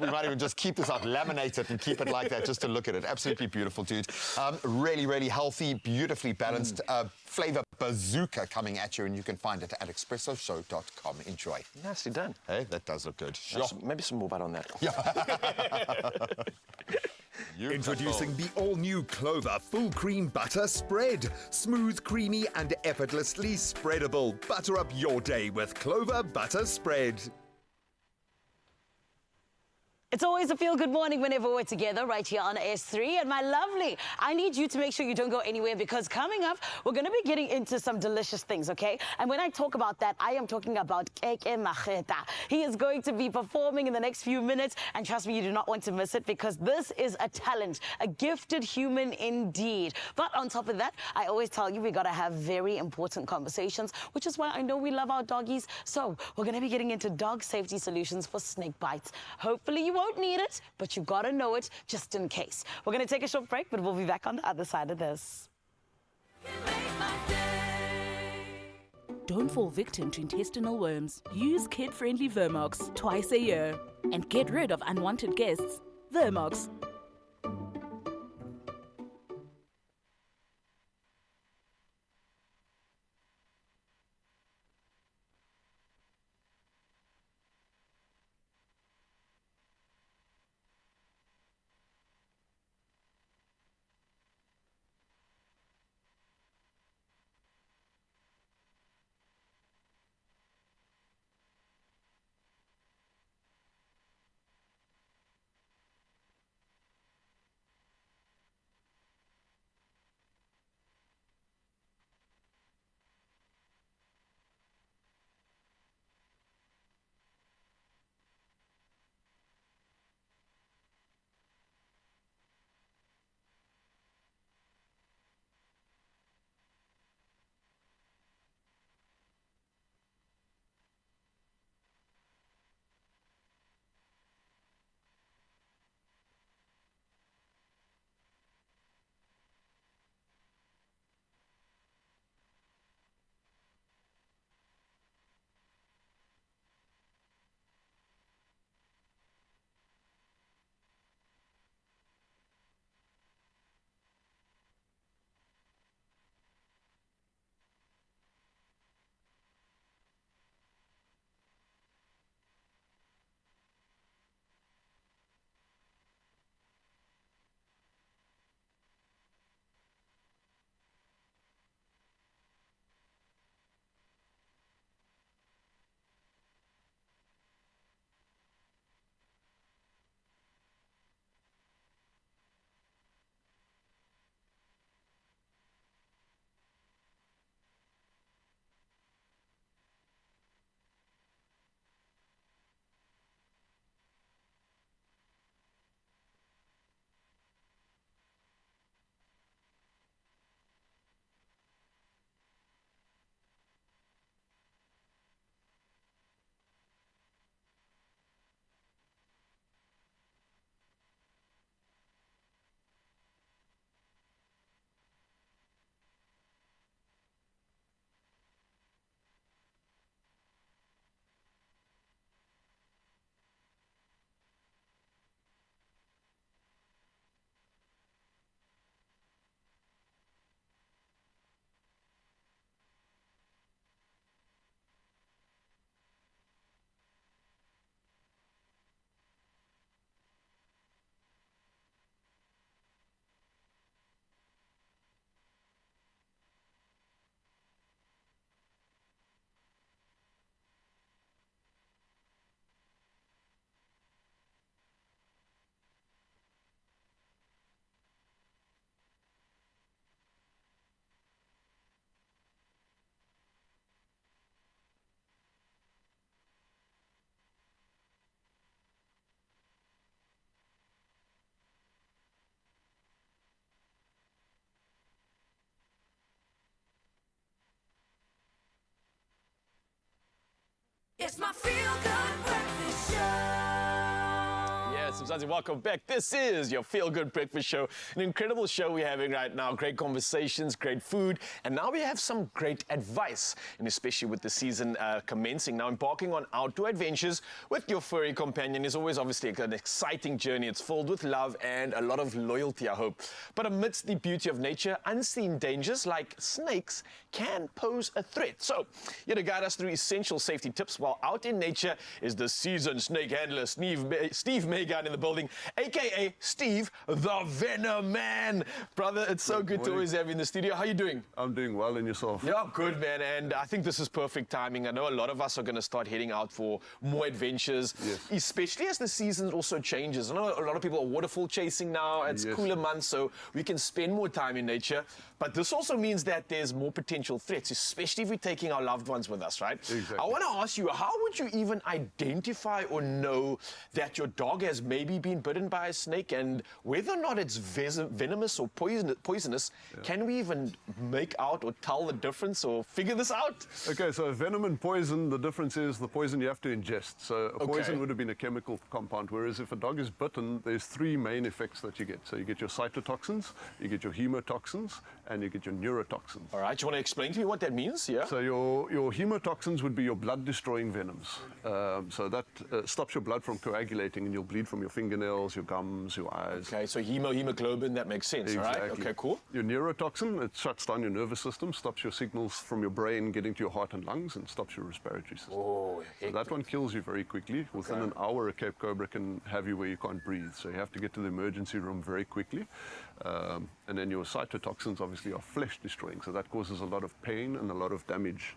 We might even just keep this out, laminate it, and keep it like that just to look at it. Absolutely beautiful, dude. Really, really healthy, beautifully balanced flavor bazooka coming at you, and you can find it at expressoshow.com. Enjoy. Nicely done. Hey, that does look good. Maybe some more butter on that. Introducing the all-new Clover Full Cream Butter Spread. Smooth, creamy, and effortlessly spreadable. Butter up your day with Clover Butter Spread. It's always a feel-good morning whenever we're together right here on S3. And my lovely, I need you to make sure you don't go anywhere, because coming up, we're going to be getting into some delicious things, okay? And when I talk about that, I am talking about Keke Mageta. He is going to be performing in the next few minutes, and trust me, you do not want to miss it, because this is a talent, a gifted human indeed. But on top of that, I always tell you we got to have very important conversations, which is why I know we love our doggies. So we're going to be getting into dog safety solutions for snake bites. Hopefully you won't need it, but you gotta know it just in case. We're gonna take a short break, but we'll be back on the other side of this. Don't fall victim to intestinal worms. Use kid-friendly Vermox twice a year and get rid of unwanted guests. Vermox. It's my feel-good breakfast show. Yes, Mzansi, welcome back. This is your Feel Good Breakfast Show. An incredible show we're having right now. Great conversations, great food, and now we have some great advice, and especially with the season commencing. Now, embarking on outdoor adventures with your furry companion is always obviously an exciting journey. It's filled with love and a lot of loyalty, I hope. But amidst the beauty of nature, unseen dangers like snakes can pose a threat. So, here to guide us through essential safety tips while out in nature is the seasoned snake handler, Steve Megan in the building, aka Steve the Venom Man. Brother, it's so good to always have you in the studio. How are you doing? I'm doing well, and yourself? Yeah, good, man. And I think this is perfect timing. I know a lot of us are going to start heading out for more adventures, especially as the season also changes. I know a lot of people are waterfall chasing now. It's cooler months, so we can spend more time in nature. But this also means that there's more potential threats, especially if we're taking our loved ones with us, right? Exactly. I want to ask you, how would you even identify or know that your dog has maybe been bitten by a snake, and whether or not it's venomous or poisonous? Can we even make out or tell the difference or figure this out? Okay, so venom and poison, the difference is the poison you have to ingest. So a poison would have been a chemical compound, whereas if a dog is bitten, there's three main effects that you get. So you get your cytotoxins, you get your hemotoxins, and you get your neurotoxins. All right, you want to explain to me what that means? Yeah. So your hemotoxins would be your blood-destroying venoms. So that stops your blood from coagulating, and you'll bleed from your fingernails, your gums, your eyes. Okay, so hemoglobin, that makes sense, Exactly. all right? Okay, cool. Your neurotoxin, it shuts down your nervous system, stops your signals from your brain getting to your heart and lungs, and stops your respiratory system. Oh, so that one kills you very quickly. Within an hour, a Cape Cobra can have you where you can't breathe. So you have to get to the emergency room very quickly. And then your cytotoxins obviously are flesh destroying, so that causes a lot of pain and a lot of damage.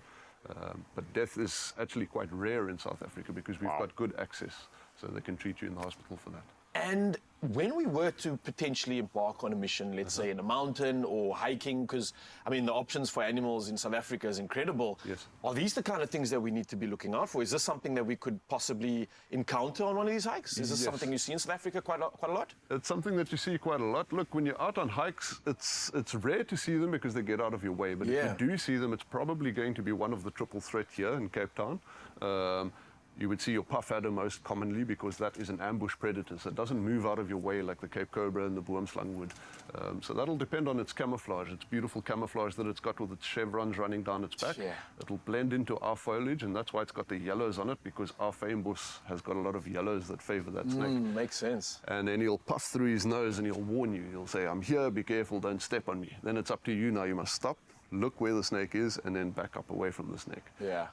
But death is actually quite rare in South Africa because we've got good access, so they can treat you in the hospital for that. And when we were to potentially embark on a mission, let's say in a mountain or hiking, because, I mean, the options for animals in South Africa is incredible. Yes. Are these the kind of things that we need to be looking out for? Is this something that we could possibly encounter on one of these hikes? Is this something you see in South Africa quite a lot? It's something that you see quite a lot. Look, when you're out on hikes, it's rare to see them because they get out of your way. But if you do see them, it's probably going to be one of the triple threat here in Cape Town. You would see your puff adder most commonly because that is an ambush predator, so it doesn't move out of your way like the Cape Cobra and the boomslang would. So that'll depend on its camouflage. It's beautiful camouflage that it's got with its chevrons running down its back. Yeah. It'll blend into our foliage, and that's why it's got the yellows on it, because our fynbos has got a lot of yellows that favor that snake. Makes sense. And then he'll puff through his nose and he'll warn you. He'll say, "I'm here, be careful, don't step on me." Then it's up to you now. You must stop, look where the snake is, and then back up away from the snake. Yeah.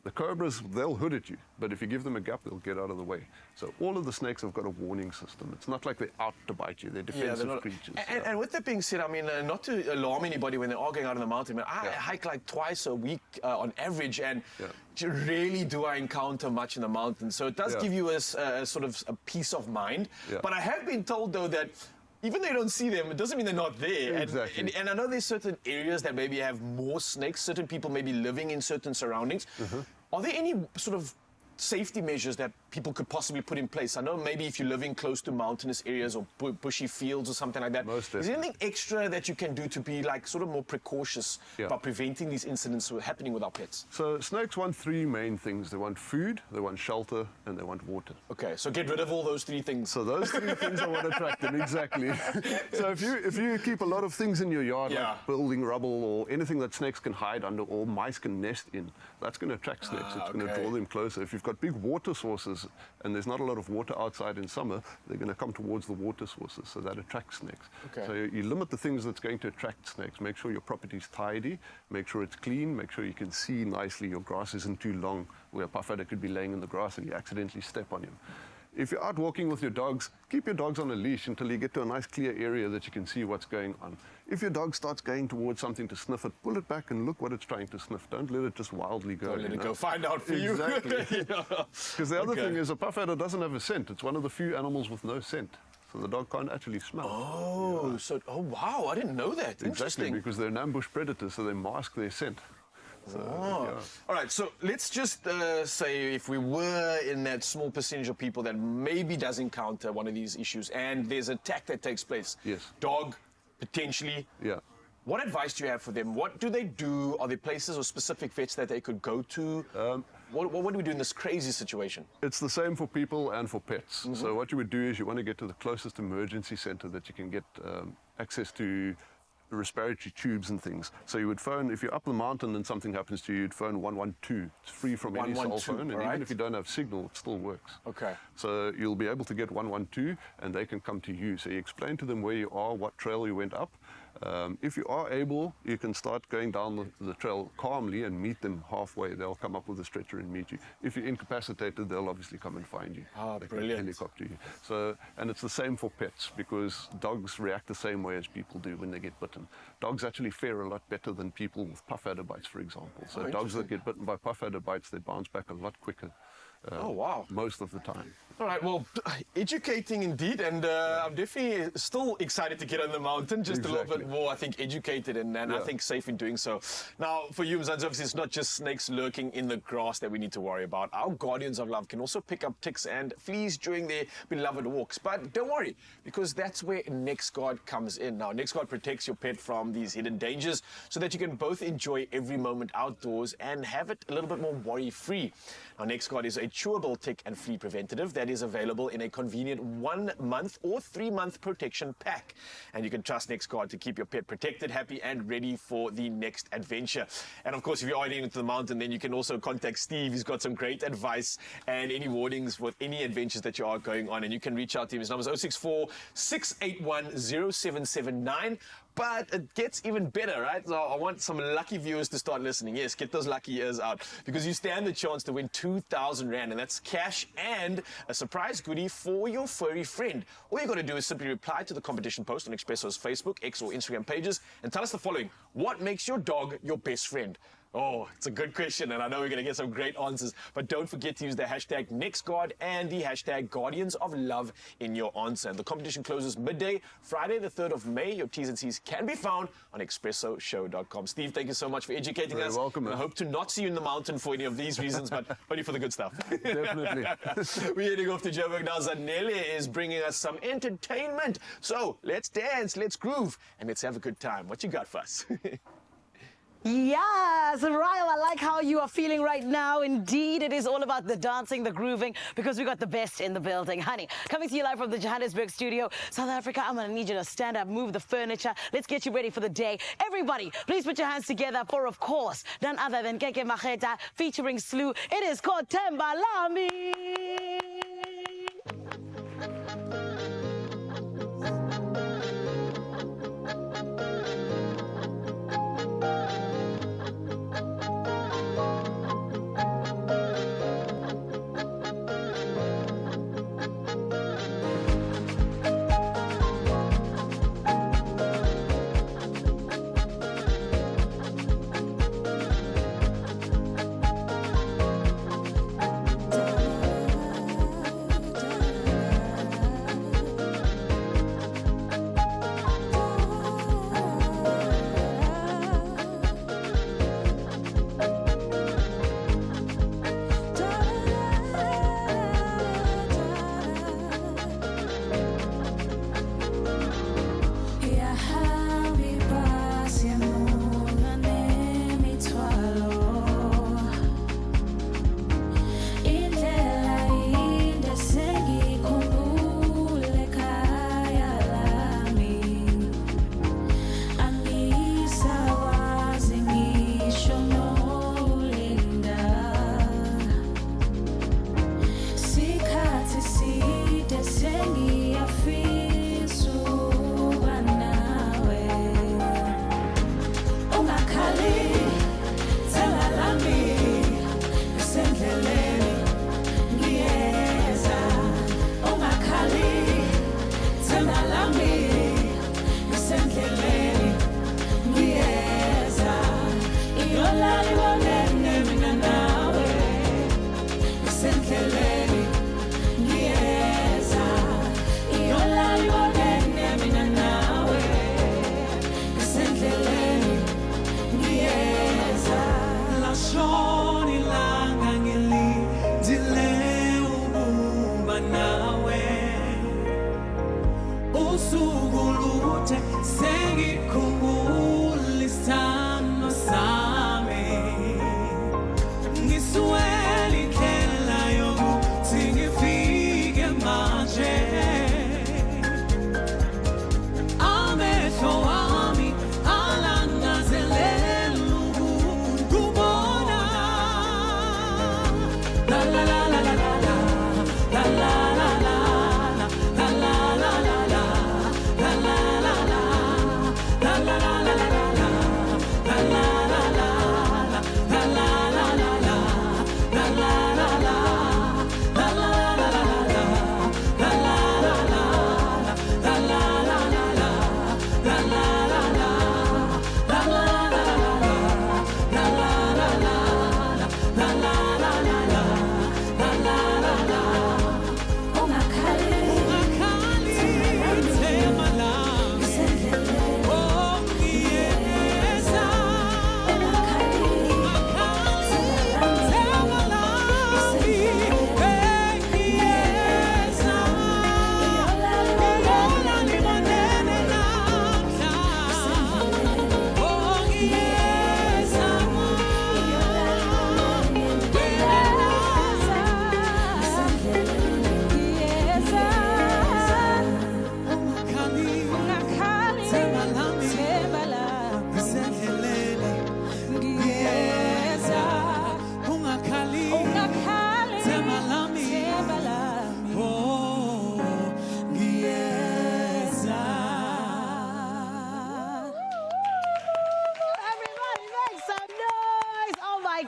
The cobras, they'll hood at you, but if you give them a gap, they'll get out of the way. So all of the snakes have got a warning system. It's not like they're out to bite you. They're defensive creatures. And with that being said, I mean, not to alarm anybody when they're all going out in the mountain, but I hike like twice a week on average, and rarely do I encounter much in the mountains. So it does give you a sort of a peace of mind. Yeah. But I have been told, though, that even though you don't see them, it doesn't mean they're not there. Exactly. And I know there's certain areas that maybe have more snakes, certain people may be living in certain surroundings. Are there any sort of safety measures that people could possibly put in place? I know maybe if you're living close to mountainous areas or bushy fields or something like that. Most is there anything extra that you can do to be like sort of more precautious about preventing these incidents from happening with our pets? So snakes want three main things. They want food, they want shelter, and they want water. Okay, so get rid of all those three things. So those three things are what attract them, exactly. So if you keep a lot of things in your yard, like building rubble or anything that snakes can hide under or mice can nest in, that's going to attract snakes. It's going to draw them closer. If you've got big water sources and there's not a lot of water outside in summer, they're going to come towards the water sources, so that attracts snakes. Okay. So you limit the things that's going to attract snakes. Make sure your property's tidy, make sure it's clean, make sure you can see nicely, your grass isn't too long, where a puff adder could be laying in the grass and you accidentally step on him. If you're out walking with your dogs, keep your dogs on a leash until you get to a nice clear area that you can see what's going on. If your dog starts going towards something to sniff it, pull it back and look what it's trying to sniff. Don't let it just wildly go. Don't let it go. Find out for you. Exactly. Because the other thing is a puff adder doesn't have a scent. It's one of the few animals with no scent. So the dog can't actually smell. Oh, oh wow, I didn't know that. Exactly, Interesting. because they're an ambush predator, so they mask their scent. So, All right, so let's just say if we were in that small percentage of people that maybe does encounter one of these issues and there's an attack that takes place. Yes. Dog, potentially. Yeah. What advice do you have for them? What do they do? Are there places or specific vets that they could go to? What do we do in this crazy situation? It's the same for people and for pets. So what you would do is you want to get to the closest emergency center that you can get access to respiratory tubes and things. So you would phone, if you're up the mountain and something happens to you, you'd phone 112. It's free from any cell 112, phone, and right. even if you don't have signal, it still works. Okay. So you'll be able to get 112 and they can come to you. So you explain to them where you are, what trail you went up. If you are able, you can start going down the trail calmly and meet them halfway. They'll come up with a stretcher and meet you. If you're incapacitated, they'll obviously come and find you. Ah, They brilliant. can helicopter you. So, and it's the same for pets because dogs react the same way as people do when they get bitten. Dogs actually fare a lot better than people with puff adder bites, for example. So Oh, dogs that get bitten by puff adder bites, they bounce back a lot quicker. Oh, wow. Most of the time. All right, well, educating indeed, and I'm definitely still excited to get on the mountain, just a little bit more, I think, educated and I think safe in doing so. Now, for humans, obviously, it's not just snakes lurking in the grass that we need to worry about. Our guardians of love can also pick up ticks and fleas during their beloved walks. But don't worry, because that's where NexGuard comes in. Now, NexGuard protects your pet from these hidden dangers so that you can both enjoy every moment outdoors and have it a little bit more worry-free. Now, NexGuard is a chewable tick and flea preventative that is available in a convenient 1 month or 3 month protection pack. And you can trust NexGuard to keep your pet protected, happy, and ready for the next adventure. And of course, if you're heading into the mountain, then you can also contact Steve. He's got some great advice and any warnings with any adventures that you are going on. And you can reach out to him. His number is 064 681 0779. But it gets even better, right? So I want some lucky viewers to start listening. Yes, get those lucky ears out because you stand the chance to win 2,000 Rand, and that's cash and a surprise goodie for your furry friend. All you got to do is simply reply to the competition post on Expresso's Facebook, X, or Instagram pages and tell us the following. What makes your dog your best friend? Oh, it's a good question, and I know we're going to get some great answers. But don't forget to use the hashtag NexGuard and the hashtag Guardians of Love in your answer. And the competition closes midday, Friday, the 3rd of May. Your T's and C's can be found on expressoshow.com. Steve, thank you so much for educating us. You're welcome. And I hope to not see you in the mountain for any of these reasons, but only for the good stuff. Definitely. We're heading off to Joburg now. Zanele is bringing us some entertainment. So let's dance, let's groove, and let's have a good time. What you got for us? Yes, Ryle, I like how you are feeling right now. Indeed, it is all about the dancing, the grooving, because we got the best in the building. Honey, coming to you live from the Johannesburg studio. South Africa, I'm going to need you to stand up, move the furniture. Let's get you ready for the day. Everybody, please put your hands together for, of course, none other than Keke Mageta featuring Slew. It is called Tembalami.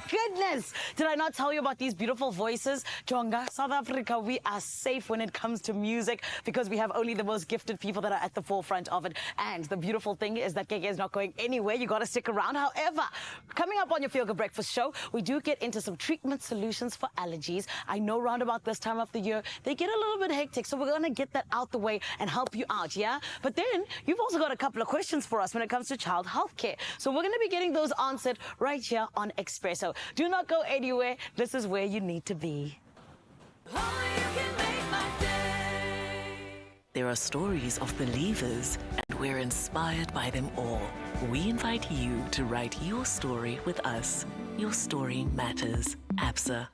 goodness. Did I not tell you about these beautiful voices? Jonga, South Africa, we are safe when it comes to music because we have only the most gifted people that are at the forefront of it. And the beautiful thing is that Keke is not going anywhere. You got to stick around. However, coming up on your Feel Good Breakfast show, we do get into some treatment solutions for allergies. I know round about this time of the year, they get a little bit hectic. So we're going to get that out the way and help you out, yeah? But then you've also got a couple of questions for us when it comes to child health care. So we're going to be getting those answered right here on Expresso. Do not go anywhere. This is where you need to be. There are stories of believers, and we're inspired by them all. We invite you to write your story with us. Your story matters. ABSA.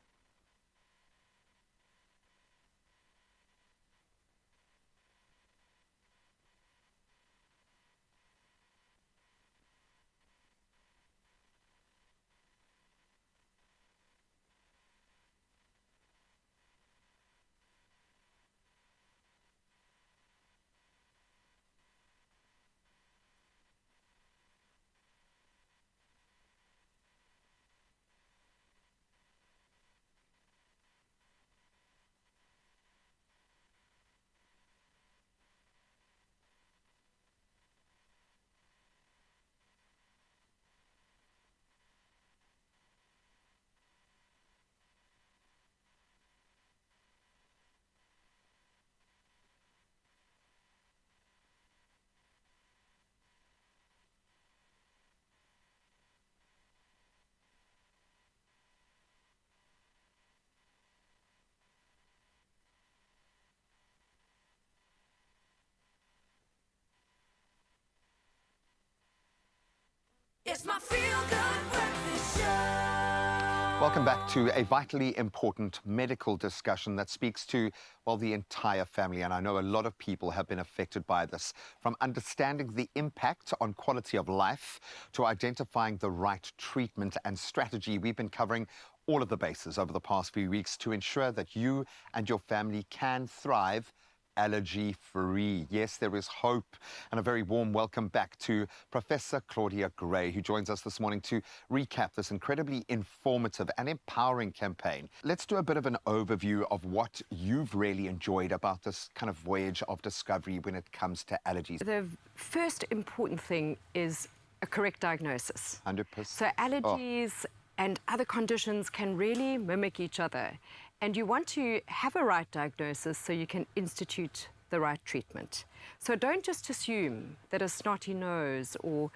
It's my Feel Good Breakfast Show. Welcome back to a vitally important medical discussion that speaks to, well, the entire family. And I know a lot of people have been affected by this, from understanding the impact on quality of life to identifying the right treatment and strategy. We've been covering all of the bases over the past few weeks to ensure that you and your family can thrive allergy-free. Yes, there is hope. And a very warm welcome back to Professor Claudia Gray, who joins us this morning to recap this incredibly informative and empowering campaign. Let's do a bit of an overview of what you've really enjoyed about this kind of voyage of discovery when it comes to allergies. The first important thing is a correct diagnosis. 100%. So allergies and other conditions can really mimic each other. And you want to have a right diagnosis so you can institute the right treatment. So don't just assume that a snotty nose or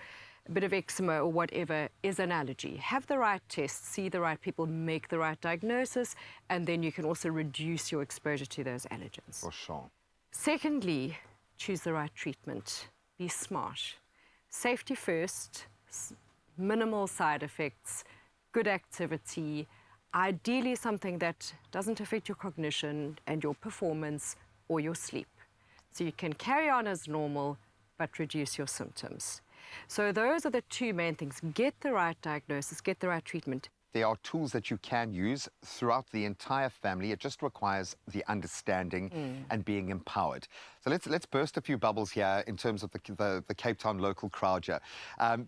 a bit of eczema or whatever is an allergy. Have the right tests, see the right people, make the right diagnosis, and then you can also reduce your exposure to those allergens. For sure. Secondly, choose the right treatment. Be smart. Safety first, minimal side effects, good activity, ideally something that doesn't affect your cognition and your performance or your sleep. So you can carry on as normal, but reduce your symptoms. So those are the two main things. Get the right diagnosis, get the right treatment. There are tools that you can use throughout the entire family. It just requires the understanding and being empowered. So let's burst a few bubbles here in terms of the Cape Town local crowd here.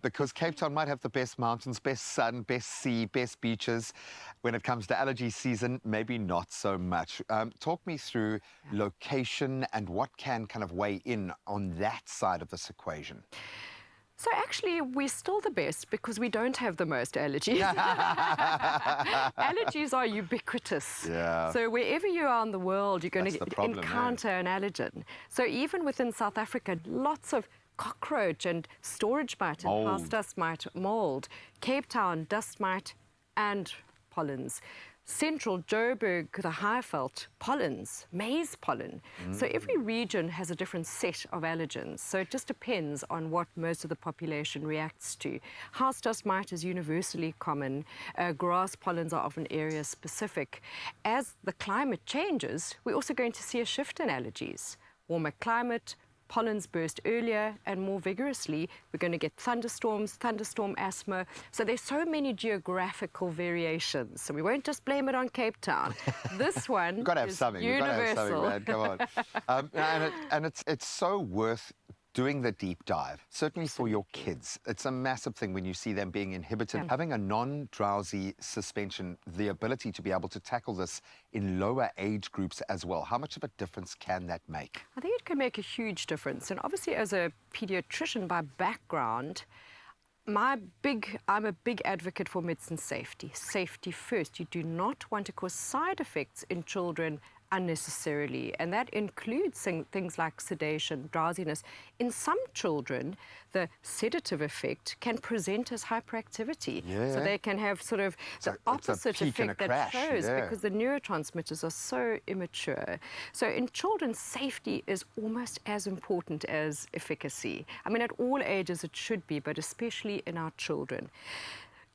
Because Cape Town might have the best mountains, best sun, best sea, best beaches. When it comes to allergy season, maybe not so much. Talk me through location and what can kind of weigh in on that side of this equation. So actually, we're still the best because we don't have the most allergies. Allergies are ubiquitous. Yeah. So wherever you are in the world, you're going to encounter an allergen. So even within South Africa, lots of cockroach and storage mite and house dust mite, mold. Cape Town, dust mite and pollens. Central Joburg, the Highveld, pollens, maize pollen. So every region has a different set of allergens. So it just depends on what most of the population reacts to. House dust mite is universally common. Grass pollens are often area specific. As the climate changes, we're also going to see a shift in allergies. Warmer climate, pollens burst earlier and more vigorously. We're going to get thunderstorms, thunderstorm asthma. So there's so many geographical variations. So we won't just blame it on Cape Town. This one You've got to have is something. universal. You've got to have something, man. Come on. And it's so worth doing the deep dive, certainly for your kids, it's a massive thing when you see them being inhibited. Yeah. Having a non-drowsy suspension, the ability to be able to tackle this in lower age groups as well, how much of a difference can that make? I think it can make a huge difference. And obviously, as a pediatrician by background, I'm a big advocate for medicine safety. Safety first. You do not want to cause side effects in children unnecessarily, and that includes things like sedation, drowsiness. In some children, the sedative effect can present as hyperactivity. Yeah. So they can have sort of the opposite effect that shows because the neurotransmitters are so immature. So in children, safety is almost as important as efficacy. I mean, at all ages it should be, but especially in our children.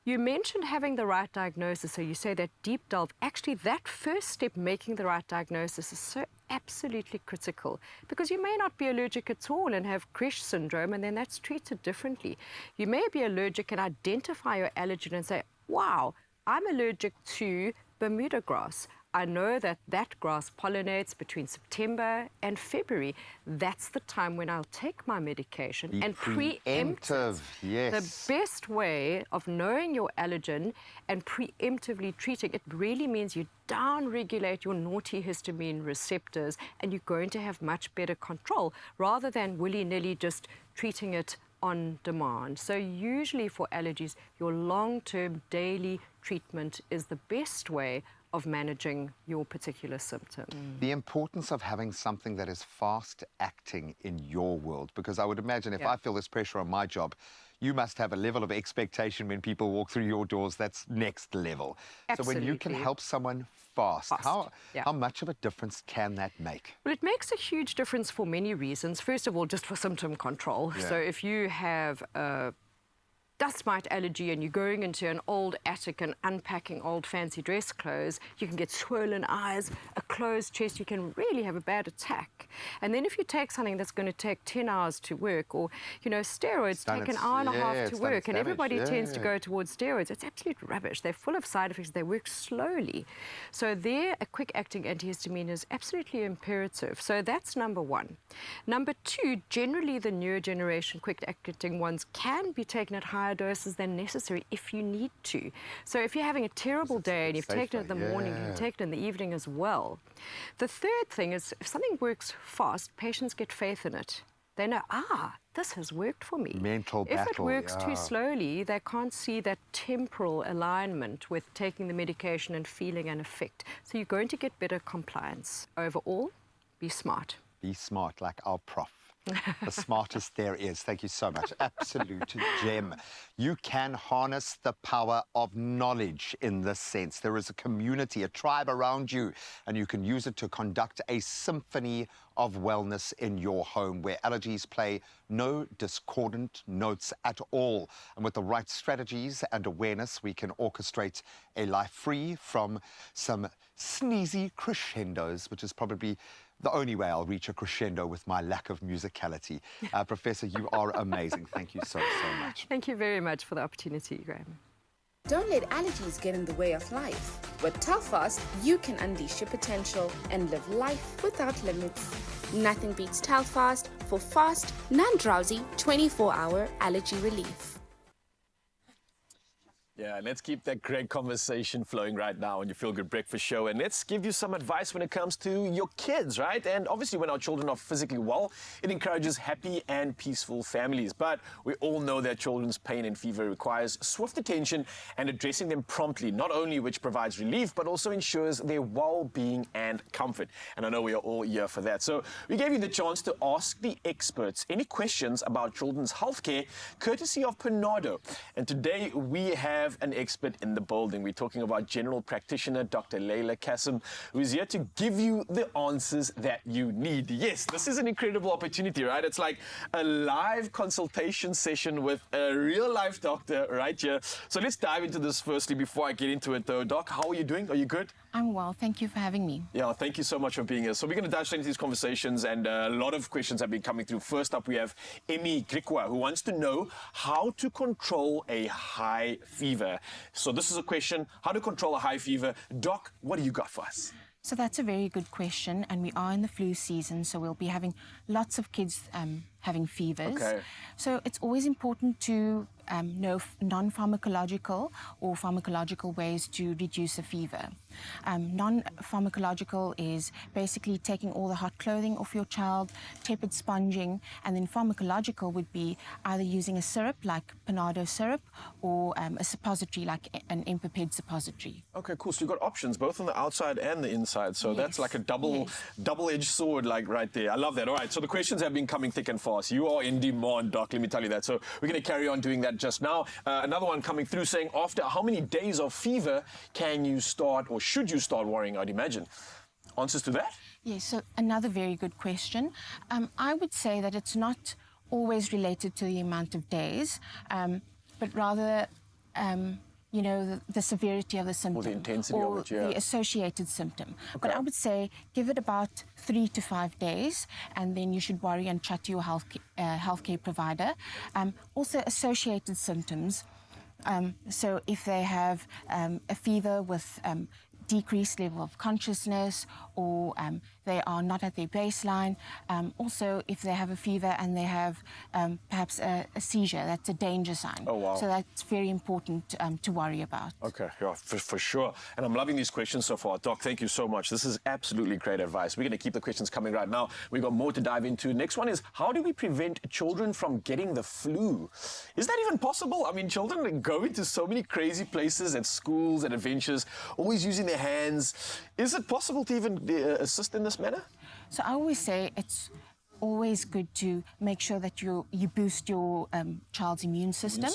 You mentioned having the right diagnosis, so you say that deep delve. Actually, that first step, making the right diagnosis, is so absolutely critical because you may not be allergic at all and have Krish syndrome, and then that's treated differently. You may be allergic and identify your allergen and say, wow, I'm allergic to Bermuda grass. I know that that grass pollinates between September and February. That's the time when I'll take my medication and preempt it. Yes. The best way of knowing your allergen and preemptively treating it really means you down-regulate your naughty histamine receptors and you're going to have much better control rather than willy-nilly just treating it on demand. So usually for allergies, your long-term daily treatment is the best way of managing your particular symptom. The importance of having something that is fast acting in your world, because I would imagine if I feel this pressure on my job, you must have a level of expectation when people walk through your doors that's next level. Absolutely. So when you can help someone fast. How much of a difference can that make? Well, it makes a huge difference for many reasons. First of all, just for symptom control. Yeah. So if you have a dust mite allergy and you're going into an old attic and unpacking old fancy dress clothes, you can get swollen eyes, a closed chest, you can really have a bad attack. And then if you take something that's going to take 10 hours to work, or, you know, steroids take an hour and a half to work, and everybody tends to go towards steroids, it's absolute rubbish. They're full of side effects, they work slowly. So there, a quick-acting antihistamine is absolutely imperative. So that's number one. Number two, generally the newer generation quick-acting ones can be taken at higher doses than necessary if you need to. So if you're having a terrible day and you've taken it in the morning, you can take it in the evening as well. The third thing is if something works fast, patients get faith in it. They know, this has worked for me. Mental battle, if it works too slowly, they can't see that temporal alignment with taking the medication and feeling an effect. So you're going to get better compliance. Overall, be smart. Be smart, like our prof. The smartest there is. Thank you so much. Absolute gem. You can harness the power of knowledge in this sense. There is a community, a tribe around you, and you can use it to conduct a symphony of wellness in your home where allergies play no discordant notes at all. And with the right strategies and awareness, we can orchestrate a life free from some sneezy crescendos, which is probably the only way I'll reach a crescendo with my lack of musicality. Professor, you are amazing. Thank you so much. Thank you very much for the opportunity, Graham. Don't let allergies get in the way of life. With Telfast, you can unleash your potential and live life without limits. Nothing beats Telfast for fast, non-drowsy, 24-hour allergy relief. Yeah, let's keep that great conversation flowing right now on your Feel Good Breakfast Show. And let's give you some advice when it comes to your kids, right? And obviously when our children are physically well, it encourages happy and peaceful families. But we all know that children's pain and fever requires swift attention and addressing them promptly, not only which provides relief, but also ensures their well-being and comfort. And I know we are all here for that. So we gave you the chance to ask the experts any questions about children's healthcare, courtesy of Panado. And today we have an expert in the building. We're talking about general practitioner Dr. Leila Kassim, who is here to give you the answers that you need. Yes, this is an incredible opportunity, right? It's like a live consultation session with a real-life doctor right here. So let's dive into this firstly before I get into it, though. Doc, how are you doing? Are you good? I'm well. Thank you for having me. Yeah, thank you so much for being here. So we're going to dive straight into these conversations, and a lot of questions have been coming through. First up, we have Emmy Grikwa, who wants to know how to control a high fever. So this is a question, how to control a high fever. Doc, what do you got for us? So that's a very good question, and we are in the flu season, so we'll be having lots of kids having fevers. Okay. So it's always important to know non-pharmacological or pharmacological ways to reduce a fever. Non-pharmacological is basically taking all the hot clothing off your child, tepid sponging, and then pharmacological would be either using a syrup like Panado syrup or a suppository like an Empaped suppository. Okay, cool. So you've got options both on the outside and the inside. So that's like a double-edged sword, like right there. I love that. All right, so the questions have been coming thick and fast. You are in demand, Doc, let me tell you that. So we're going to carry on doing that just now. Another one coming through saying, after how many days of fever can you start or should you start worrying, I'd imagine? Answers to that? Yes, so another very good question. I would say that it's not always related to the amount of days, but rather you know, the severity of the symptom. Or the intensity of it, yeah. The associated symptom. Okay. But I would say give it about 3 to 5 days, and then you should worry and chat to your healthcare provider. Also, associated symptoms. So if they have a fever with decreased level of consciousness, or they are not at their baseline. Also, if they have a fever and they have perhaps a seizure, that's a danger sign. Oh, wow. So that's very important to worry about. Okay, yeah, for sure. And I'm loving these questions so far. Doc, thank you so much. This is absolutely great advice. We're going to keep the questions coming right now. We've got more to dive into. Next one is, how do we prevent children from getting the flu? Is that even possible? I mean, children go into so many crazy places at schools and adventures, always using their hands. Is it possible to even assist in this manner? So I always say it's always good to make sure that you boost your child's immune system.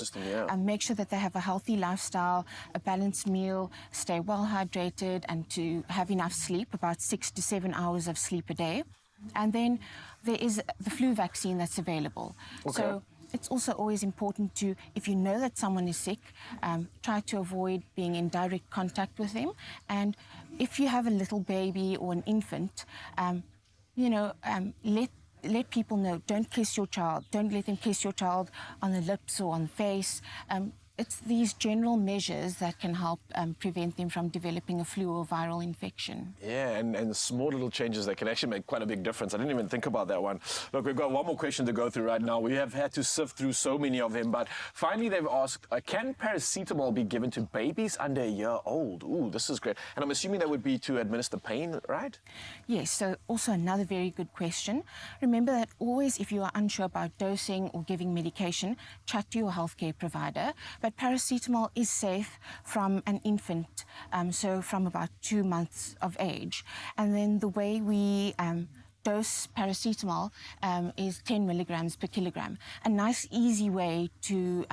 And make sure that they have a healthy lifestyle, a balanced meal, stay well hydrated, and to have enough sleep, about 6 to 7 hours of sleep a day. And then there is the flu vaccine that's available. Okay. So it's also always important to, if you know that someone is sick, try to avoid being in direct contact with them. And if you have a little baby or an infant, you know, let people know, don't kiss your child. Don't let them kiss your child on the lips or on the face. It's these general measures that can help prevent them from developing a flu or viral infection. Yeah, and small little changes that can actually make quite a big difference. I didn't even think about that one. Look, we've got one more question to go through right now. We have had to sift through so many of them, but finally they've asked, can paracetamol be given to babies under a year old? Ooh, this is great. And I'm assuming that would be to administer pain, right? Yes, so also another very good question. Remember that always, if you are unsure about dosing or giving medication, chat to your healthcare provider. But paracetamol is safe from an infant, so from about 2 months of age. And then the way we dose paracetamol is 10 milligrams per kilogram. A nice, easy way to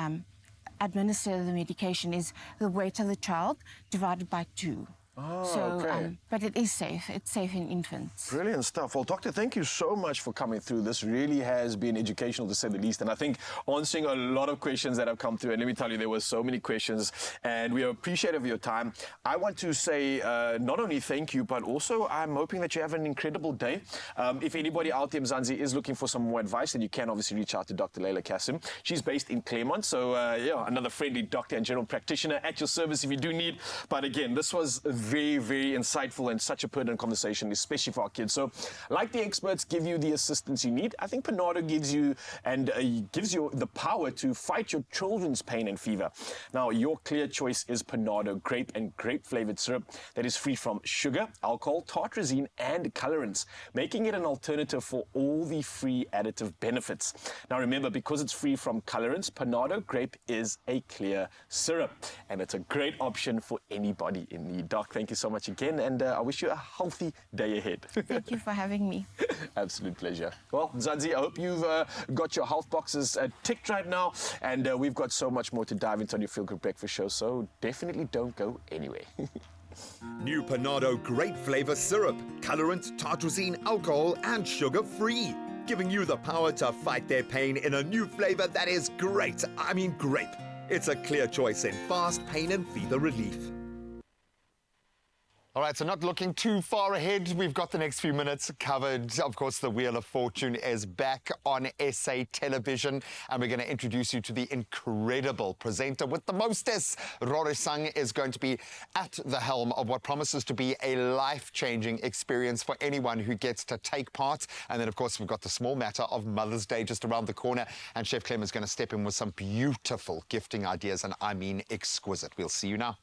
administer the medication is the weight of the child divided by 2. Oh, so, okay. But it is safe. It's safe in infants. Brilliant stuff. Well, Doctor, thank you so much for coming through. This really has been educational, to say the least. And I think answering a lot of questions that have come through. And let me tell you, there were so many questions, and we are appreciative of your time. I want to say not only thank you, but also I'm hoping that you have an incredible day. If anybody out there, Mzansi, is looking for some more advice, then you can obviously reach out to Dr. Leila Kasim. She's based in Claremont. So, yeah, another friendly doctor and general practitioner at your service if you do need. But again, this was very, very insightful and such a pertinent conversation, especially for our kids. So, like the experts give you the assistance you need, I think Panado gives you the power to fight your children's pain and fever. Now, your clear choice is Panado grape and grape-flavored syrup that is free from sugar, alcohol, tartrazine, and colorants, making it an alternative for all the free additive benefits. Now, remember, because it's free from colorants, Panado grape is a clear syrup, and it's a great option for anybody in need. Doc, thank you so much again, and I wish you a healthy day ahead. Thank you for having me. Absolute pleasure. Well, Mzansi, I hope you've got your health boxes ticked right now, and we've got so much more to dive into on your Feel Good Breakfast show, so definitely don't go anywhere. New Panado grape flavor syrup, colorant, tartrazine, alcohol, and sugar-free. Giving you the power to fight their pain in a new flavor that is great. I mean grape. It's a clear choice in fast pain and fever relief. All right, so not looking too far ahead. We've got the next few minutes covered. Of course, the Wheel of Fortune is back on SA television, and we're going to introduce you to the incredible presenter with the mostest. Rorisang is going to be at the helm of what promises to be a life-changing experience for anyone who gets to take part. And then, of course, we've got the small matter of Mother's Day just around the corner, and Chef Clem is going to step in with some beautiful gifting ideas, and I mean exquisite. We'll see you now.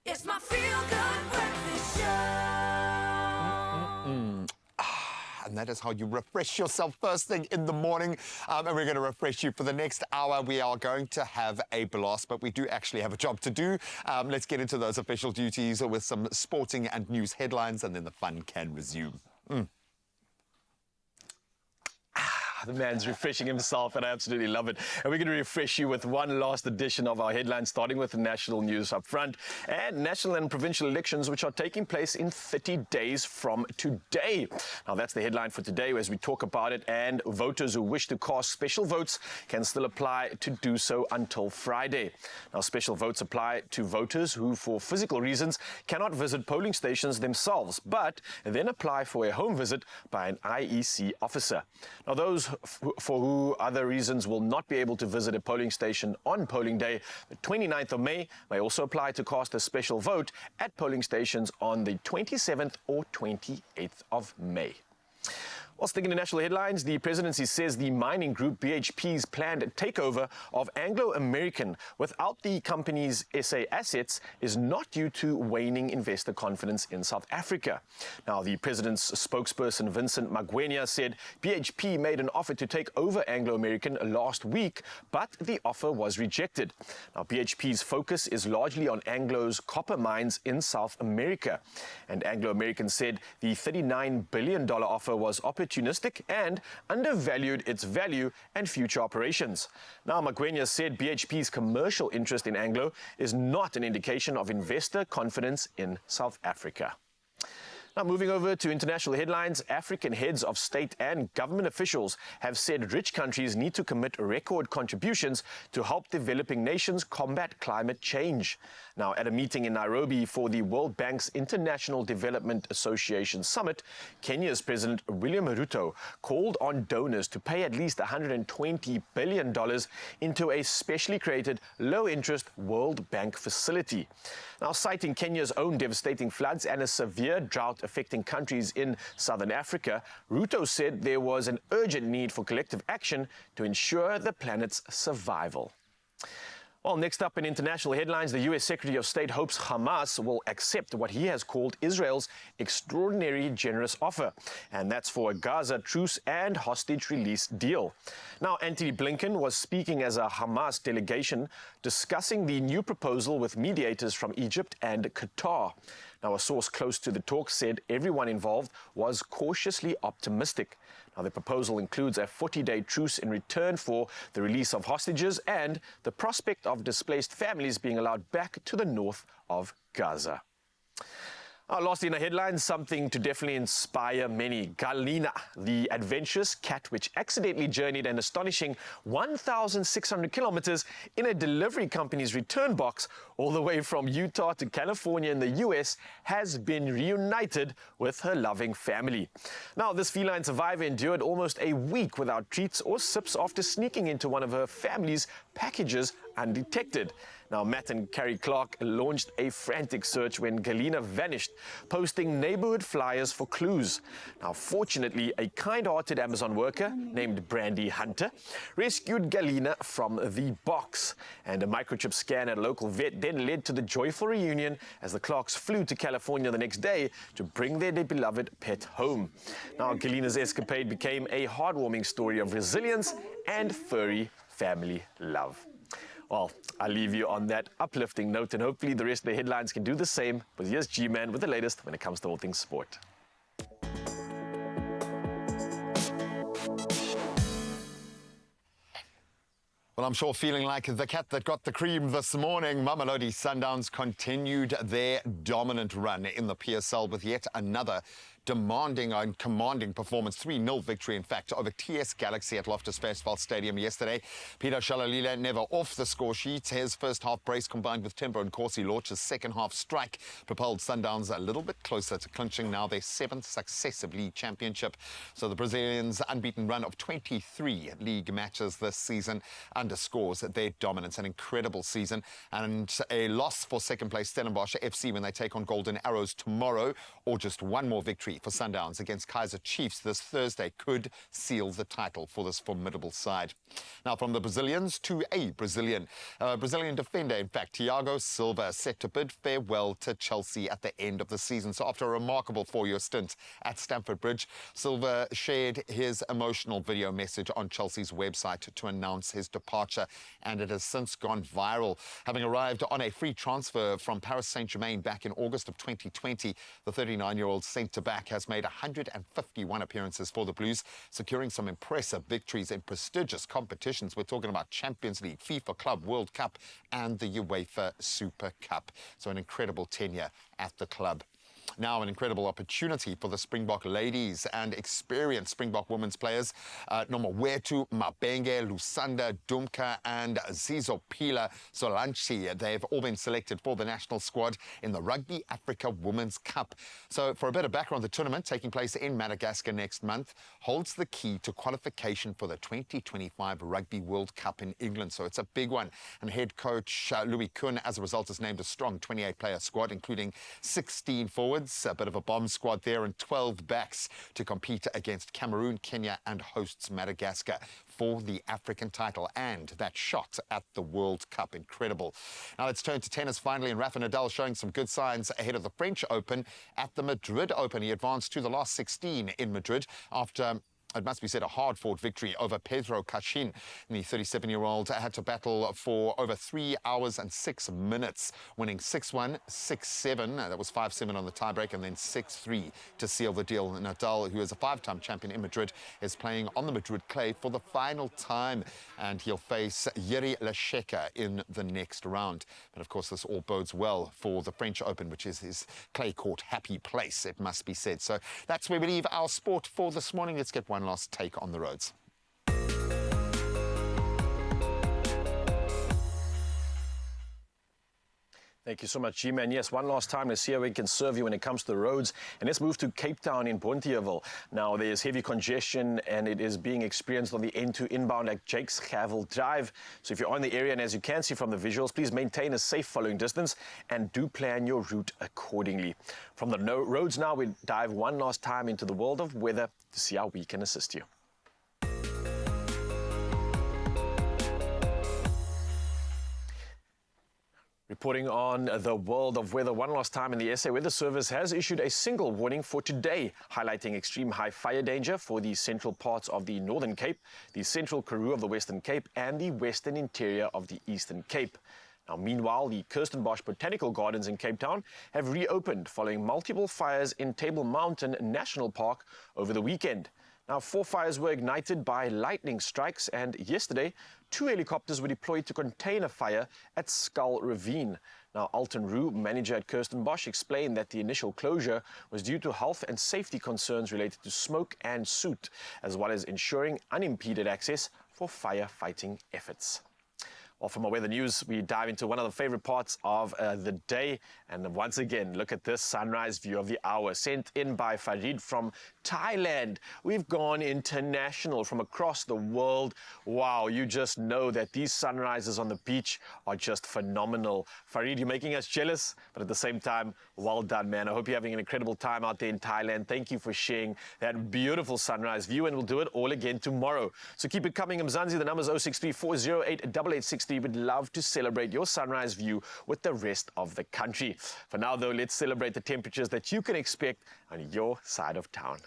It's my feel-good breakfast show. And that is how you refresh yourself first thing in the morning. And we're going to refresh you for the next hour. We are going to have a blast, but we do actually have a job to do. Let's get into those official duties with some sporting and news headlines, and then the fun can resume. The man's refreshing himself, and I absolutely love it. And we're going to refresh you with one last edition of our headlines, starting with the national news up front and national and provincial elections, which are taking place in 30 days from today. Now, that's the headline for today as we talk about it, and voters who wish to cast special votes can still apply to do so until Friday. Now, special votes apply to voters who, for physical reasons, cannot visit polling stations themselves, but then apply for a home visit by an IEC officer. Now, those for who other reasons will not be able to visit a polling station on polling day, the 29th of May, may also apply to cast a special vote at polling stations on the 27th or 28th of May. Well, sticking to national headlines, the presidency says the mining group BHP's planned takeover of Anglo American without the company's SA assets is not due to waning investor confidence in South Africa. Now, the president's spokesperson Vincent Magwenya said BHP made an offer to take over Anglo American last week, but the offer was rejected. Now, BHP's focus is largely on Anglo's copper mines in South America, and Anglo American said the $39 billion offer was opportunistic opportunistic and undervalued its value and future operations. Now, Magwenya said BHP's commercial interest in Anglo is not an indication of investor confidence in South Africa. Now, moving over to international headlines, African heads of state and government officials have said rich countries need to commit record contributions to help developing nations combat climate change. Now, at a meeting in Nairobi for the World Bank's International Development Association Summit, Kenya's President William Ruto called on donors to pay at least $120 billion into a specially created low-interest World Bank facility. Now, citing Kenya's own devastating floods and a severe drought affecting countries in southern Africa, Ruto said there was an urgent need for collective action to ensure the planet's survival. Well, next up in international headlines, the U.S. Secretary of State hopes Hamas will accept what he has called Israel's extraordinary generous offer, and that's for a Gaza truce and hostage release deal. Now, Antony Blinken was speaking as a Hamas delegation discussing the new proposal with mediators from Egypt and Qatar. Now, a source close to the talk said everyone involved was cautiously optimistic. Now, the proposal includes a 40-day truce in return for the release of hostages and the prospect of displaced families being allowed back to the north of Gaza. Lastly in the headlines, something to definitely inspire many. Galina, the adventurous cat which accidentally journeyed an astonishing 1,600 kilometers in a delivery company's return box all the way from Utah to California in the US, has been reunited with her loving family. Now, this feline survivor endured almost a week without treats or sips after sneaking into one of her family's packages undetected. Now, Matt and Carrie Clark launched a frantic search when Galina vanished, posting neighborhood flyers for clues. Now, fortunately, a kind-hearted Amazon worker named Brandy Hunter rescued Galina from the box. And a microchip scan at a local vet then led to the joyful reunion as the Clarks flew to California the next day to bring their beloved pet home. Now, Galina's escapade became a heartwarming story of resilience and furry family love. Well, I'll leave you on that uplifting note, and hopefully the rest of the headlines can do the same. But here's G-Man with the latest when it comes to all things sport. Well, I'm sure feeling like the cat that got the cream this morning. Mamelodi Sundowns continued their dominant run in the PSL with yet another demanding and commanding performance. 3-0 victory, in fact, over TS Galaxy at Loftus Versfeld Stadium yesterday. Peter Shalalila never off the score sheet. His first half brace combined with Timber and Corsi Lorch's second half strike propelled Sundowns a little bit closer to clinching now their 7th successive league championship. So the Brazilians' unbeaten run of 23 league matches this season underscores their dominance. An incredible season, and a loss for second place Stellenbosch FC when they take on Golden Arrows tomorrow, or just one more victory for Sundowns against Kaizer Chiefs this Thursday could seal the title for this formidable side. Now, from the Brazilians to a Brazilian defender, in fact, Thiago Silva, set to bid farewell to Chelsea at the end of the season. So after a remarkable 4-year stint at Stamford Bridge, Silva shared his emotional video message on Chelsea's website to announce his departure, and it has since gone viral. Having arrived on a free transfer from Paris Saint-Germain back in August of 2020, the 39-year-old centre-back has made 151 appearances for the Blues, securing some impressive victories in prestigious competitions. We're talking about Champions League, FIFA Club World Cup and the UEFA Super Cup. So an incredible tenure at the club. Now, an incredible opportunity for the Springbok ladies and experienced Springbok women's players. Nomawethu, Mabenge, Lusanda, Dumka and Zizopila Solanchi. They've all been selected for the national squad in the Rugby Africa Women's Cup. So for a bit of background, the tournament taking place in Madagascar next month holds the key to qualification for the 2025 Rugby World Cup in England. So it's a big one. And head coach Louis Kuhn, as a result, has named a strong 28-player squad, including 16 forwards, a bit of a bomb squad there, and 12 backs to compete against Cameroon, Kenya and hosts Madagascar for the African title and that shot at the World Cup. Incredible. Now let's turn to tennis finally, and Rafa Nadal showing some good signs ahead of the French Open at the Madrid Open. He advanced to the last 16 in Madrid after it must be said, a hard-fought victory over Pedro Cachin. The 37-year-old had to battle for over 3 hours and 6 minutes, winning 6-1, 6-7. That was 5-7 on the tiebreak, and then 6-3 to seal the deal. Nadal, who is a 5-time champion in Madrid, is playing on the Madrid clay for the final time, and he'll face Yuri Lasheka in the next round. But of course, this all bodes well for the French Open, which is his clay court happy place, it must be said. So that's where we leave our sport for this morning. Let's get one last take on the roads. Thank you so much, G-Man. Yes, one last time, let's see how we can serve you when it comes to the roads. And let's move to Cape Town in Bonteheuwel. Now, there's heavy congestion, and it is being experienced on the N2 inbound at Jakes Gerwel Drive. So if you're on the area, and as you can see from the visuals, please maintain a safe following distance and do plan your route accordingly. From the roads now, we dive one last time into the world of weather to see how we can assist you. Reporting on the world of weather one last time, in the SA Weather Service has issued a single warning for today, highlighting extreme high fire danger for the central parts of the Northern Cape, the central Karoo of the Western Cape, and the western interior of the Eastern Cape. Now, meanwhile, the Kirstenbosch Botanical Gardens in Cape Town have reopened following multiple fires in Table Mountain National Park over the weekend. Now, 4 fires were ignited by lightning strikes, and yesterday, 2 helicopters were deployed to contain a fire at Skull Ravine. Now, Alton Roux, manager at Kirstenbosch, explained that the initial closure was due to health and safety concerns related to smoke and soot, as well as ensuring unimpeded access for firefighting efforts. Well, from our weather news, we dive into one of the favorite parts of the day. And once again, look at this sunrise view of the hour, sent in by Farid from Thailand. We've gone international from across the world. Wow, you just know that these sunrises on the beach are just phenomenal. Farid, you're making us jealous, but at the same time, well done, man. I hope you're having an incredible time out there in Thailand. Thank you for sharing that beautiful sunrise view, and we'll do it all again tomorrow. So keep it coming, Mzansi. The number's 063-408-8863. We would love to celebrate your sunrise view with the rest of the country. For now, though, let's celebrate the temperatures that you can expect on your side of town.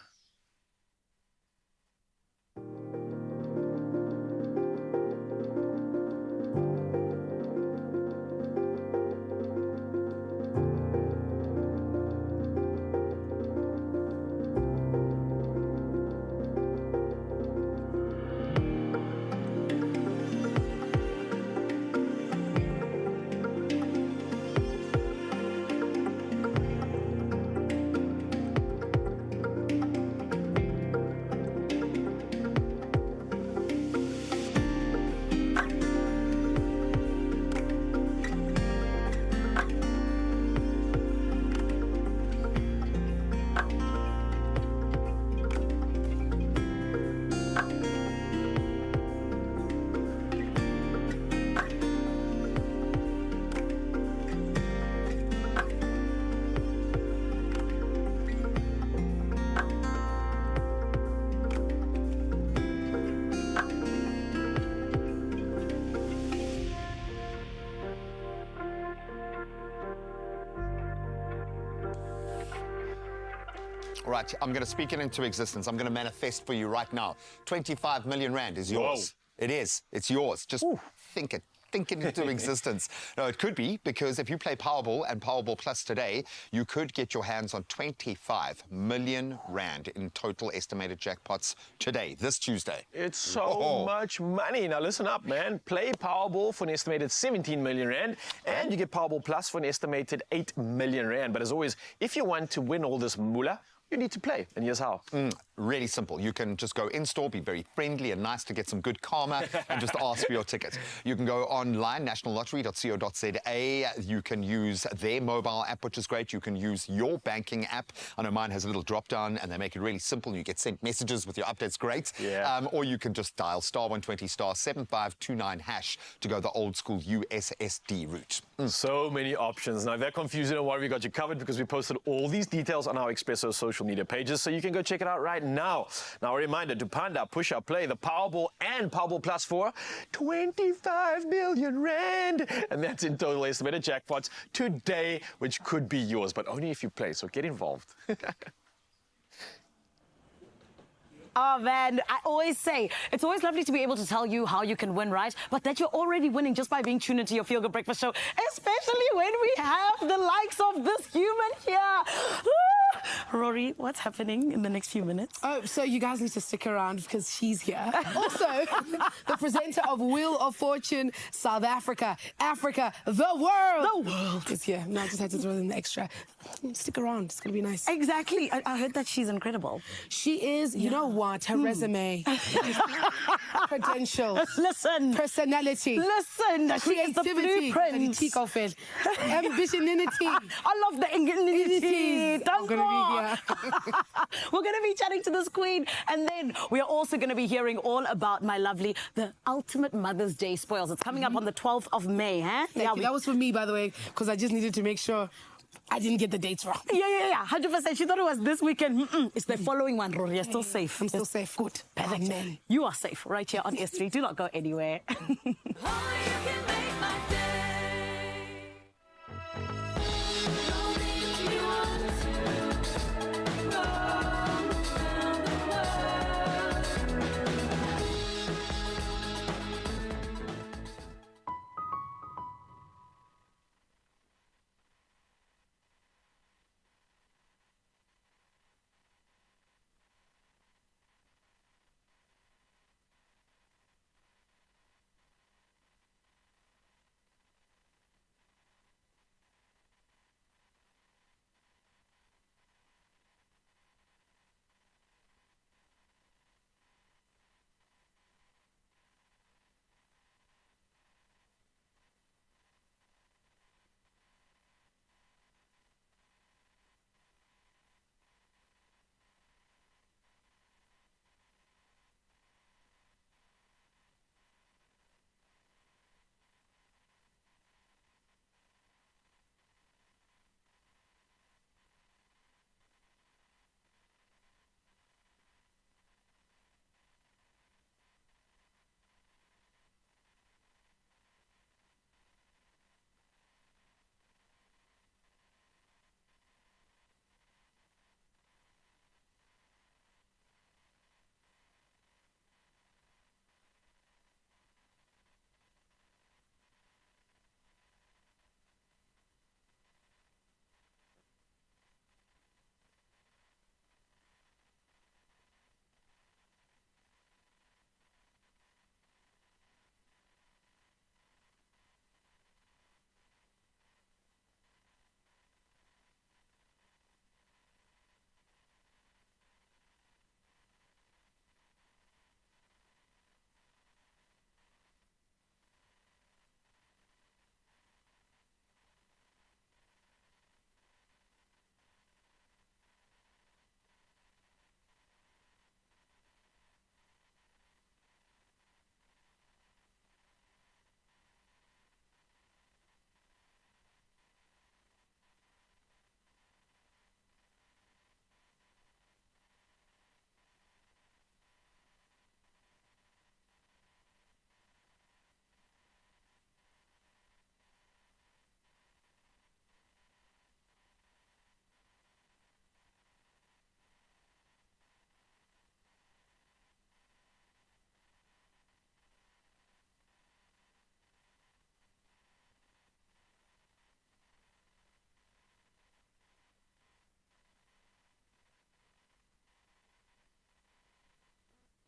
Right, I'm going to speak it into existence. I'm going to manifest for you right now. 25 million rand is yours. Whoa. It is. It's yours. Just think it. Think it into existence. No, it could be, because if you play Powerball and Powerball Plus today, you could get your hands on 25 million rand in total estimated jackpots today, this Tuesday. It's so much money. Now listen up, man. Play Powerball for an estimated 17 million rand, and you get Powerball Plus for an estimated 8 million rand. But as always, if you want to win all this moolah, you need to play, and here's how. Really simple. You can just go in-store, be very friendly and nice to get some good karma, and just ask for your ticket. You can go online, nationallottery.co.za. You can use their mobile app, which is great. You can use your banking app. I know mine has a little drop-down, and they make it really simple. You get sent messages with your updates, great. Yeah. Or you can just dial *120 *7529# to go the old-school USSD route. So many options. Now, if that confuses you, don't worry, we got you covered, because we posted all these details on our Expresso social media pages, so you can go check it out right now. Now, a reminder to Panda, Push Up, Play the Powerball and Powerball Plus for 25 million rand. And that's in total estimated jackpots today, which could be yours, but only if you play, so get involved. Oh, man, I always say, it's always lovely to be able to tell you how you can win, right? But that you're already winning just by being tuned into your Feel Good Breakfast show, especially when we have the likes of this human here. Rory, what's happening in the next few minutes? Oh, so you guys need to stick around because she's here. Also, the presenter of Wheel of Fortune, South Africa, Africa, the world is here. No, I just had to throw in the extra. Stick around. It's going to be nice. Exactly. I heard that she's incredible. She is. You know what? Her resume, credentials, listen, personality, listen, creativity, ambitionality. I love the ingenuity. We're going to be chatting to this queen, and then we are also going to be hearing all about my lovely, the ultimate Mother's Day spoils. It's coming up on the 12th of May, huh? Thank you. That was for me, by the way, because I just needed to make sure I didn't get the dates wrong. Yeah, 100%. She thought it was this weekend. It's the following one, Rory. You're still safe. I'm still safe. Good. Perfect. Amen. You are safe right here on S3. Do not go anywhere.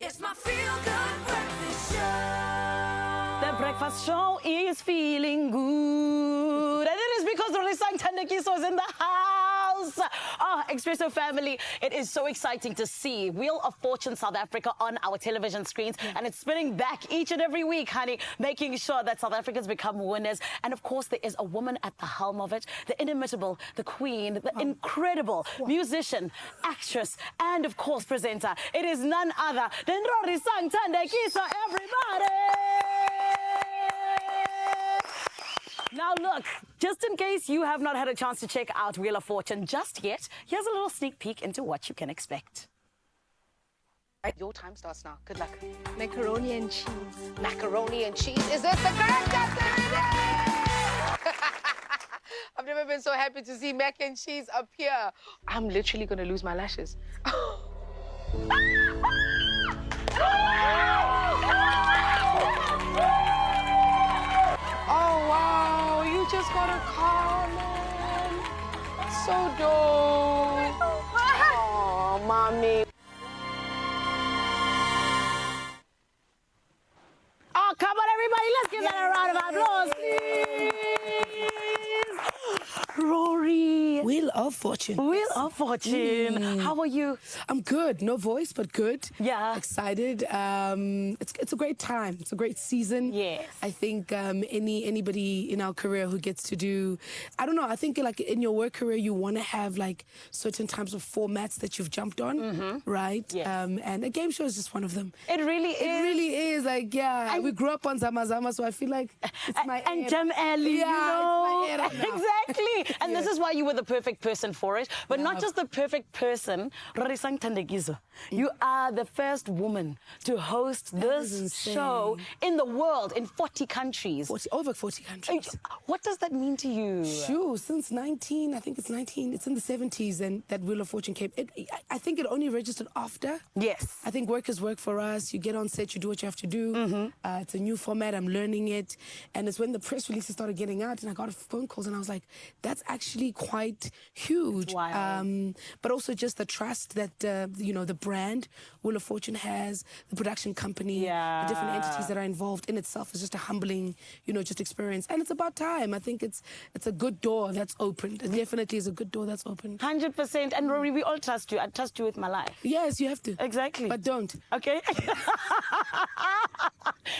It's my Feel Good Breakfast Show. The breakfast show is feeling good. And it is because Rorisang Tandekiso is in the house. Oh, Expresso family, it is so exciting to see Wheel of Fortune South Africa on our television screens. And it's spinning back each and every week, honey, making sure that South Africans become winners. And of course, there is a woman at the helm of it, the inimitable, the queen, the incredible musician, actress, and of course, presenter. It is none other than Rorisang Tandekiso, everybody! Now look, just in case you have not had a chance to check out Wheel of Fortune just yet, here's a little sneak peek into what you can expect. Your time starts now. Good luck. Macaroni and cheese. Macaroni and cheese. Is this the correct answer? It is! I've never been so happy to see mac and cheese up here. I'm literally going to lose my lashes. Oh, wow. You just got a car, man. That's so dope. Oh, mommy. Oh, come on, everybody. Let's give that a round of applause, please. Rory. Wheel of Fortune. Wheel of Fortune. How are you? I'm good. No voice, but good. Yeah. Excited. It's a great time. It's a great season. Yes. I think anybody in our career who gets to do, I don't know, I think like in your work career, you want to have like certain types of formats that you've jumped on, right? Yes. And a game show is just one of them. It really is. It really is. Like, yeah, we grew up on Zama Zama, so I feel like it's my and Jam Alley, yeah, you know? it's my era now. Exactly. And this is why you were the perfect person for it. But not just the perfect person. Rory Sang Tandekizo, you are the first woman to host this show in the world, in 40 countries. Over 40 countries. What does that mean to you? Sure, since it's in the 70s, and that Wheel of Fortune came. I think it only registered after. Yes. I think work is work for us. You get on set, you do what you have to do. It's a new format, I'm learning it. And it's when the press releases started getting out and I got phone calls and I was like, that's actually quite huge. Wow. But also just the trust that, the brand Wheel of Fortune has, the production company, the different entities that are involved in itself is just a humbling, just experience. And it's about time. I think it's a good door that's opened. It definitely is a good door that's opened. 100%. And Rory, we all trust you. I trust you with my life. Yes, you have to. Exactly. But don't. Okay.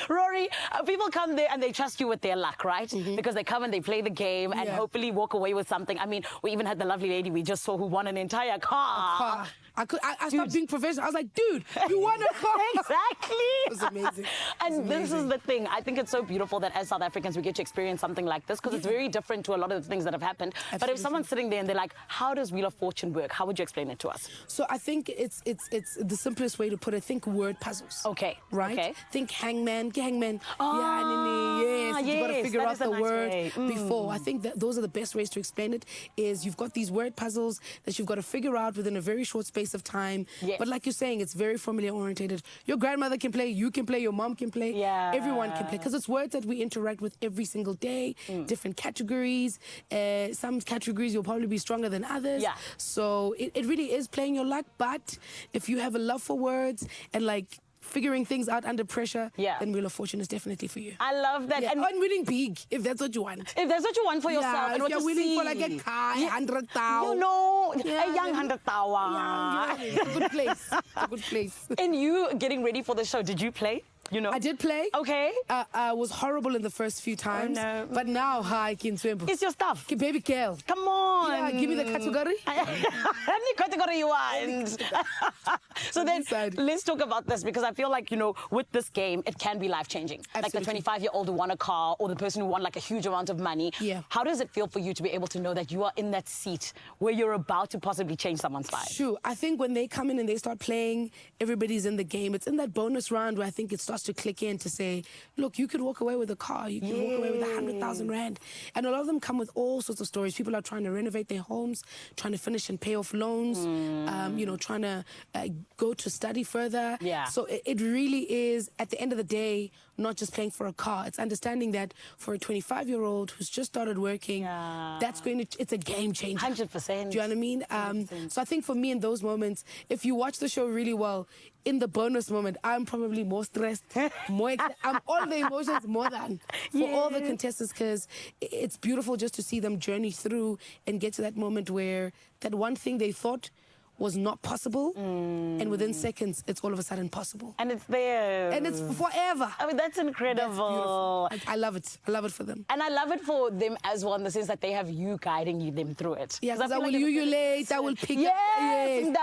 Rory, people come there and they trust you with their luck, right? Because they come and they play the game and hopefully walk away with something. I mean, we even had the lovely lady we just saw who won an entire car. I stopped being professional. I was like, dude, you won a car. Exactly. It was amazing. And this is the thing. I think it's so beautiful that as South Africans, we get to experience something like this because it's very different to a lot of the things that have happened. Absolutely. But if someone's sitting there and they're like, how does Wheel of Fortune work? How would you explain it to us? So I think it's the simplest way to put it. Think word puzzles. Okay. Right? Okay. Think hangman. Oh, yes. You've got to figure out the word way. before. I think that those are the best ways to explain it is you've got these word puzzles that you've got to figure out within a very short space of time. Yes. But like you're saying, it's very formally orientated. Your grandmother can play, you can play, your mom can play. Yeah. Everyone can play because it's words that we interact with every single day, different categories. Some categories you'll probably be stronger than others. Yeah. So it really is playing your luck. But if you have a love for words and like figuring things out under pressure, then Wheel of Fortune is definitely for you. I love that. Yeah. And winning big, if that's what you want. If that's what you want for yourself. Yeah, and if what you're you willing see. for like a car, 100,000. You know, Yeah, a young 100,000. Yeah, it's a good place. It's a good place. And you getting ready for the show, did you play? I did play. Okay. I was horrible in the first few times. Oh, no. But now, hi, Kinswembo. It's your stuff. Baby girl. Come on. Yeah, give me the category. Any category you want. So then, let's talk about this because I feel like, with this game, it can be life-changing. Like the 25-year-old who won a car or the person who won like a huge amount of money. Yeah. How does it feel for you to be able to know that you are in that seat where you're about to possibly change someone's life? Sure. I think when they come in and they start playing, everybody's in the game. It's in that bonus round where I think it starts to click in to say, look, you could walk away with a car, you could walk away with 100,000 rand. And a lot of them come with all sorts of stories. People are trying to renovate their homes, trying to finish and pay off loans, trying to go to study further. Yeah. So it really is, at the end of the day, not just playing for a car. It's understanding that for a 25-year-old who's just started working, it's a game changer. 100%. Do you know what I mean? So I think for me in those moments, if you watch the show really well, in the bonus moment, I'm probably more stressed, I'm all the emotions more than for all the contestants because it's beautiful just to see them journey through and get to that moment where that one thing they thought was not possible, and within seconds, it's all of a sudden possible. And it's there. And it's forever. I mean, that's incredible. That's beautiful. I love it. I love it for them. And I love it for them as well in the sense that they have you guiding them through it. Yes, I will ululate, I will pick up. Yes.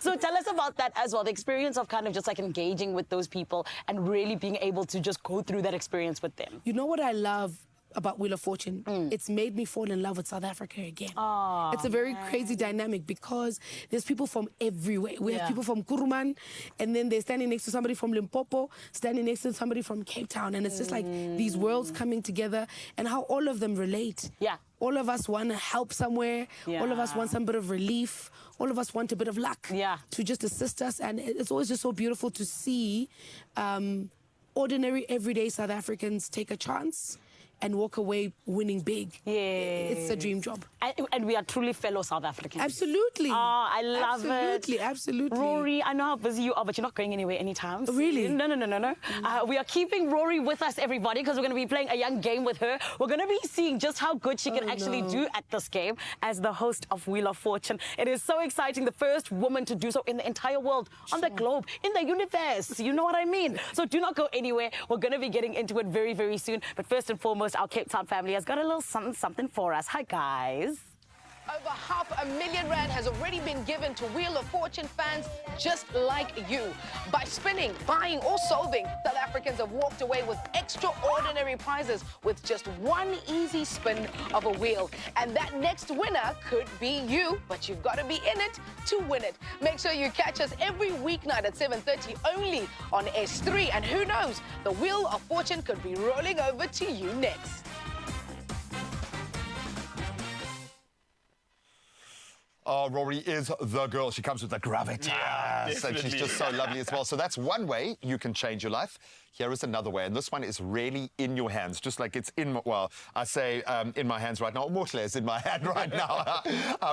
So tell us about that as well, the experience of kind of just like engaging with those people and really being able to just go through that experience with them. You know what I love about Wheel of Fortune. It's made me fall in love with South Africa again. Oh, it's a very crazy dynamic because there's people from everywhere. We have people from Kuruman, and then they're standing next to somebody from Limpopo, standing next to somebody from Cape Town, and it's just like these worlds coming together and how all of them relate. Yeah. All of us want to help somewhere. All of us want some bit of relief. All of us want a bit of luck to just assist us. And it's always just so beautiful to see ordinary, everyday South Africans take a chance and walk away winning big. Yeah. It's a dream job. And we are truly fellow South Africans. Absolutely. Oh, I love it. Absolutely. Rory, I know how busy you are, but you're not going anywhere anytime soon. Really? No. We are keeping Rory with us, everybody, because we're going to be playing a young game with her. We're going to be seeing just how good she can actually do at this game as the host of Wheel of Fortune. It is so exciting. The first woman to do so in the entire world, on the globe, in the universe. You know what I mean? So do not go anywhere. We're going to be getting into it very, very soon. But first and foremost, our Cape Town family has got a little something for us. Hi, guys. Over R500,000 has already been given to Wheel of Fortune fans just like you. By spinning, buying or solving, South Africans have walked away with extraordinary prizes with just one easy spin of a wheel. And that next winner could be you, but you've got to be in it to win it. Make sure you catch us every weeknight at 7:30 only on S3. And who knows, the Wheel of Fortune could be rolling over to you next. Oh, Rory is the girl. She comes with the gravitas. Yeah, and she's just so lovely as well. So that's one way you can change your life. Here is another way, and this one is really in your hands, just like it's in, well, I say in my hands right now. Mortley is in my hand right now.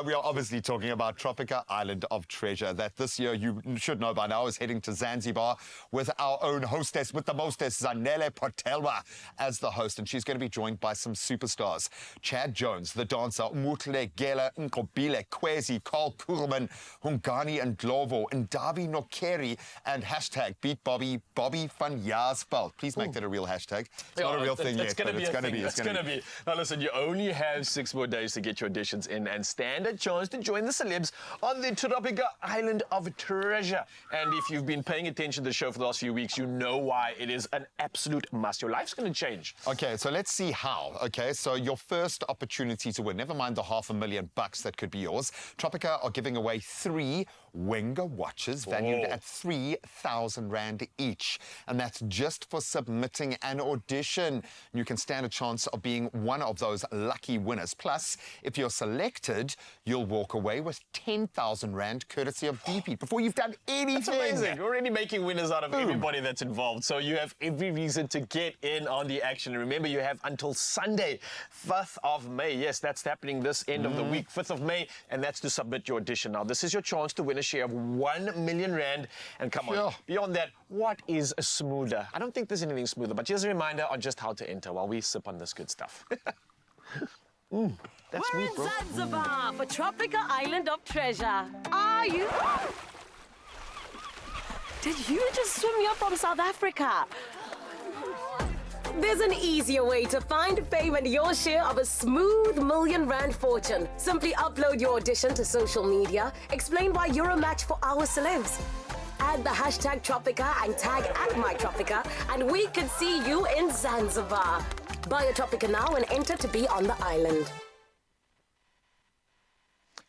We are obviously talking about Tropica Island of Treasure, that this year, you should know by now, is heading to Zanzibar with our own hostess, with the mostess, Zanele Potelwa, as the host, and she's going to be joined by some superstars. Chad Jones, the dancer, Mutle Gela Nkobile, Kwezi, Carl Kurman, Hungani and Glovo, and Davi Nokeri, and hashtag Beat Bobby van Jaarsveld. Please make that a real hashtag. It's not a real thing yet, but it's going to be. It's going to be. Now listen, you only have 6 more days to get your auditions in and stand a chance to join the celebs on the Tropica Island of Treasure. And if you've been paying attention to the show for the last few weeks, you know why it is an absolute must. Your life's going to change. Okay, so let's see how. Okay, so your first opportunity to win, never mind the $500,000 that could be yours. Tropica are giving away 3 Wenger watches valued at 3,000 Rand each. And that's just for submitting an audition. You can stand a chance of being one of those lucky winners. Plus, if you're selected, you'll walk away with 10,000 Rand courtesy of DP before you've done anything. That's amazing. We're already making winners out of everybody that's involved. So you have every reason to get in on the action. And remember, you have until Sunday, 5th of May. Yes, that's happening this end of the week, 5th of May. And that's to submit your audition. Now, this is your chance to win a share of 1 million Rand. And come on, beyond that, what is smoother? I don't think there's anything smoother, but just a reminder on just how to enter while we sip on this good stuff. We're in Zanzibar for Tropica Island of Treasure. Are you? Did you just swim here from South Africa? There's an easier way to find fame and your share of a smooth million Rand fortune. Simply upload your audition to social media, explain why you're a match for our celebs. Add the hashtag Tropica and tag @MyTropica, and we could see you in Zanzibar. Buy a Tropica now and enter to be on the island.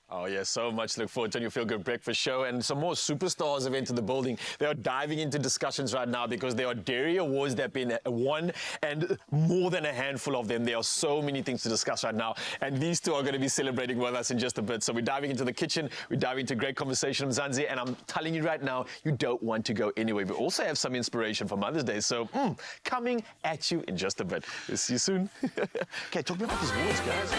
Oh, yeah, so much to look forward to on your Feel Good Breakfast show. And some more superstars have entered the building. They are diving into discussions right now because there are dairy awards that have been won, and more than a handful of them. There are so many things to discuss right now. And these two are going to be celebrating with us in just a bit. So we're diving into the kitchen. We're diving into great conversation with Zanzi. And I'm telling you right now, you don't want to go anywhere. We also have some inspiration for Mother's Day. So coming at you in just a bit. We'll see you soon. Okay, talk about these awards, guys.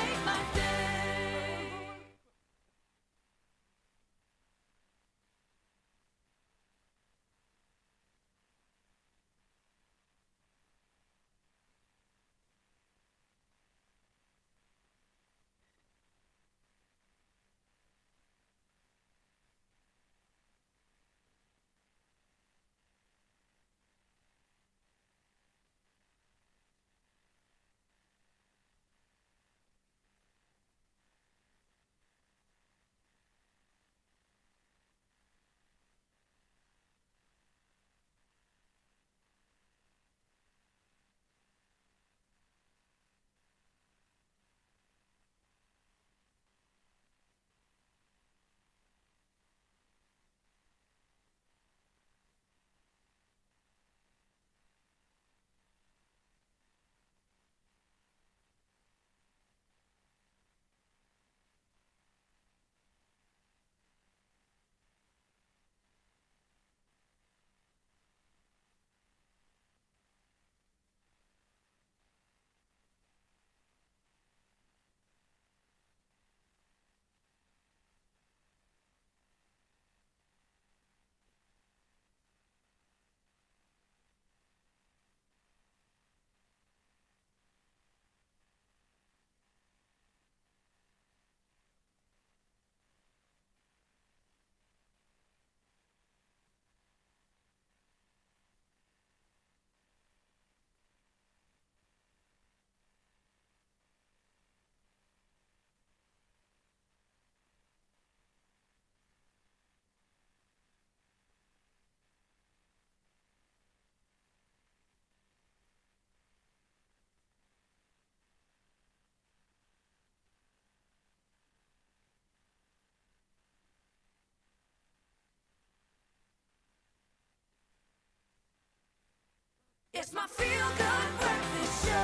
It's my feel-good breakfast show.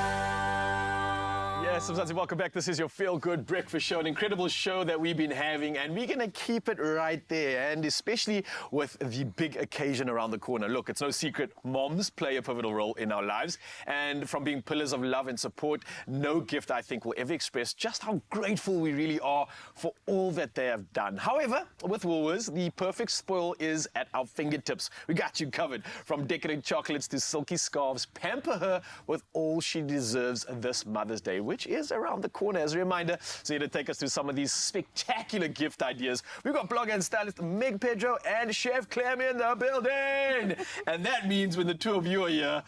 Yes, Mzansi, welcome back. This is your Feel Good Breakfast Show, an incredible show that we've been having, and we're going to keep it right there, and especially with the big occasion around the corner. Look, it's no secret, moms play a pivotal role in our lives, and from being pillars of love and support, no gift, I think, will ever express just how grateful we really are for all that they have done. However, with Woolworths, the perfect spoil is at our fingertips. We got you covered. From decadent chocolates to silky scarves, pamper her with all she deserves this Mother's Day, which is around the corner. As a reminder, so here to take us through some of these spectacular gift ideas, we've got blogger and stylist Meg Pedro and Chef Clem in the building. And that means when the two of you are here,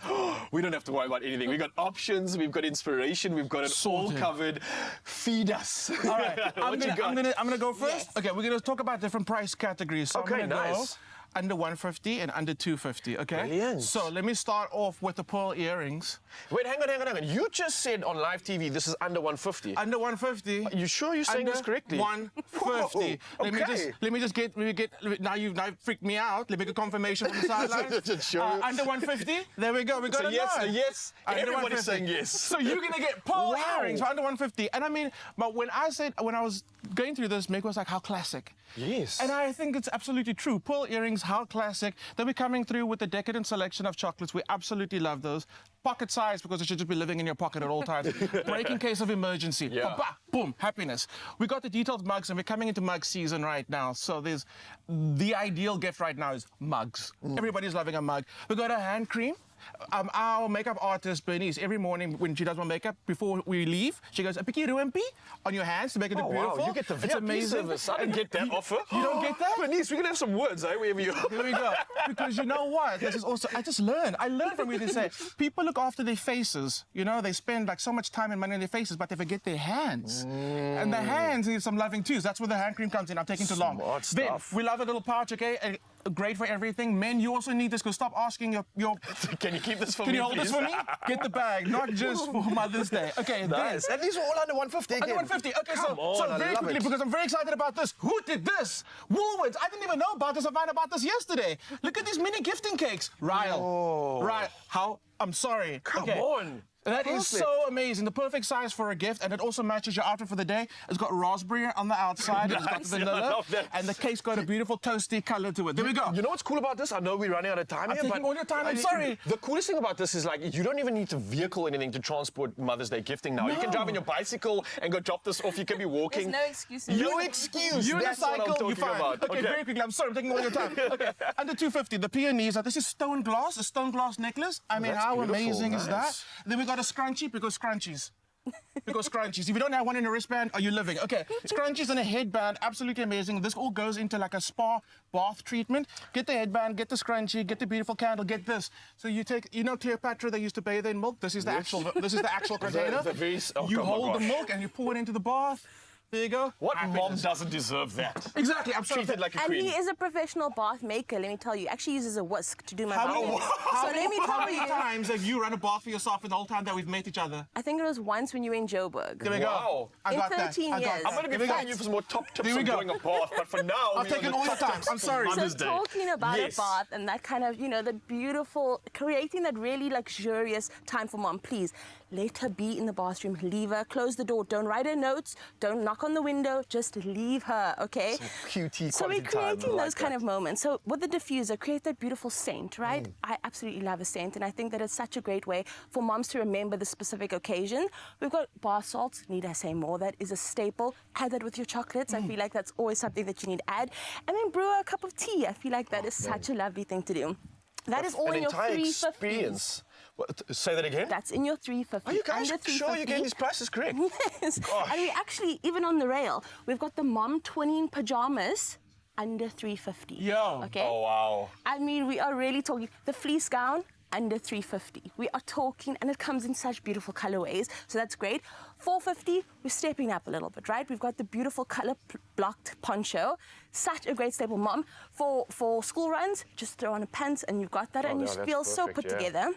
we don't have to worry about anything. We've got options, we've got inspiration, we've got it all covered. Feed us. All right, I'm gonna go first. Yes. Okay, we're gonna talk about different price categories. So okay, I'm gonna nice. go under 150 and under 250, okay? Brilliant. So let me start off with the pearl earrings. Wait, hang on. You just said on live TV this is under 150. Under 150. Are you sure you're saying this correctly? 150. Whoa, Let me just get. Now you've freaked me out. Let me get confirmation from the sidelines. Sure. Under 150. There we go. We got so a yes, nod. yes. Under Everybody's 150. saying yes. So you're gonna get pearl earrings for under 150. And I mean, but when I was going through this, Meg was like, how classic. Yes. And I think it's absolutely true. Pearl earrings, how classic. They'll be coming through with a decadent selection of chocolates. We absolutely love those. Pocket size, because it should just be living in your pocket at all times. Break in case of emergency. Yeah. Ba-ba, boom, happiness. We got the detailed mugs, and we're coming into mug season right now. So there's the ideal gift right now is mugs. Everybody's loving a mug. We got a hand cream. Our makeup artist, Bernice, every morning when she does my makeup, before we leave, she goes, a picky rumpy on your hands to make it look beautiful. Wow, you get the It's VIP amazing. service. I didn't get that offer. You don't get that? Bernice, we're going to have some words, eh, wherever you are. Here we go. Because you know what? This is also, I learned from you to say, people look after their faces. You know, they spend like so much time and money on their faces, but they forget their hands. And the hands need some loving too. So that's where the hand cream comes in. I'm taking too long. Smart Ben, stuff. we love a little pouch, okay? And great for everything. Men, you also need this, because stop asking your Can you keep this for Can me, you hold please? this for me? Get the bag, not just for Mother's Day. Okay, Nice. And these are all under 150 again. Under 150. Okay, Come on, I very love quickly, it. because I'm very excited about this. Who did this? Woolworths. I didn't even know about this. I found out about this yesterday. Look at these mini gifting cakes. Ryle. Oh. Ryle. How? I'm sorry. Come on. That is Perfect. so amazing. The perfect size for a gift, and it also matches your outfit for the day. It's got raspberry on the outside. It's got Nice. vanilla. I love that. And the cake's got a beautiful toasty color to it. There we go. You know what's cool about this? I know we're running out of time I'm here, taking but all your time. I'm sorry. The coolest thing about this is like you don't even need to vehicle anything to transport Mother's Day gifting now. You can drive on your bicycle and go drop this off. You can be walking. There's no excuses. No excuse. That's what I'm talking about. Okay, very quickly. I'm sorry, I'm taking all your time. Okay, under 250, the peonies. This is stone glass, a stone glass necklace. I mean, That's how beautiful. amazing is that? Nice. Then we got a scrunchie, because scrunchies. Because scrunchies. If you don't have one in a wristband, are you living? Okay, scrunchies and a headband, absolutely amazing. This all goes into like a spa bath treatment. Get the headband, get the scrunchie, get the beautiful candle, get this. So you take, you know Cleopatra, they used to bathe in milk. This is the actual container. You hold the milk and you pour it into the bath. There you go. What mom doesn't deserve that? Exactly. I'm treated like a And queen. he is a professional bath maker, let me tell you. Actually uses a whisk to do my How bathing. So let me how tell many you. times have you run a bath for yourself in the whole time that we've met each other? I think it was once when you were in Joburg. There we go. Wow. I In got that. 13 I got years. that. I'm going to Here be we go. phoning you for some more top tips Here we on go. doing a bath, but for now, I've we're taken on the all the top time. tips I'm sorry. for So Mother's Day. talking about Yes. a bath and that kind of, you know, the beautiful, creating that really luxurious time for mom, please. Let her be in the bathroom, leave her, close the door, don't write her notes, don't knock on the window, just leave her, okay? So cutie So we're quality time, creating I like those kind that. of moments. So with the diffuser, create that beautiful scent, right? I absolutely love a scent, and I think that it's such a great way for moms to remember the specific occasion. We've got bar salts, need I say more, that is a staple. Add that with your chocolates. I feel like that's always something that you need to add. And then brew a cup of tea. I feel like that is such a lovely thing to do. That is all An in your entire 350s. experience. What, say that again? That's in your 350. Are you guys Under sure you're 350. getting these prices correct? Yes. Gosh. And we actually, even on the rail, we've got the mom twinning pajamas under 350. Yo. Okay. Oh, wow. I mean, we are really talking the fleece gown under 350. We are talking, and it comes in such beautiful colorways, so that's great. 450, we're stepping up a little bit, right? We've got the beautiful color blocked poncho, such a great staple, mom. For school runs, just throw on a pants and you've got that, and you yeah, that's feel so perfect, put yeah. together.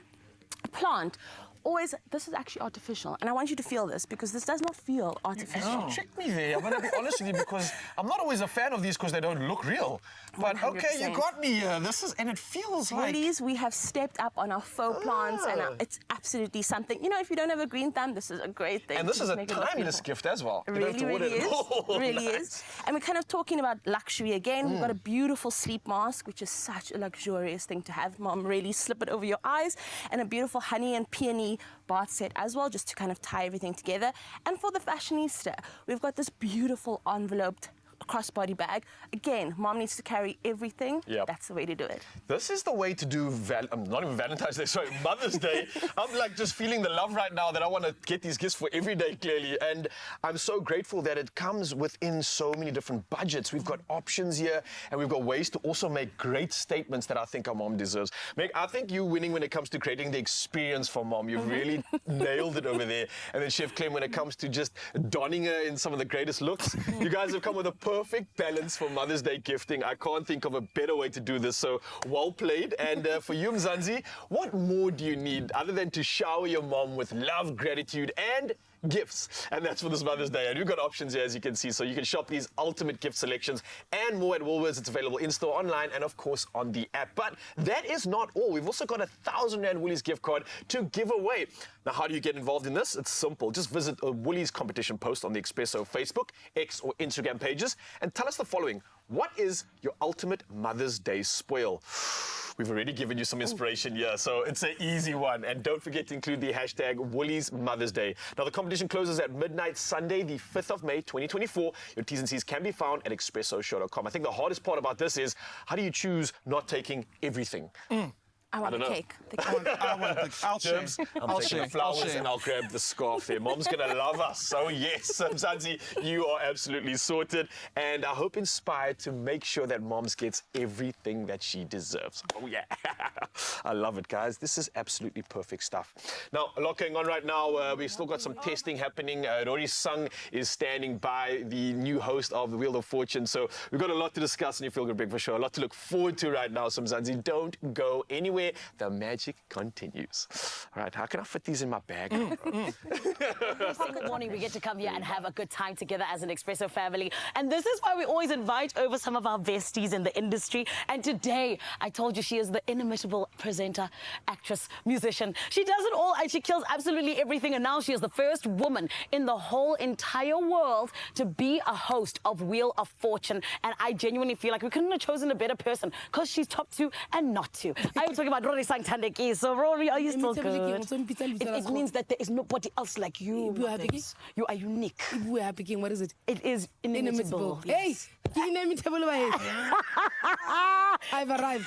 A plant. always, this is actually artificial. And I want you to feel this because this does not feel artificial. You tricked me there. I'm going to be honest with you because I'm not always a fan of these because they don't look real. But 100%. okay, you got me here. This is, and it feels like... Woolies, we have stepped up on our faux plants and it's absolutely something. You know, if you don't have a green thumb, this is a great thing. And this to is a make it look timeless beautiful. gift as well. It You don't have really, to really order is. it. Oh, really nice. is. And we're kind of talking about luxury again. We've got a beautiful sleep mask, which is such a luxurious thing to have. Mom, really slip it over your eyes. And a beautiful honey and peony bath set as well, just to kind of tie everything together. And for the fashionista, we've got this beautiful enveloped crossbody bag. Again, mom needs to carry everything. Yep. That's the way to do it. This is the way to do, not even Valentine's Day, sorry, Mother's Day. I'm like just feeling the love right now that I want to get these gifts for every day, clearly. And I'm so grateful that it comes within so many different budgets. We've got options here and we've got ways to also make great statements that I think our mom deserves. Meg, I think you're winning when it comes to creating the experience for mom. You've really nailed it over there. And then Chef Clem, when it comes to just donning her in some of the greatest looks, you guys have come with a perfect balance for Mother's Day gifting. I can't think of a better way to do this, so well played. And for you, Mzansi, what more do you need other than to shower your mom with love, gratitude, and gifts? And that's for this Mother's Day. And we've got options here, as you can see, so you can shop these ultimate gift selections and more at Woolworths. It's available in-store, online, and of course on the app. But that is not all. We've also got a 1,000 Rand Woolies gift card to give away. Now, how do you get involved in this? It's simple. Just visit a Woolies competition post on the Expresso Facebook, X, or Instagram pages and tell us the following. What is your ultimate Mother's Day spoil? We've already given you some inspiration here, so it's an easy one. And don't forget to include the hashtag Woolies Mother's Day. Now, the competition closes at midnight Sunday, the 5th of May, 2024. Your T's and C's can be found at expressoshow.com. I think the hardest part about this is, how do you choose not taking everything? I want don't a know. cake. I'll share. I'm taking the flowers and I'll grab the scarf there. Mom's going to love us. So yes, Mzansi, you are absolutely sorted. And I hope inspired to make sure that Moms gets everything that she deserves. Oh yeah. I love it, guys. This is absolutely perfect stuff. Now, a lot going on right now. We've still got some testing happening. Rory Sung is standing by, the new host of the Wheel of Fortune. So we've got a lot to discuss in your Feel Good Breakfast Show. A lot to look forward to right now. So Mzansi, don't go anywhere. The magic continues. All right, how can I fit these in my bag? Good morning. We get to come here and have a good time together as an Expresso family. And this is why we always invite over some of our besties in the industry. And today, I told you she is the inimitable presenter, actress, musician. She does it all and she kills absolutely everything. And now she is the first woman in the whole entire world to be a host of Wheel of Fortune. And I genuinely feel like we couldn't have chosen a better person because she's top 2 and not 2. I'm talking about Rory Sangtandeki. So Rory, are you still good? It means that there is nobody else like you. You are unique. What is it? It is inimitable. Yes. Hey, I've arrived.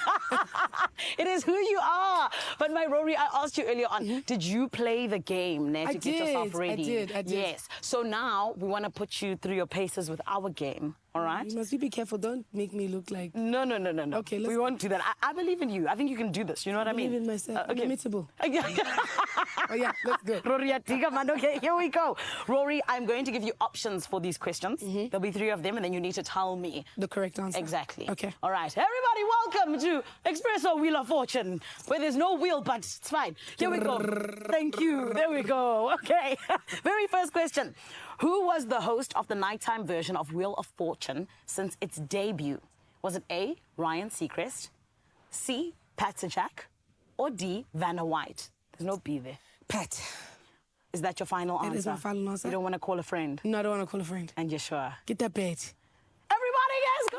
It is who you are. But my Rory, I asked you earlier on, did you play the game to get yourself ready? I did. Yes. So now we want to put you through your paces with our game. All right? You must be careful. Don't make me look like... No. Okay, we won't do that. I believe in you. I think you can do this. You know what I mean? I believe in myself. Okay. Inimitable. Oh, yeah, let's go. Rory, okay, here we go. Rory, I'm going to give you options for these questions. There'll be 3 of them, and then you need to tell me the correct answer. Exactly. Okay. All right. Everybody, welcome to Expresso Wheel of Fortune, where there's no wheel, but it's fine. Here we go. Thank you. There we go. Okay. Very first question. Who was the host of the nighttime version of Wheel of Fortune since its debut? Was it A, Ryan Seacrest, C, Pat Sajak, or D, Vanna White? There's no B there. Pat. Is that your final answer? It is my final answer. You don't want to call a friend? No, I don't want to call a friend. And you're sure? Get that bet. Everybody gets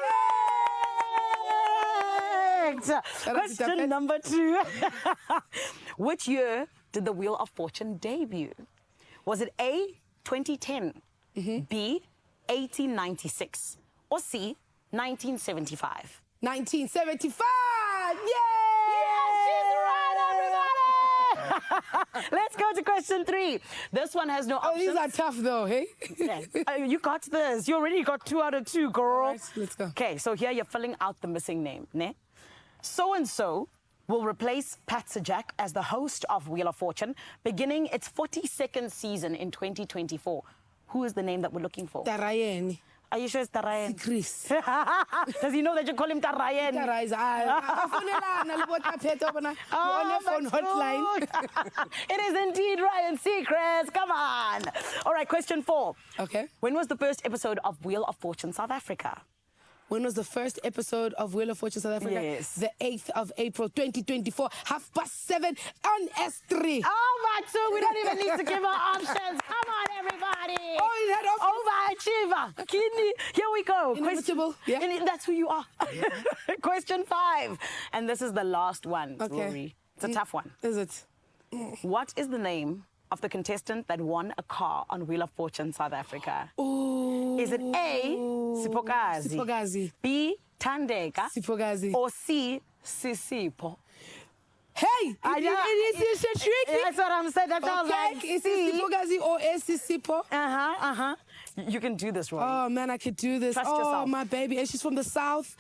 correct! Question number 2. Which year did the Wheel of Fortune debut? Was it A, 2010, B, 1896, or C, 1975? 1975! Yay! Yes, she's right, everybody! Let's go to question 3. This one has no options. These are tough, though, hey? You got this. You already got 2 out of 2, girl. Right, let's go. Okay, so here you're filling out the missing name, ne? So-and-so will replace Pat Sajak as the host of Wheel of Fortune, beginning its 42nd season in 2024. Who is the name that we're looking for? Darayeni. Are you sure it's Tarayan? Chris. Does he know that you call him Tarayan? Tarayan. On the phone hotline. It is indeed Ryan Seacrest. Come on. All right, question 4. Okay. When was the first episode of Wheel of Fortune South Africa? When was the first episode of Wheel of Fortune South Africa? Yes. The 8th of April, 2024, 7:30 on S3. Oh, Matsu, we don't even need to give our options. Come on, everybody. Oh, you had Overachiever. Kidney. Here we go. Inimitable. Yeah. That's who you are. Question 5. And this is the last one, Okay. Rory. It's a tough one. Is it? What is the name of the contestant that won a car on Wheel of Fortune South Africa? Ooh. Is it A, Sipokazi, Sipokazi, B, Tandeka, Sipokazi, or C, Sisipo? Hey, it is a tricky. That's what I'm saying. That's all okay. like, Is it Sipokazi or Sisipo? You can do this, Rory. Oh, man, I could do this. Trust oh, yourself. my baby. And she's from the south.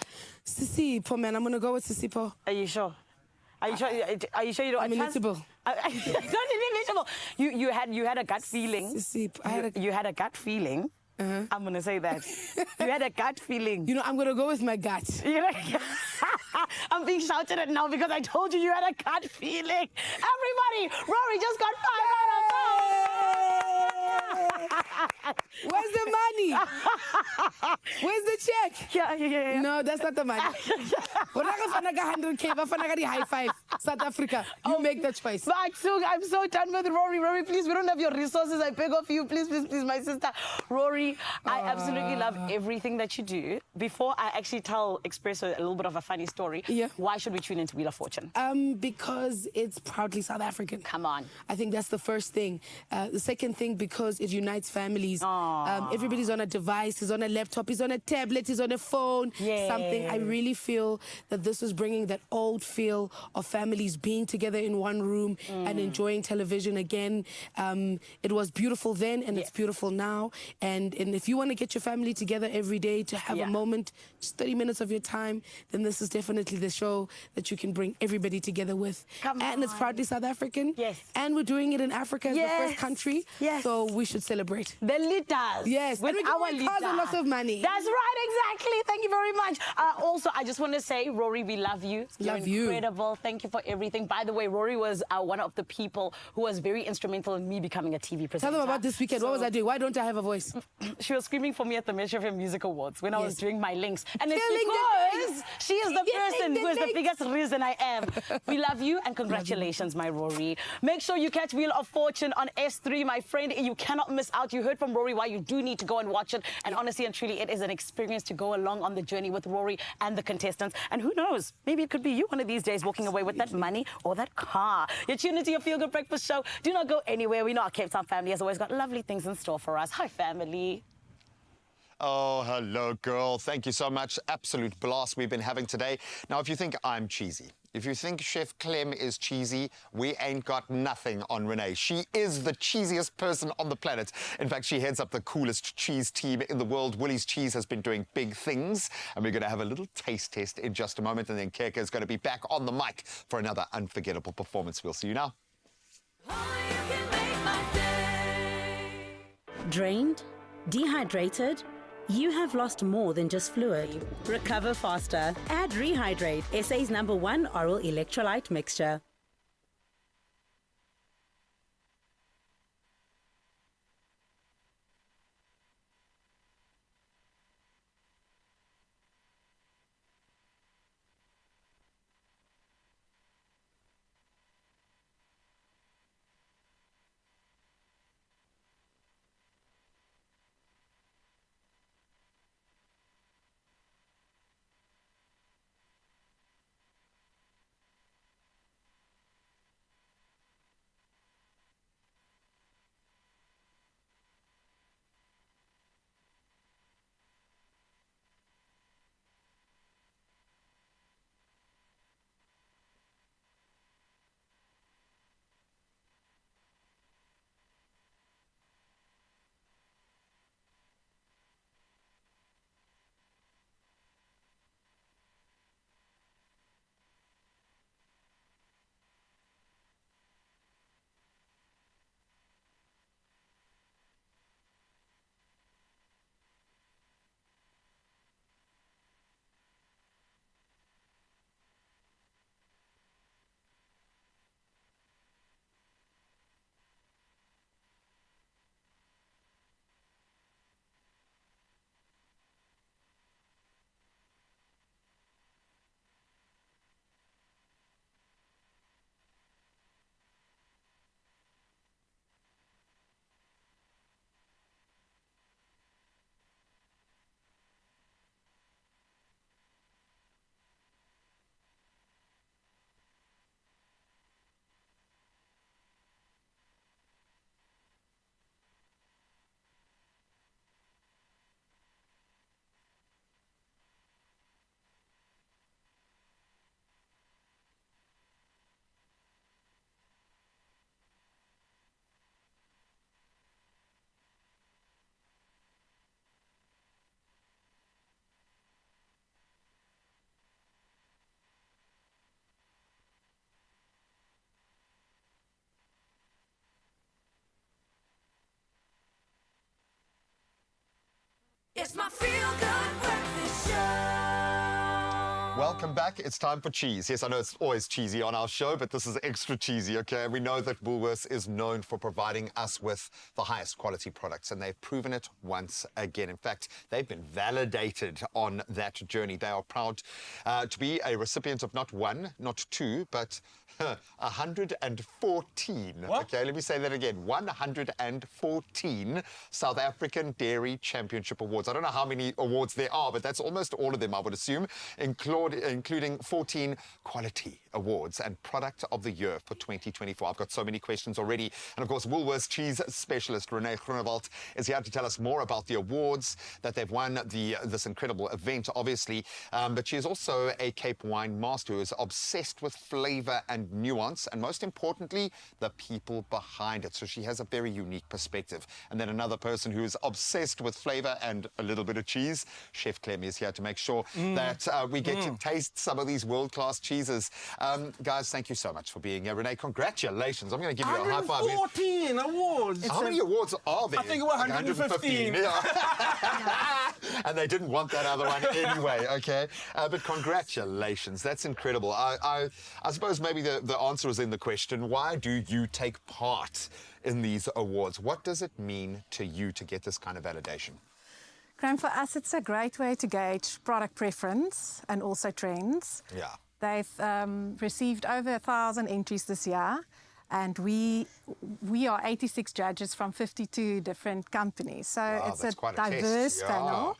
Sisipo, man. I'm going to go with Sisipo. Are you sure? Are you sure? Are you sure you don't? I'm inimitable. Don't inimitable. You had a gut feeling. You had a gut feeling. I'm gonna say that. You had a gut feeling. You know, I'm gonna go with my gut. I'm being shouted at now because I told you had a gut feeling. Everybody, Rory just got 5 out of 5. Where's the money? Where's the check? Yeah. No, that's not the money. We're not gonna 100K, but for high five. South Africa, you make the choice. I'm so done with Rory. Rory, please, we don't have your resources. I beg of you, please, my sister. Rory, I absolutely love everything that you do. Before I actually tell Expresso a little bit of a funny story, why should we tune into Wheel of Fortune? Because it's proudly South African. Come on. I think that's the first thing. The second thing, because it unites families. Everybody's on a device, is on a laptop, is on a tablet, is on a phone. Something. I really feel that this is bringing that old feel of families being together in one room and enjoying television again. It was beautiful then and it's beautiful now. And if you want to get your family together every day to have a moment, just 30 minutes of your time, then this is definitely the show that you can bring everybody together with. And it's proudly South African. Yes. And we're doing it in Africa as the first country. Yes. So we should celebrate. The leaders. Yes. With and we our can cause a lot of money. That's right, exactly. Thank you very much. Also, I just want to say, Rory, we love you. You're incredible. Thank you for everything. By the way, Rory was one of the people who was very instrumental in me becoming a TV presenter. Tell them about this weekend. What was I doing? Why don't I have a voice? She was screaming for me at the Metro FM Music Awards when I was doing my links. And it's Killing because she is the person who is the biggest reason I am. We love you and congratulations, my Rory. Make sure you catch Wheel of Fortune on S3, my friend. You cannot miss out. You heard from Rory why you do need to go and watch it. And honestly and truly, it is an experience to go along on the journey with Rory and the contestants. And who knows, maybe it could be you one of these days walking away with that money or that car. You're tuned into your Feel Good Breakfast show. Do not go anywhere. We know our Cape Town family has always got lovely things in store for us. Hi, family. Oh, hello, girl. Thank you so much. Absolute blast we've been having today. Now, if you think I'm cheesy, if you think Chef Clem is cheesy, we ain't got nothing on Renee. She is the cheesiest person on the planet. In fact, she heads up the coolest cheese team in the world. Willie's Cheese has been doing big things, and we're going to have a little taste test in just a moment, and then Keke is going to be back on the mic for another unforgettable performance. We'll see you now. Drained? Dehydrated? You have lost more than just fluid. Recover faster. Add Rehydrate, SA's #1 oral electrolyte mixture. It's my feel-good breakfast show. Welcome back. It's time for cheese. Yes, I know it's always cheesy on our show, but this is extra cheesy, okay? We know that Woolworths is known for providing us with the highest quality products, and they've proven it once again. In fact, they've been validated on that journey. They are proud to be a recipient of not one, not two, but 114. What? Okay, let me say that again. 114 South African Dairy Championship Awards. I don't know how many awards there are, but that's almost all of them, I would assume, including 14 Quality Awards and Product of the Year for 2024. I've got so many questions already. And of course, Woolworths cheese specialist Renee Groenewald is here to tell us more about the awards that they've won, this incredible event, obviously. But she is also a Cape wine master who is obsessed with flavor and nuance, and most importantly, the people behind it. So she has a very unique perspective. And then another person who is obsessed with flavor and a little bit of cheese, Chef Clem, is here to make sure that we get to taste some of these world-class cheeses. Guys, thank you so much for being here. Renee, congratulations. I'm going to give you a high five. 114 awards. How many awards are there? I think it was 115. Yeah. And they didn't want that other one anyway, okay? But congratulations. That's incredible. I suppose maybe the answer is in the question, why do you take part in these awards? What does it mean to you to get this kind of validation? Graham, for us, it's a great way to gauge product preference and also trends. Yeah. They've received over 1,000 entries this year, and we are 86 judges from 52 different companies. So wow, it's a quite diverse test. panel.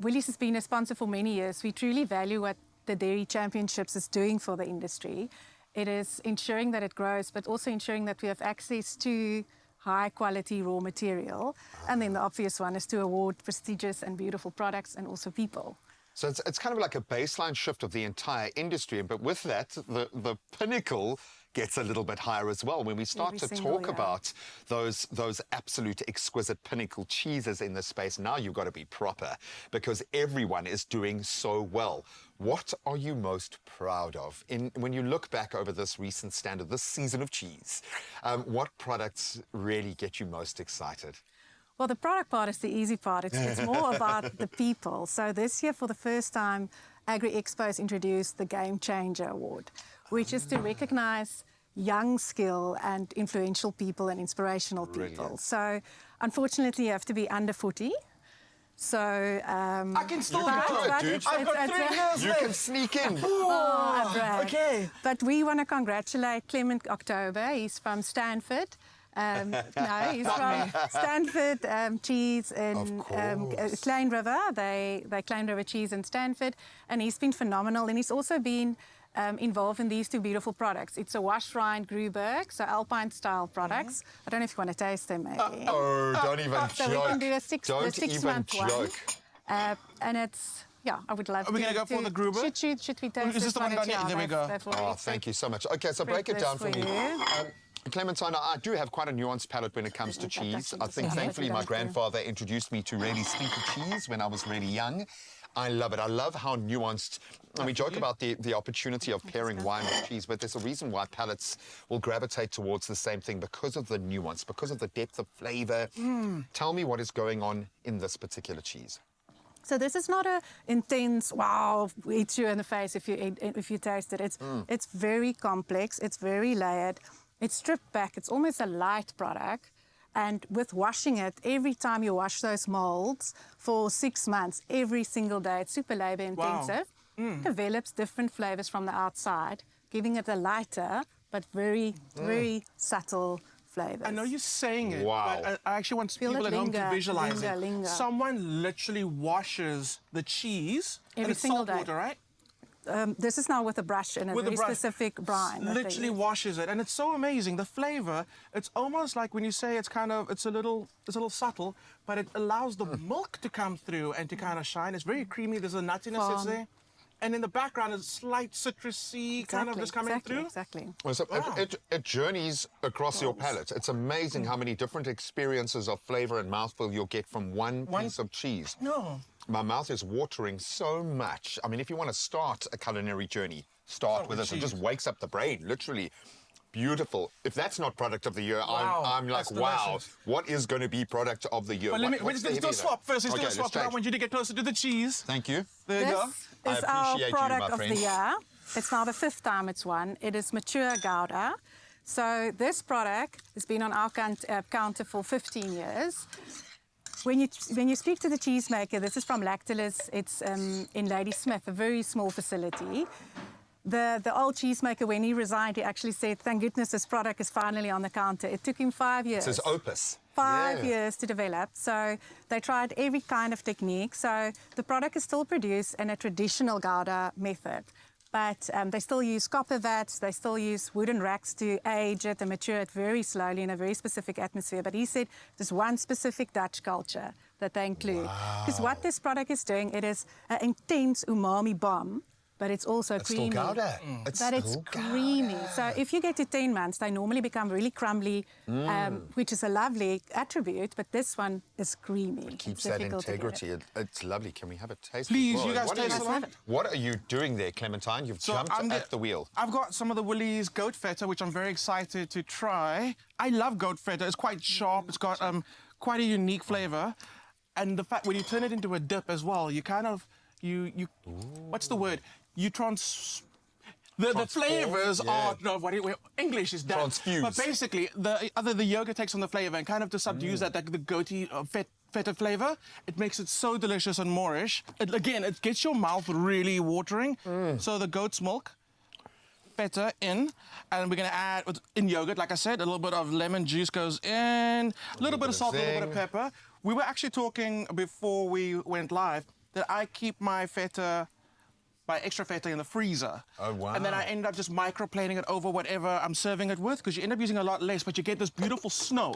Woolies has been a sponsor for many years. We truly value what the Dairy Championships is doing for the industry. It is ensuring that it grows, but also ensuring that we have access to high quality raw material. And then the obvious one is to award prestigious and beautiful products and also people. So it's kind of like a baseline shift of the entire industry. But with that, the pinnacle gets a little bit higher as well. When we start to talk about those absolute exquisite pinnacle cheeses in this space, now you've got to be proper because everyone is doing so well. What are you most proud of when you look back over this recent standard, this season of cheese? What products really get you most excited? Well, the product part is the easy part. It's more about the people. So this year, for the first time, Agri Expo has introduced the Game Changer Award, which is to recognize young, skill and influential people and inspirational people. So unfortunately, you have to be under 40. So I can still go, dude. I've got 3 years left. You can sneak in. Oh, brag. Okay. But we want to congratulate Clement October. He's from Stanford. No, he's from Stanford Cheese in Klein River. They Klein River Cheese in Stanford, and he's been phenomenal. And he's also been involved in these 2 beautiful products. It's a wash rind Gruberg, so Alpine style products. I don't know if you want to taste them, maybe. Oh, don't even joke. So we can do a 6-month one. And it's, yeah, I would love to. Are we going to go for the Gruber? Should we taste Is this the one down here? There we go. Oh, thank you so much. Okay, so break it down for me. Clementine, I do have quite a nuanced palate when it comes to cheese. I think, thankfully, my grandfather introduced me to really sleepy cheese when I was really young. I love it. I love how nuanced, and we joke about the opportunity of pairing wine with cheese, but there's a reason why palates will gravitate towards the same thing because of the nuance, because of the depth of flavor. Tell me what is going on in this particular cheese. So this is not a intense, wow, hits you in the face if you taste it. It's very complex. It's very layered. It's stripped back. It's almost a light product. And with washing it, every time you wash those molds for 6 months, every single day, it's super labor intensive. Wow. Develops different flavors from the outside, giving it a lighter but very, very subtle flavors. I know you're saying it, wow. but I actually want people at home to visualize it. Someone literally washes the cheese every single day. Water, right? This is now with a brush and a very specific brine. Literally washes it, and it's so amazing. The flavor, it's almost like when you say it's a little subtle, but it allows the milk to come through and to kind of shine. It's very creamy. There's a nuttiness that's there. And in the background is slight citrusy kind of just coming through. Exactly. Well, so it journeys across your palate. It's amazing how many different experiences of flavor and mouthfeel you'll get from one piece of cheese. No. My mouth is watering so much. I mean, if you want to start a culinary journey, start with this. It just wakes up the brain, literally. beautiful. If that's not product of the year, Wow, I'm like, that's wow, delicious. what is going to be product of the year? But let's do a swap first. Let's do a swap. I want you to get closer to the cheese. Thank you. There you go. This is our product of the year. It's now the 5th time it's won. It is mature Gouda. So this product has been on our counter for 15 years. When you speak to the cheesemaker, this is from Lactalis. It's in Ladysmith, a very small facility. The old cheesemaker, when he resigned, he actually said, thank goodness this product is finally on the counter. It took him 5 years. It's his opus. 5 years to develop. So they tried every kind of technique. So the product is still produced in a traditional Gouda method. But they still use copper vats, they still use wooden racks to age it and mature it very slowly in a very specific atmosphere. But he said there's one specific Dutch culture that they include. Because what this product is doing, it is an intense umami bomb, but it's also creamy. Still Gouda. It's creamy. So if you get to 10 months, they normally become really crumbly, which is a lovely attribute, but this one is creamy. It keeps that integrity. It's lovely. Can we have a taste? Please, you guys taste it. What are you doing there, Clementine? You've jumped at the wheel. I've got some of the Woolies goat feta, which I'm very excited to try. I love goat feta. It's quite sharp. It's got quite a unique flavour. And the fact when you turn it into a dip as well, you kind of, what's the word? The flavors are English is done. Transfuse. But basically, the yogurt takes on the flavor and kind of just subdues the goaty feta flavor. It makes it so delicious and moreish. Again, it gets your mouth really watering. So the goat's milk, feta in, and we're going to add in yogurt, like I said, a little bit of lemon juice goes in, a little bit of salt, a little bit of pepper. We were actually talking before we went live that I keep my extra feta in the freezer. Oh, wow. And then I end up just microplaning it over whatever I'm serving it with, because you end up using a lot less, but you get this beautiful snow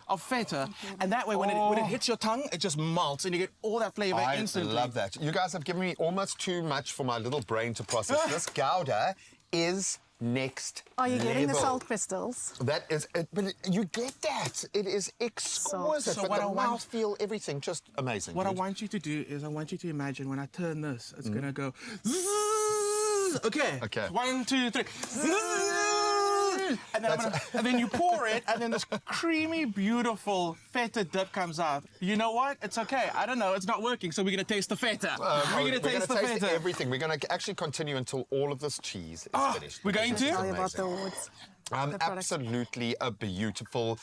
of feta, and that way when it hits your tongue, it just melts, and you get all that flavour instantly. I love that. You guys have given me almost too much for my little brain to process. This Gouda is next Are you getting the level. salt crystals? That is, but you get that. It is exquisite. So but what the I want- mouthfeel, everything, just amazing. What I dude. want you to do is I want you to imagine when I turn this, it's going to go... Okay. 1, 2, 3. And then you pour it, and then this creamy, beautiful feta dip comes out. You know what? It's okay. I don't know. It's not working, so we're going to taste the feta. We're going to taste the feta. Everything. We're going to actually continue until all of this cheese is finished. We're going to? Tell you about the awards. Absolutely a beautiful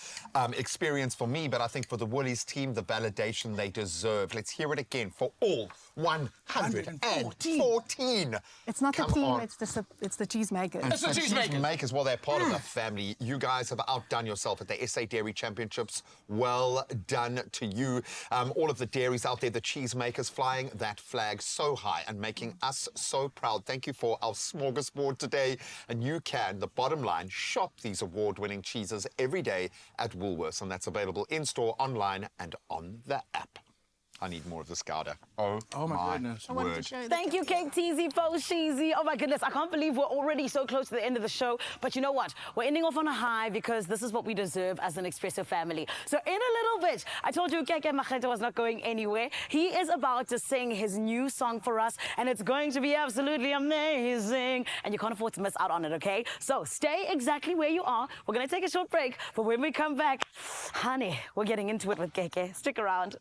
experience for me, but I think for the Woolies team, the validation they deserve. Let's hear it again for all 114. It's not the team, it's the cheesemakers. It's the cheesemakers. Well, they're part of the family. You guys have outdone yourself at the SA Dairy Championships. Well done to you. All of the dairies out there, the cheesemakers, flying that flag so high and making us so proud. Thank you for our smorgasbord today. And you can, the bottom line, shop these award-winning cheeses every day at Woolworths, and that's available in-store, online, and on the app. I need more of this Gouda. Oh my goodness. word. Thank you, Cake Teasy, Fo Sheezy. Oh my goodness, I can't believe we're already so close to the end of the show. But you know what? We're ending off on a high because this is what we deserve as an Expresso family. So in a little bit, I told you Keke Magenta was not going anywhere. He is about to sing his new song for us, and it's going to be absolutely amazing. And you can't afford to miss out on it, okay? So stay exactly where you are. We're going to take a short break, but when we come back, honey, we're getting into it with Keke. Stick around.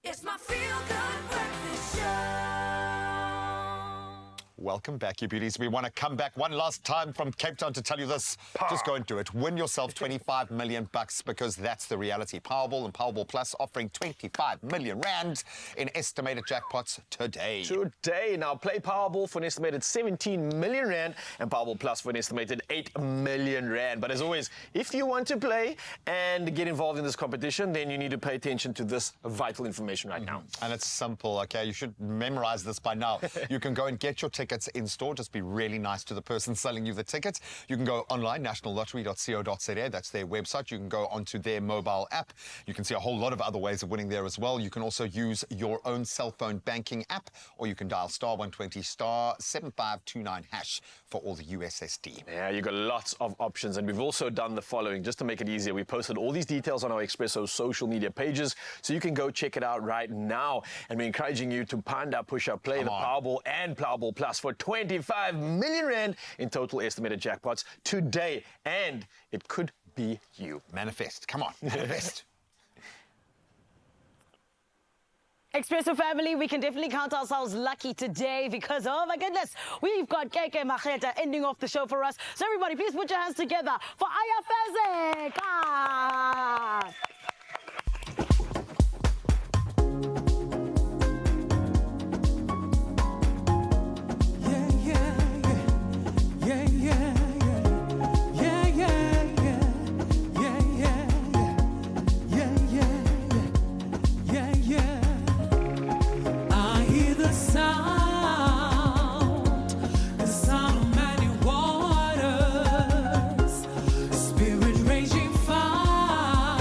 It's my feel-good breakfast show. Welcome back, you beauties. We want to come back one last time from Cape Town to tell you this. Just go and do it. Win yourself 25 million bucks, because that's the reality. Powerball and Powerball Plus offering 25 million rand in estimated jackpots today. Today. Now, play Powerball for an estimated 17 million rand and Powerball Plus for an estimated 8 million rand. But as always, if you want to play and get involved in this competition, then you need to pay attention to this vital information right now. And it's simple, okay? You should memorize this by now. You can go and get your tickets in store. Just be really nice to the person selling you the tickets. You can go online, nationallottery.co.za. That's their website. You can go onto their mobile app. You can see a whole lot of other ways of winning there as well. You can also use your own cell phone banking app, or you can dial *120 *7529# for all the USSD. Yeah, you got lots of options, and we've also done the following just to make it easier. We posted all these details on our Expresso social media pages, so you can go check it out right now. And we're encouraging you to panda, push up, play the Powerball and Powerball Plus for 25 million rand in total estimated jackpots today, and it could be you. Manifest. Come on, manifest. Expresso family, we can definitely count ourselves lucky today because, oh my goodness, we've got KK Mageta ending off the show for us. So everybody, please put your hands together for Aya Fezek. Ah. Spirit raging fire.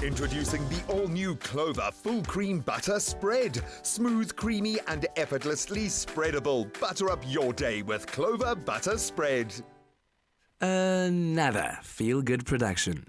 Introducing the all-new Clover Full Cream Butter Spread. Smooth, creamy and effortlessly spreadable. Butter up your day with Clover Butter Spread. Another feel-good production.